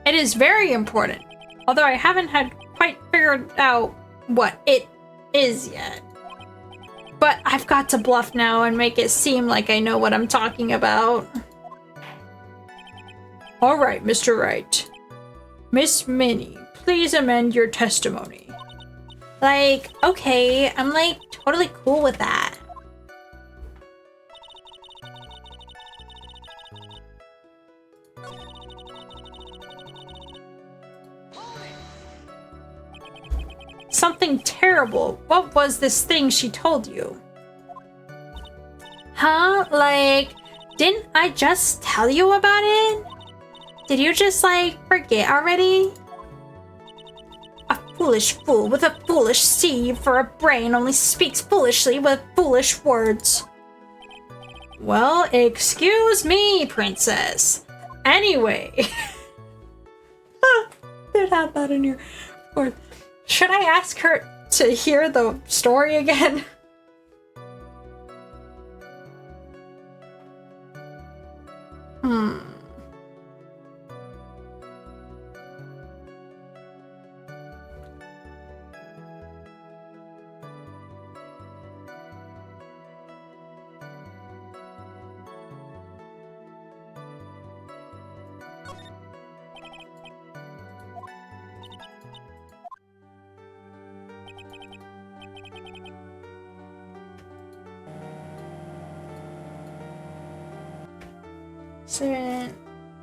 It is very important. Although I haven't had quite figured out what it is yet. But I've got to bluff now and make it seem like I know what I'm talking about. All right, Mr. Wright. Miss Minnie, please amend your testimony. Like, okay, I'm like totally cool with that. Something terrible. What was this thing she told you? Huh? Like, didn't I just tell you about it? Did you just, like, forget already? A foolish fool with a foolish seed for a brain only speaks foolishly with foolish words. Well, excuse me, princess. Anyway. Did have that in here. Or should I ask her to hear the story again? So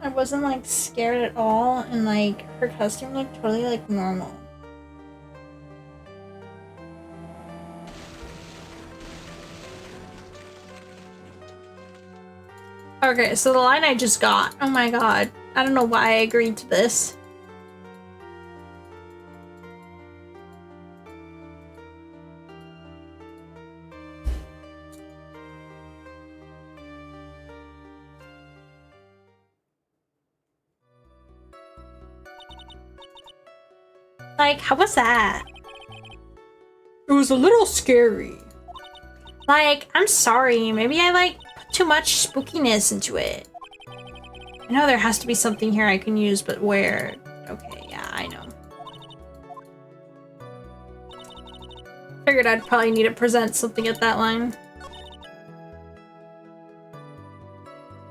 I wasn't like scared at all, and like her costume looked totally like normal. Okay, so the line I just got. Oh my god. I don't know why I agreed to this. Like, how was that? It was a little scary. Like, I'm sorry. Maybe I, like, put too much spookiness into it. I know there has to be something here I can use, but where? Okay, yeah, I know. Figured I'd probably need to present something at that line.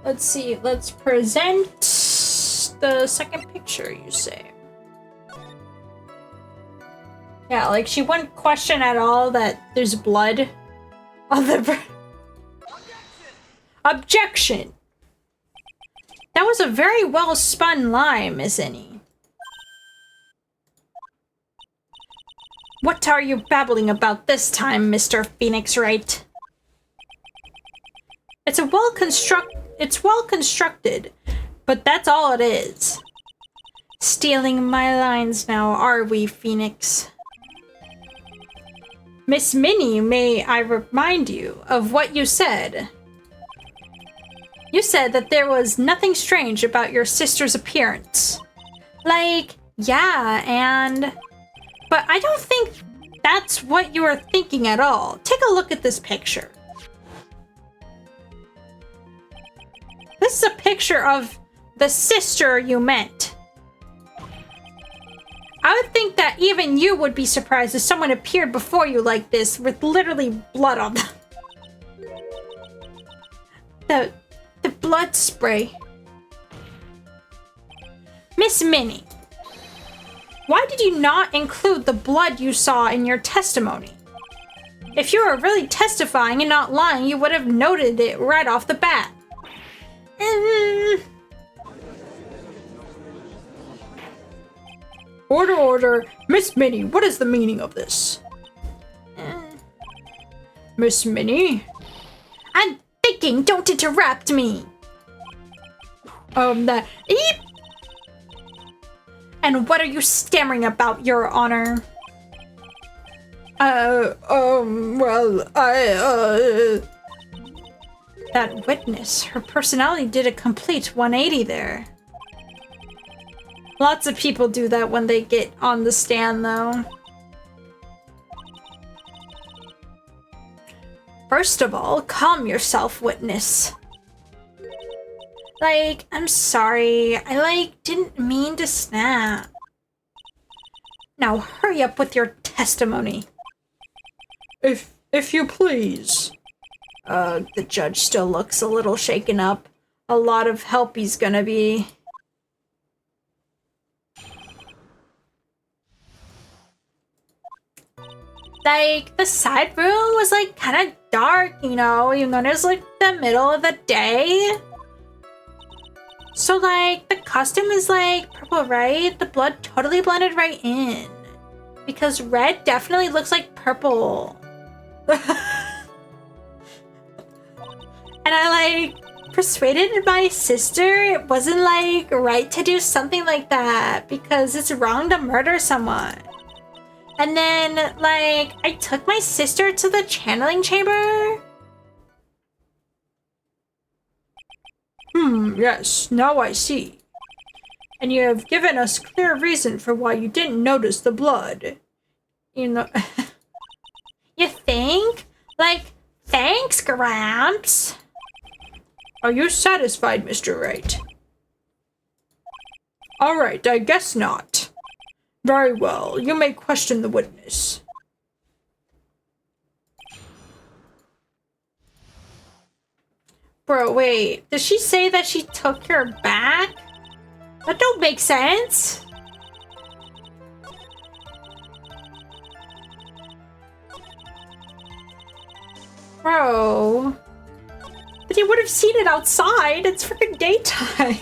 Let's see. Let's present the second picture, you say? Yeah, like she wouldn't question at all that there's blood on the... Objection! That was a very well spun lie, Miss Innie. What are you babbling about this time, Mr. Phoenix Wright? It's well constructed, but that's all it is. Stealing my lines now, are we, Phoenix? Miss Minnie, may I remind you of what you said? You said that there was nothing strange about your sister's appearance. Like, yeah, and... But I don't think that's what you are thinking at all. Take a look at this picture. This is a picture of the sister you meant. I would think that even you would be surprised if someone appeared before you like this with literally blood on them. The blood spray. Miss Minnie, why did you not include the blood you saw in your testimony? If you were really testifying and not lying, you would have noted it right off the bat. Order, order. Miss Minnie, what is the meaning of this? Miss Minnie? I'm thinking, don't interrupt me. Eep! And what are you stammering about, Your Honor? That witness, her personality did a complete 180 there. Lots of people do that when they get on the stand, though. First of all, calm yourself, witness. Like, I'm sorry. I, didn't mean to snap. Now hurry up with your testimony. If you please. The judge still looks a little shaken up. A lot of help he's gonna be. Like, the side room was, kind of dark, you know? You notice, the middle of the day. So, the costume is, purple, right? The blood totally blended right in. Because red definitely looks like purple. And I, persuaded my sister it wasn't, right to do something like that. Because it's wrong to murder someone. And then, I took my sister to the channeling chamber. Yes, now I see. And you have given us clear reason for why you didn't notice the blood. You know... You think? Thanks, Gramps. Are you satisfied, Mr. Wright? Alright, I guess not. Very well, you may question the witness. Bro, wait. Did she say that she took her back? That don't make sense. Bro. But you would have seen it outside. It's freaking daytime.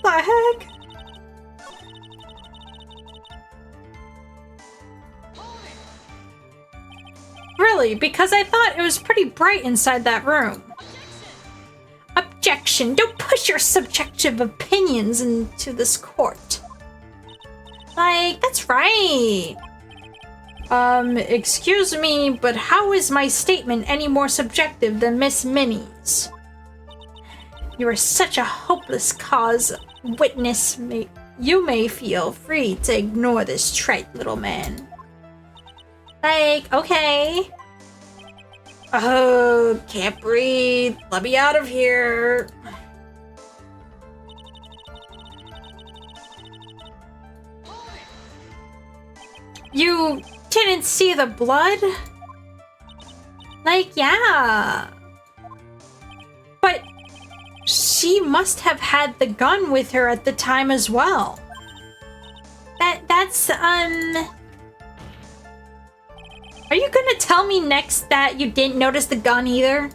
What the heck? Really? Because I thought it was pretty bright inside that room. Objection! Don't push your subjective opinions into this court. That's right. Excuse me, but how is my statement any more subjective than Miss Minnie's? You are such a hopeless cause, witness. You may feel free to ignore this trite little man. Okay. Oh, can't breathe. Let me out of here. You didn't see the blood? Yeah. But she must have had the gun with her at the time as well. That's Are you gonna tell me next that you didn't notice the gun either?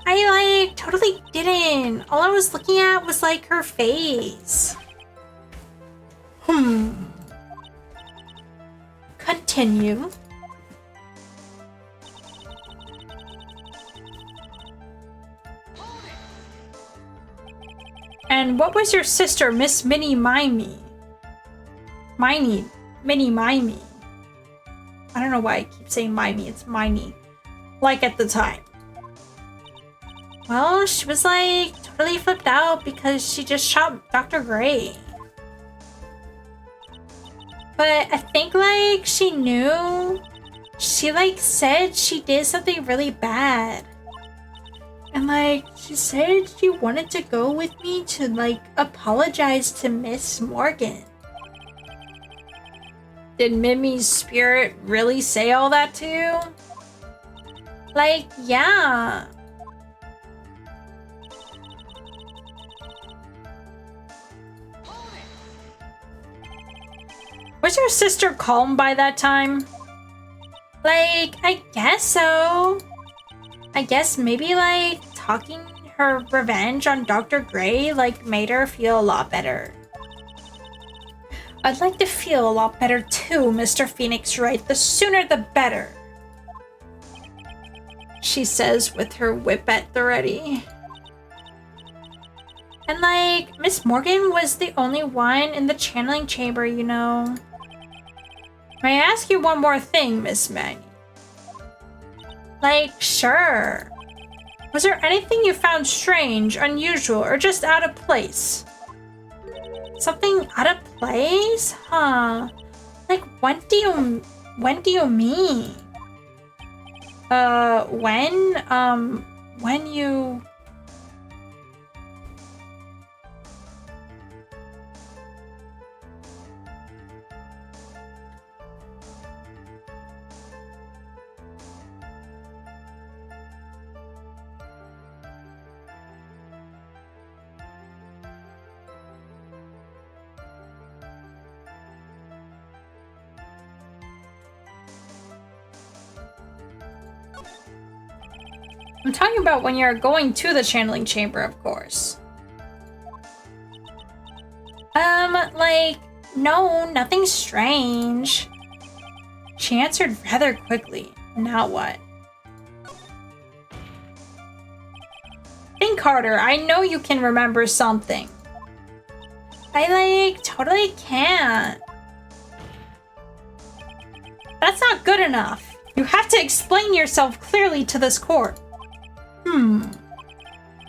I, like, totally didn't. All I was looking at was, like, her face. Continue. And what was your sister, Miss Minnie Mimey? Miney. Minnie Mimey. I don't know why I keep saying Mimey. It's Miney. Like at the time. Well, she was like totally flipped out because she just shot Dr. Gray. But I think like she knew. She like said she did something really bad. And like she said she wanted to go with me to like apologize to Miss Morgan. Did Mimi's spirit really say all that to you? Like, yeah. Was your sister calm by that time? Like, I guess so. I guess maybe like talking her revenge on Dr. Gray like made her feel a lot better. I'd like to feel a lot better too, Mr. Phoenix Wright. The sooner the better. She says with her whip at the ready. And like, Miss Morgan was the only one in the channeling chamber, you know. May I ask you one more thing, Miss Maggie? Like, sure. Was there anything you found strange, unusual, or just out of place? Something out of place? Huh. Like, when do you mean? When you... I'm talking about when you're going to the channeling chamber, of course. Like, no, nothing strange. She answered rather quickly. Now what? Think harder. I know you can remember something. I, like, totally can't. That's not good enough. You have to explain yourself clearly to this court.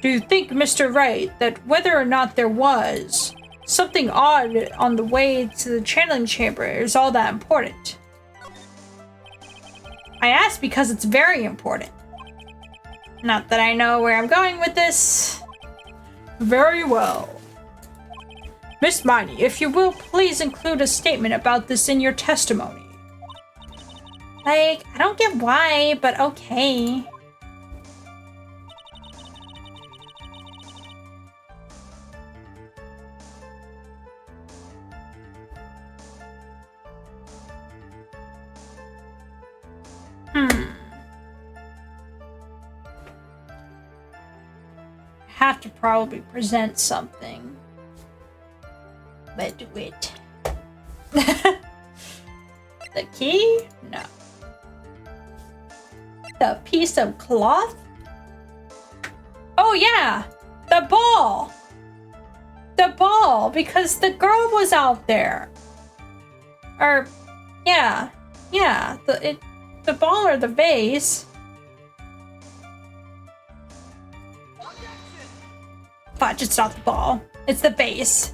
Do you think, Mr. Wright, that whether or not there was something odd on the way to the channeling chamber is all that important? I ask because it's very important. Not that I know where I'm going with this. Very well. Miss Miney, if you will, please include a statement about this in your testimony. Like, I don't get why, but okay. Have to probably present something. But do it. The key? No. The piece of cloth? Oh yeah! The ball! The ball! Because the girl was out there. Or, yeah. Yeah. The ball or the vase. Fudge, it's not the ball. It's the vase.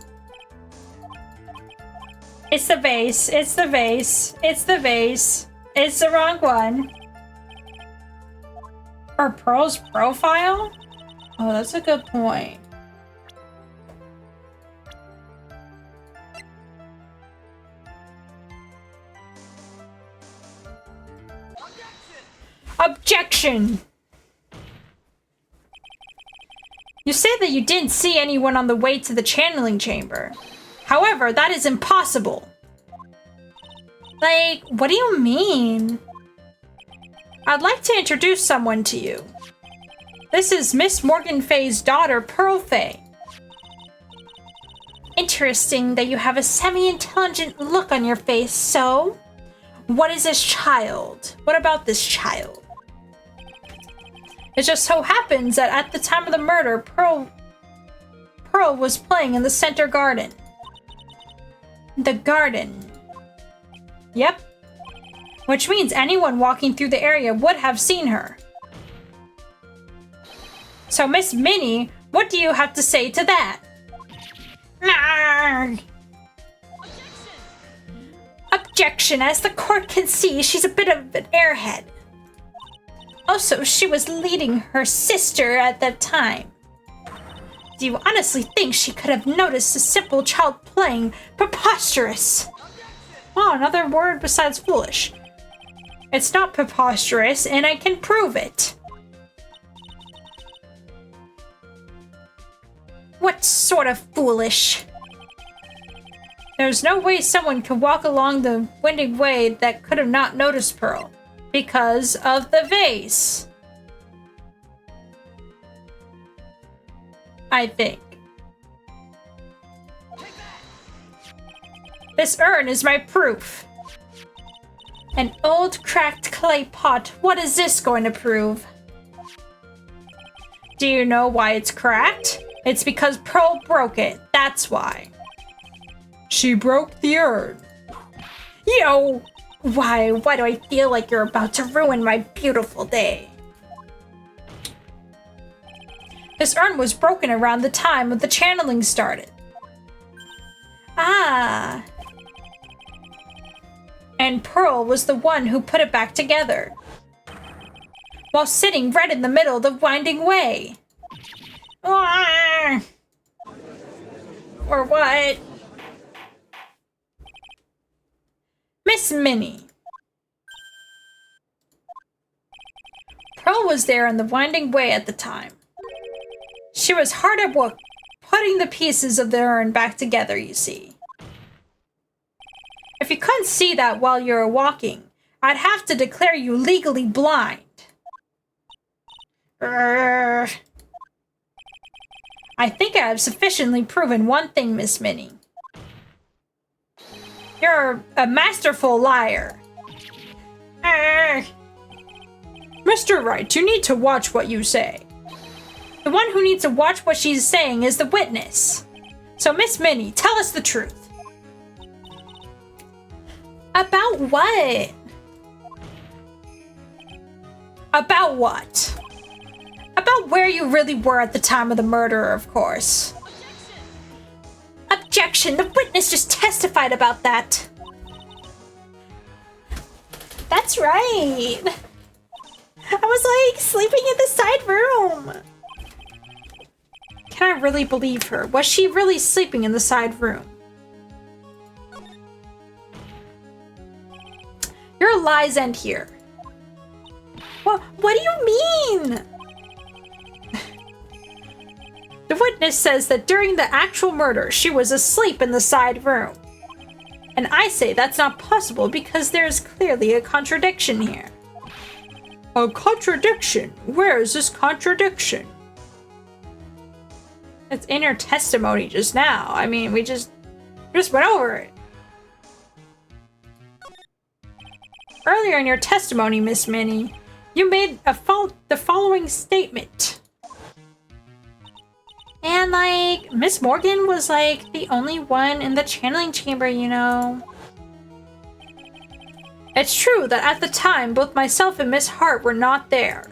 It's the vase. It's the vase. It's the vase. It's the wrong one. Or Pearl's profile? Oh, that's a good point. Objection! You say that you didn't see anyone on the way to the channeling chamber. However, that is impossible. Like, what do you mean? I'd like to introduce someone to you. This is Miss Morgan Fay's daughter, Pearl Fay. Interesting that you have a semi-intelligent look on your face, so? What is this child? What about this child? It just so happens that at the time of the murder, Pearl was playing in the center garden. The garden. Yep. Which means anyone walking through the area would have seen her. So, Miss Minnie, what do you have to say to that? Narg. Objection. As the court can see, she's a bit of an airhead. Also, she was leading her sister at that time. Do you honestly think she could have noticed a simple child playing? Preposterous! Oh, another word besides foolish. It's not preposterous, and I can prove it. What sort of foolish? There's no way someone could walk along the winding way that could have not noticed Pearl. Because of the vase. I think. This urn is my proof. An old cracked clay pot. What is this going to prove? Do you know why it's cracked? It's because Pearl broke it. That's why. She broke the urn. Yo! Why do I feel like you're about to ruin my beautiful day? This urn was broken around the time of the channeling started. Ah. And Pearl was the one who put it back together. While sitting right in the middle of the winding way. Ah. Or what? Miss Minnie. Pearl was there in the winding way at the time. She was hard at work putting the pieces of the urn back together, you see. If you couldn't see that while you were walking, I'd have to declare you legally blind. I think I have sufficiently proven one thing, Miss Minnie. You're a masterful liar. Mr. Wright, you need to watch what you say. The one who needs to watch what she's saying is the witness. So, Miss Minnie, tell us the truth. About what? About what? About where you really were at the time of the murder, of course. Objection! The witness just testified about that. That's right. I was like sleeping in the side room. Can I really believe her? Was she really sleeping in the side room? Your lies end here. What do you mean? The witness says that during the actual murder, she was asleep in the side room. And I say that's not possible because there's clearly a contradiction here. A contradiction? Where is this contradiction? It's in your testimony just now. I mean, we just went over it. Earlier in your testimony, Miss Minnie, you made the following statement. And, like, Miss Morgan was, like, the only one in the channeling chamber, you know. It's true that at the time, both myself and Miss Hart were not there.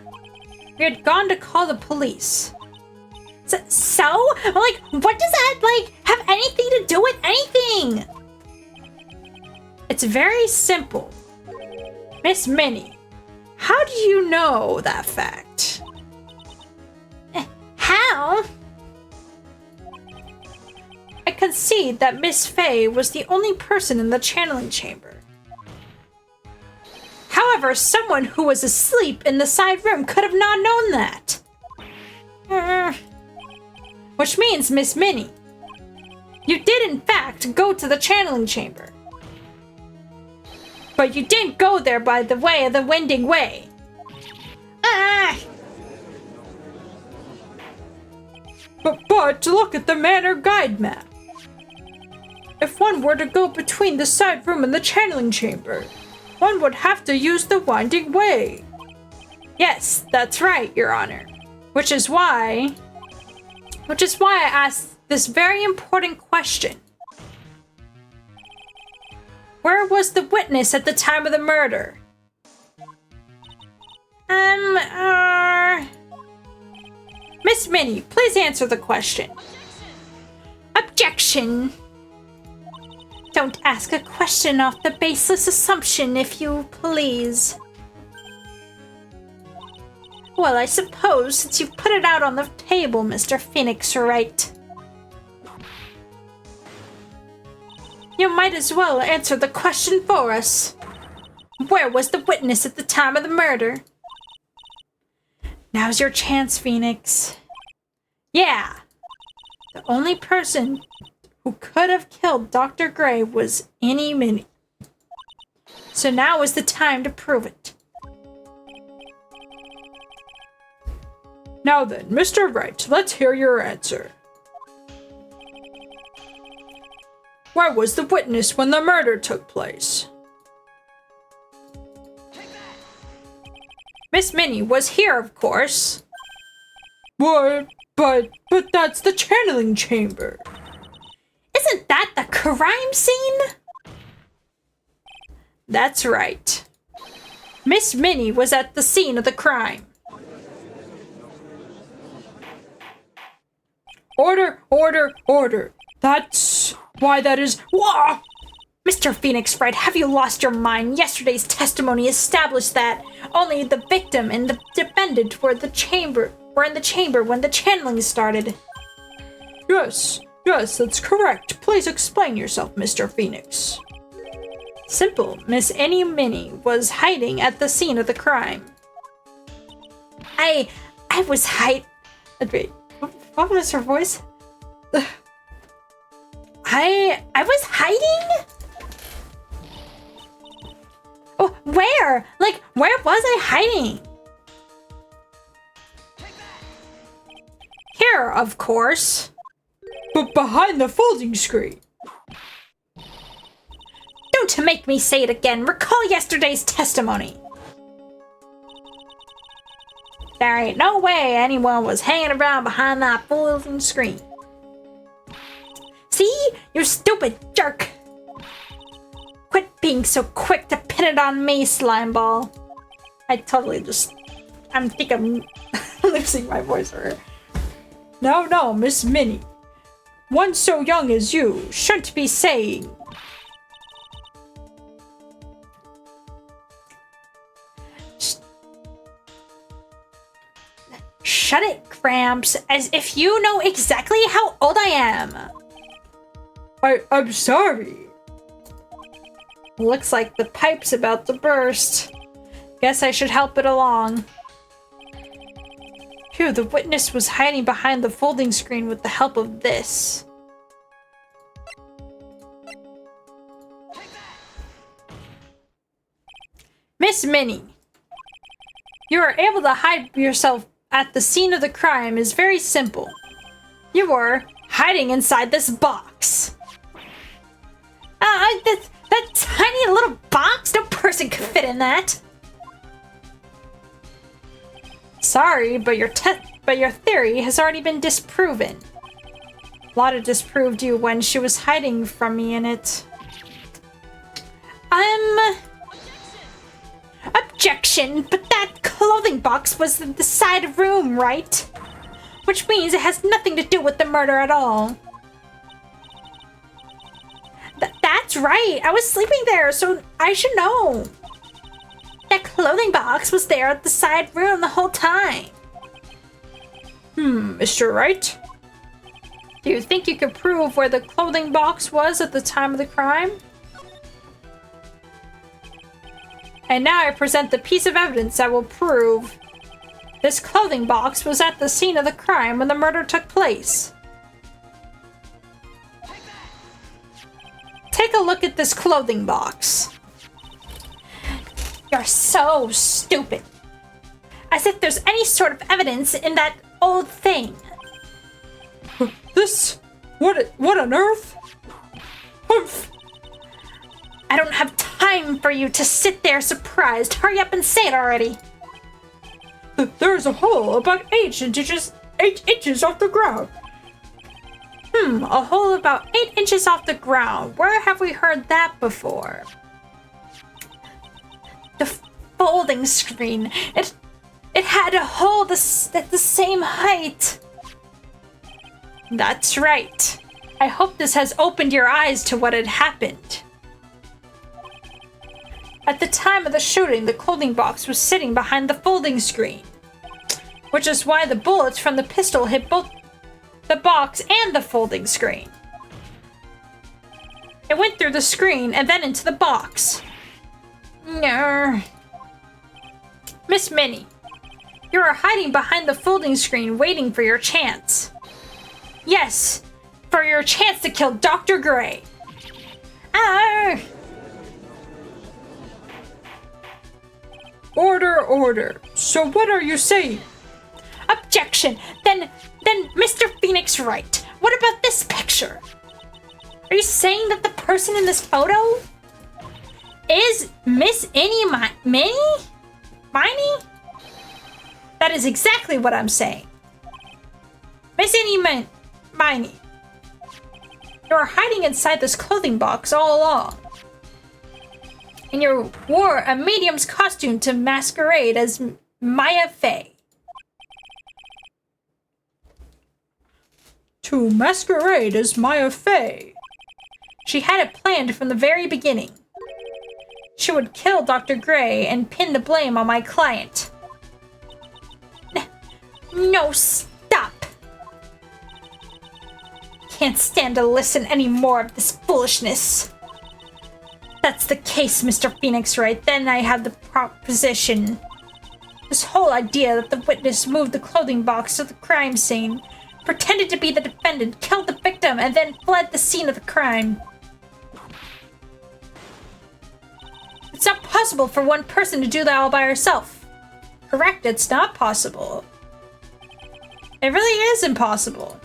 We had gone to call the police. So? Like, what does that, like, have anything to do with anything? It's very simple. Miss Minnie, how do you know that fact? How? I concede that Miss Fay was the only person in the channeling chamber. However, someone who was asleep in the side room could have not known that. Which means, Miss Minnie, you did in fact go to the channeling chamber. But you didn't go there by the way of the winding way. Ah! But look at the manor guide map. If one were to go between the side room and the channeling chamber, one would have to use the winding way. Yes, that's right, Your Honor. Which is why I asked this very important question. Where was the witness at the time of the murder? Miss Minnie, please answer the question. Objection! Don't ask a question off the baseless assumption, if you please. Well, I suppose since you put it out on the table, Mr. Phoenix Wright, you might as well answer the question for us. Where was the witness at the time of the murder? Now's your chance, Phoenix. Yeah! The only person who could have killed Dr. Gray was Eeny Minnie. So now is the time to prove it. Now then, Mr. Wright, let's hear your answer. Where was the witness when the murder took place? Miss Minnie was here, of course. What? But that's the channeling chamber. Isn't that the crime scene? That's right. Miss Minnie was at the scene of the crime. Order, order, order. That's why that is. Whoa! Mr. Phoenix Wright, have you lost your mind? Yesterday's testimony established that only the victim and the defendant were in the chamber when the channeling started. Yes, that's correct. Please explain yourself, Mr. Phoenix. Simple. Miss Eeny Minnie was hiding at the scene of the crime. I was Wait, what was her voice? I was hiding? Oh, where? Like, where was I hiding? Here, of course. But behind the folding screen. Don't make me say it again. Recall yesterday's testimony. There ain't no way anyone was hanging around behind that folding screen. See? You stupid jerk. Quit being so quick to pin it on me, Slimeball. I'm losing my voice for her. No, Miss Minnie. One so young as you shouldn't be saying. Shut it, Gramps, as if you know exactly how old I am. I'm sorry. Looks like the pipe's about to burst. Guess I should help it along. Phew, the witness was hiding behind the folding screen with the help of this. Miss Minnie, you are able to hide yourself at the scene of the crime is very simple. You were hiding inside this box. That tiny little box? No person could fit in that. Sorry, but your theory has already been disproven. Lotta disproved you when she was hiding from me in it. Objection, but that clothing box was in the side room, right? Which means it has nothing to do with the murder at all. That's right, I was sleeping there, so I should know. That clothing box was there at the side room the whole time. Mr. Wright? Do you think you could prove where the clothing box was at the time of the crime? And now I present the piece of evidence that will prove this clothing box was at the scene of the crime when the murder took place. take a look at this clothing box. You're so stupid. As if there's any sort of evidence in that old thing. This... What on earth? Humph. I don't have time for you to sit there surprised. Hurry up and say it already. There's a hole about 8 inches off the ground. A hole about 8 inches off the ground. Where have we heard that before? The folding screen. It had a hole at the same height. That's right. I hope this has opened your eyes to what had happened. At the time of the shooting, the clothing box was sitting behind the folding screen, which is why the bullets from the pistol hit both the box and the folding screen. It went through the screen and then into the box. No. Miss Minnie, you are hiding behind the folding screen waiting for your chance. Yes, for your chance to kill Dr. Gray. Ah! Order. So what are you saying? Objection. Then Mr. Phoenix Wright, what about this picture? Are you saying that the person in this photo is Miss Minnie? That is exactly what I'm saying. Miss Minnie. You are hiding inside this clothing box all along. And you wore a medium's costume to masquerade as Maya Fey. To masquerade as Maya Fey. She had it planned from the very beginning. She would kill Dr. Gray and pin the blame on my client. No, stop! Can't stand to listen any more of this foolishness. That's the case, Mr. Phoenix Wright. Then I have the proposition. This whole idea that the witness moved the clothing box to the crime scene, pretended to be the defendant, killed the victim, and then fled the scene of the crime. It's not possible for one person to do that all by herself. Correct, it's not possible. It really is impossible.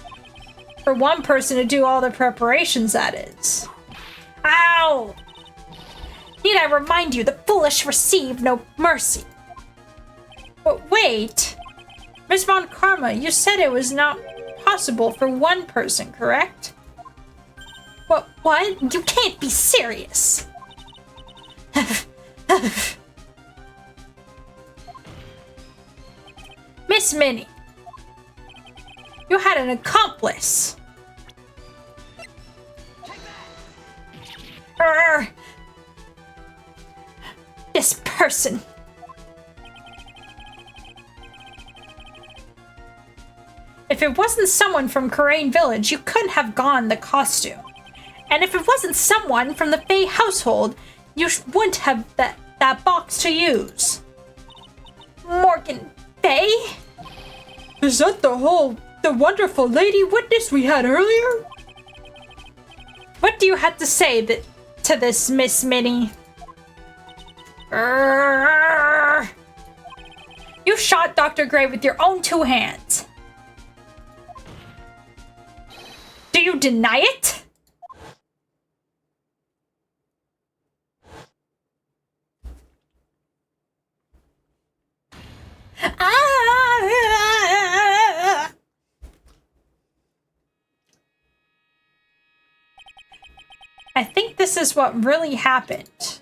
For one person to do all the preparations, that is. Ow! Need I remind you, the foolish receive no mercy. But wait. Miss Von Karma, you said it was not possible for one person, correct? What? You can't be serious. Miss Minnie, you had an accomplice. This person. If it wasn't someone from Karain Village, you couldn't have gone the costume. And if it wasn't someone from the Fey household, you wouldn't have that box to use. Morgan Fey? Is that the wonderful lady witness we had earlier? What do you have to say to this, Miss Minnie? You shot Dr. Gray with your own 2 hands. Do you deny it? I think this is what really happened.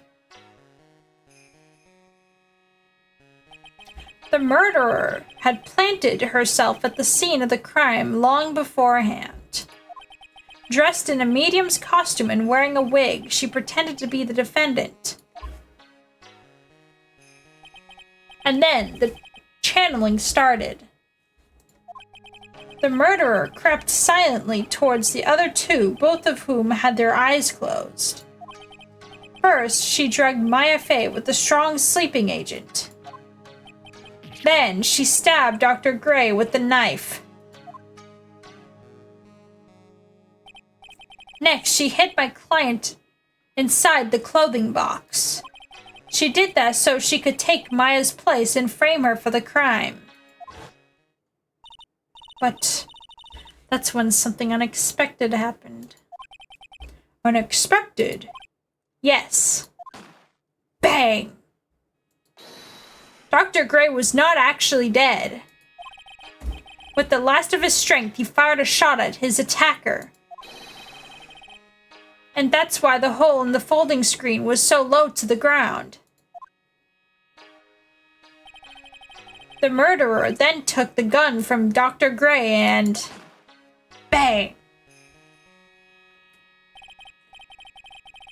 The murderer had planted herself at the scene of the crime long beforehand. Dressed in a medium's costume and wearing a wig, she pretended to be the defendant. And then the channeling started. The murderer crept silently towards the other 2, both of whom had their eyes closed. First, she drugged Maya Fey with a strong sleeping agent. Then, she stabbed Dr. Gray with the knife. Next, she hit my client inside the clothing box. She did that so she could take Maya's place and frame her for the crime. But that's when something unexpected happened. Unexpected? Yes. Bang! Dr. Gray was not actually dead. With the last of his strength, he fired a shot at his attacker. And that's why the hole in the folding screen was so low to the ground. The murderer then took the gun from Dr. Gray and... bang!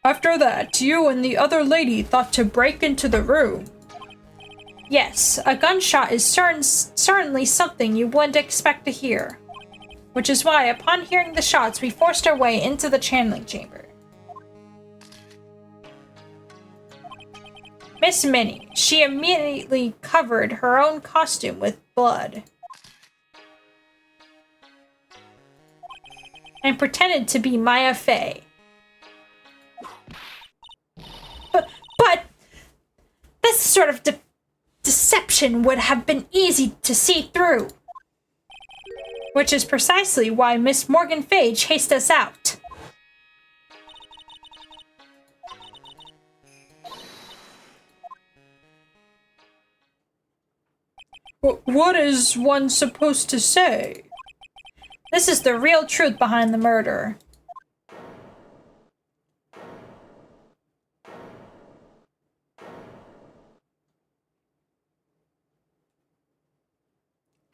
After that, you and the other lady thought to break into the room. Yes, a gunshot is certainly something you wouldn't expect to hear. Which is why, upon hearing the shots, we forced our way into the channeling chamber. Miss Minnie, she immediately covered her own costume with blood. And pretended to be Maya Fey. But this sort of deception would have been easy to see through. Which is precisely why Miss Morgan Fay chased us out. What is one supposed to say? This is the real truth behind the murder.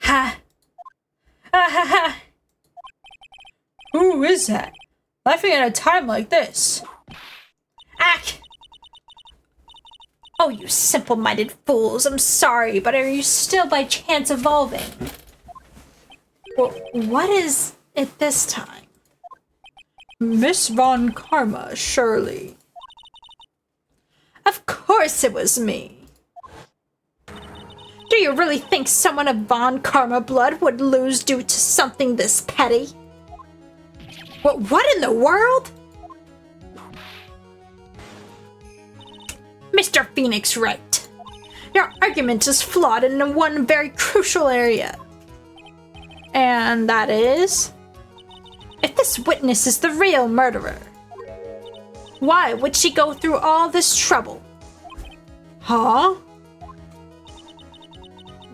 Ha! Ha ha ha! Who is that? Laughing at a time like this? Ack! Oh, you simple-minded fools. I'm sorry, but are you still by chance evolving? Well, what is it this time? Miss Von Karma, surely. Of course it was me. Do you really think someone of Von Karma blood would lose due to something this petty? What in the world? Mr. Phoenix Wright, your argument is flawed in one very crucial area. And that is? If this witness is the real murderer, why would she go through all this trouble? Huh?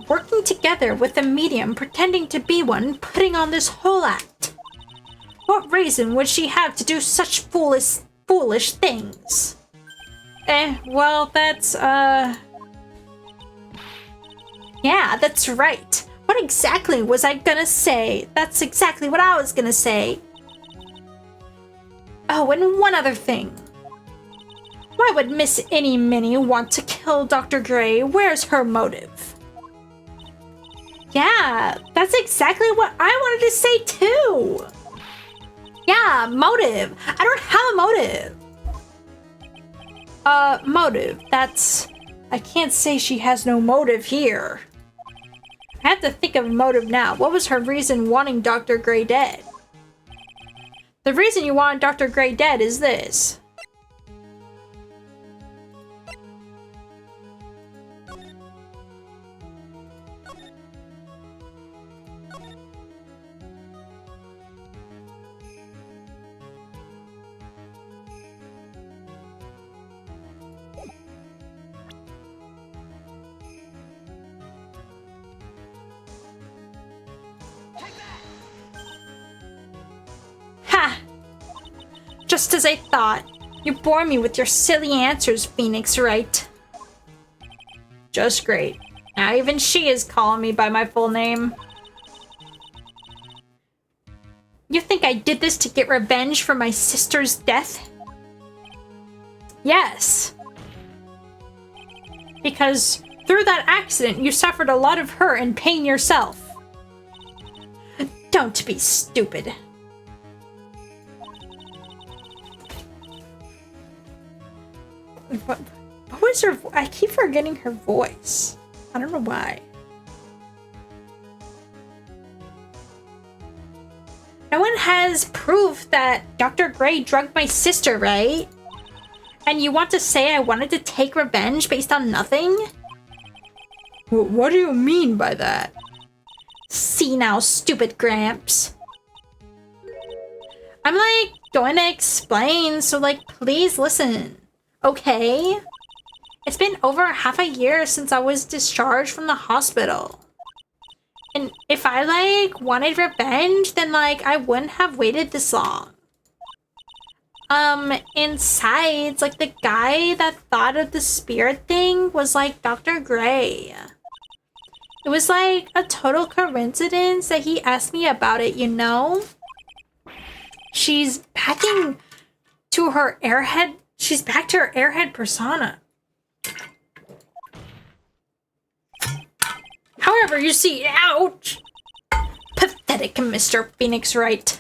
Working together with a medium, pretending to be one, putting on this whole act. What reason would she have to do such foolish things? Well, that's, Yeah, that's right. What exactly was I gonna say? That's exactly what I was gonna say. Oh, and one other thing. Why would Miss Innie Minnie want to kill Dr. Gray? Where's her motive? Yeah, that's exactly what I wanted to say too. Yeah, motive. I don't have a motive. Motive. That's... I can't say she has no motive here. I have to think of a motive now. What was her reason wanting Dr. Gray dead? The reason you want Dr. Gray dead is this. Ha! Just as I thought. You bore me with your silly answers, Phoenix Wright. Just great. Now even she is calling me by my full name. You think I did this to get revenge for my sister's death? Yes. Because through that accident, you suffered a lot of hurt and pain yourself. Don't be stupid. What was her? I keep forgetting her voice. I don't know why. No one has proof that Dr. Gray drugged my sister, right? And you want to say I wanted to take revenge based on nothing? What do you mean by that? See now, stupid Gramps. I'm like going to explain, so like please listen. Okay? It's been over half a year since I was discharged from the hospital. And if I like wanted revenge, then like I wouldn't have waited this long. Inside, like the guy that thought of the spirit thing was like Dr. Gray. It was like a total coincidence that he asked me about it, you know? She's backing to her airhead. She's back to her airhead persona. However, you see, ouch! Pathetic, Mr. Phoenix Wright.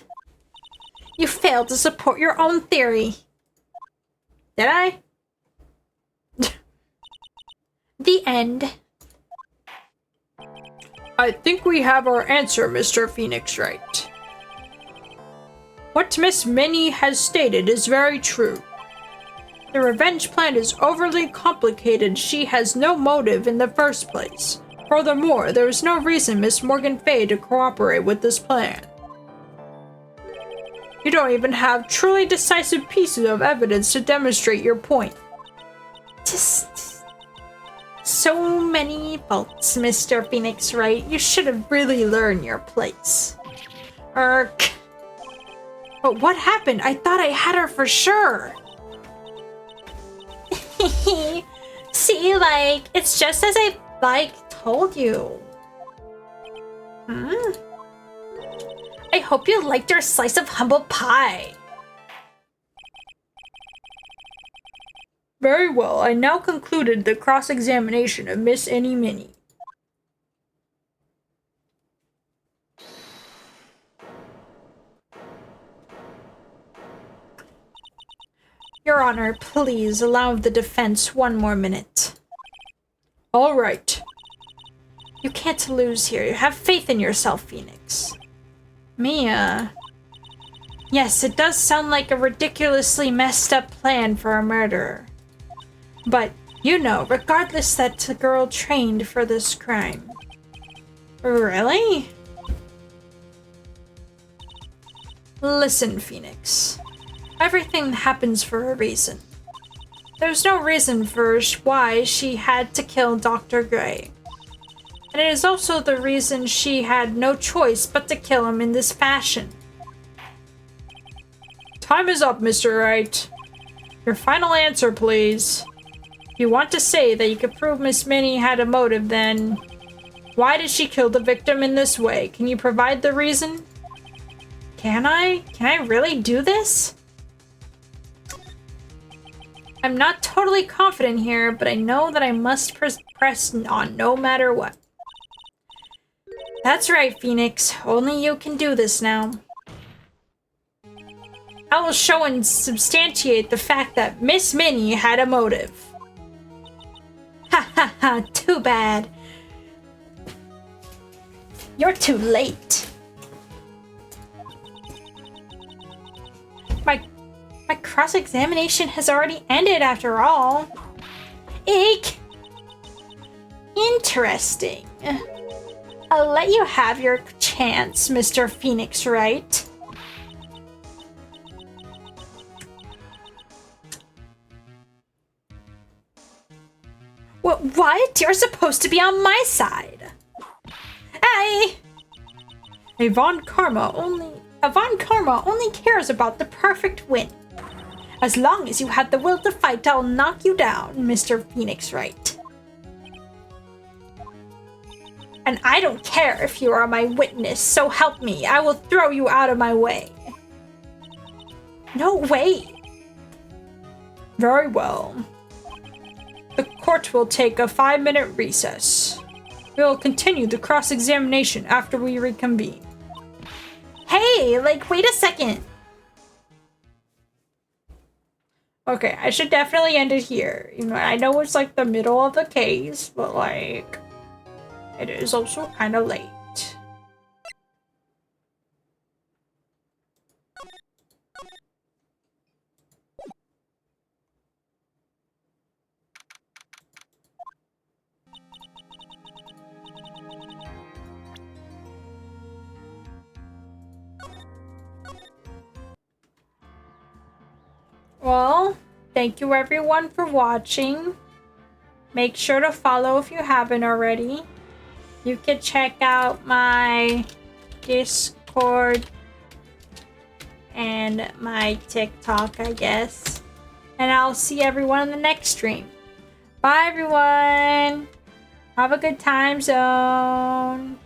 You failed to support your own theory. Did I? The end. I think we have our answer, Mr. Phoenix Wright. What Miss Minnie has stated is very true. The revenge plan is overly complicated. She has no motive in the first place. Furthermore, there is no reason Miss Morgan Fay to cooperate with this plan. You don't even have truly decisive pieces of evidence to demonstrate your point. Just so many faults, Mr. Phoenix Wright. You should have really learned your place. Erk. But what happened? I thought I had her for sure. See, like, it's just as I, like, told you. I hope you liked your slice of humble pie. Very well, I now concluded the cross-examination of Miss Any Minnie. Your Honor, please allow the defense one more minute. All right. You can't lose here. You have faith in yourself, Phoenix. Mia. Yes, it does sound like a ridiculously messed up plan for a murderer. But, you know, regardless, that the girl trained for this crime. Really? Listen, Phoenix. Everything happens for a reason. There's no reason for why she had to kill Dr. Gray. And it is also the reason she had no choice but to kill him in this fashion. Time is up, Mr. Wright. Your final answer, please. If you want to say that you could prove Miss Minnie had a motive, then why did she kill the victim in this way? Can you provide the reason? Can I? Can I really do this? I'm not totally confident here, but I know that I must press on no matter what. That's right, Phoenix. Only you can do this now. I will show and substantiate the fact that Miss Minnie had a motive. Ha ha ha, too bad. You're too late. My cross-examination has already ended after all. Eek! Interesting. I'll let you have your chance, Mr. Phoenix Wright. What? You're supposed to be on my side. Avant Karma only cares about the perfect win. As long as you have the will to fight, I'll knock you down, Mr. Phoenix Wright. And I don't care if you are my witness, so help me. I will throw you out of my way. No way. Very well. The court will take a 5-minute recess. We will continue the cross-examination after we reconvene. Hey, like, wait a second. Okay, I should definitely end it here. You know, I know it's like the middle of the case, but like, it is also kind of late. Thank you everyone for watching. Make sure to follow if you haven't already. You can check out my Discord and my TikTok, I guess. And I'll see everyone in the next stream. Bye, everyone. Have a good time zone.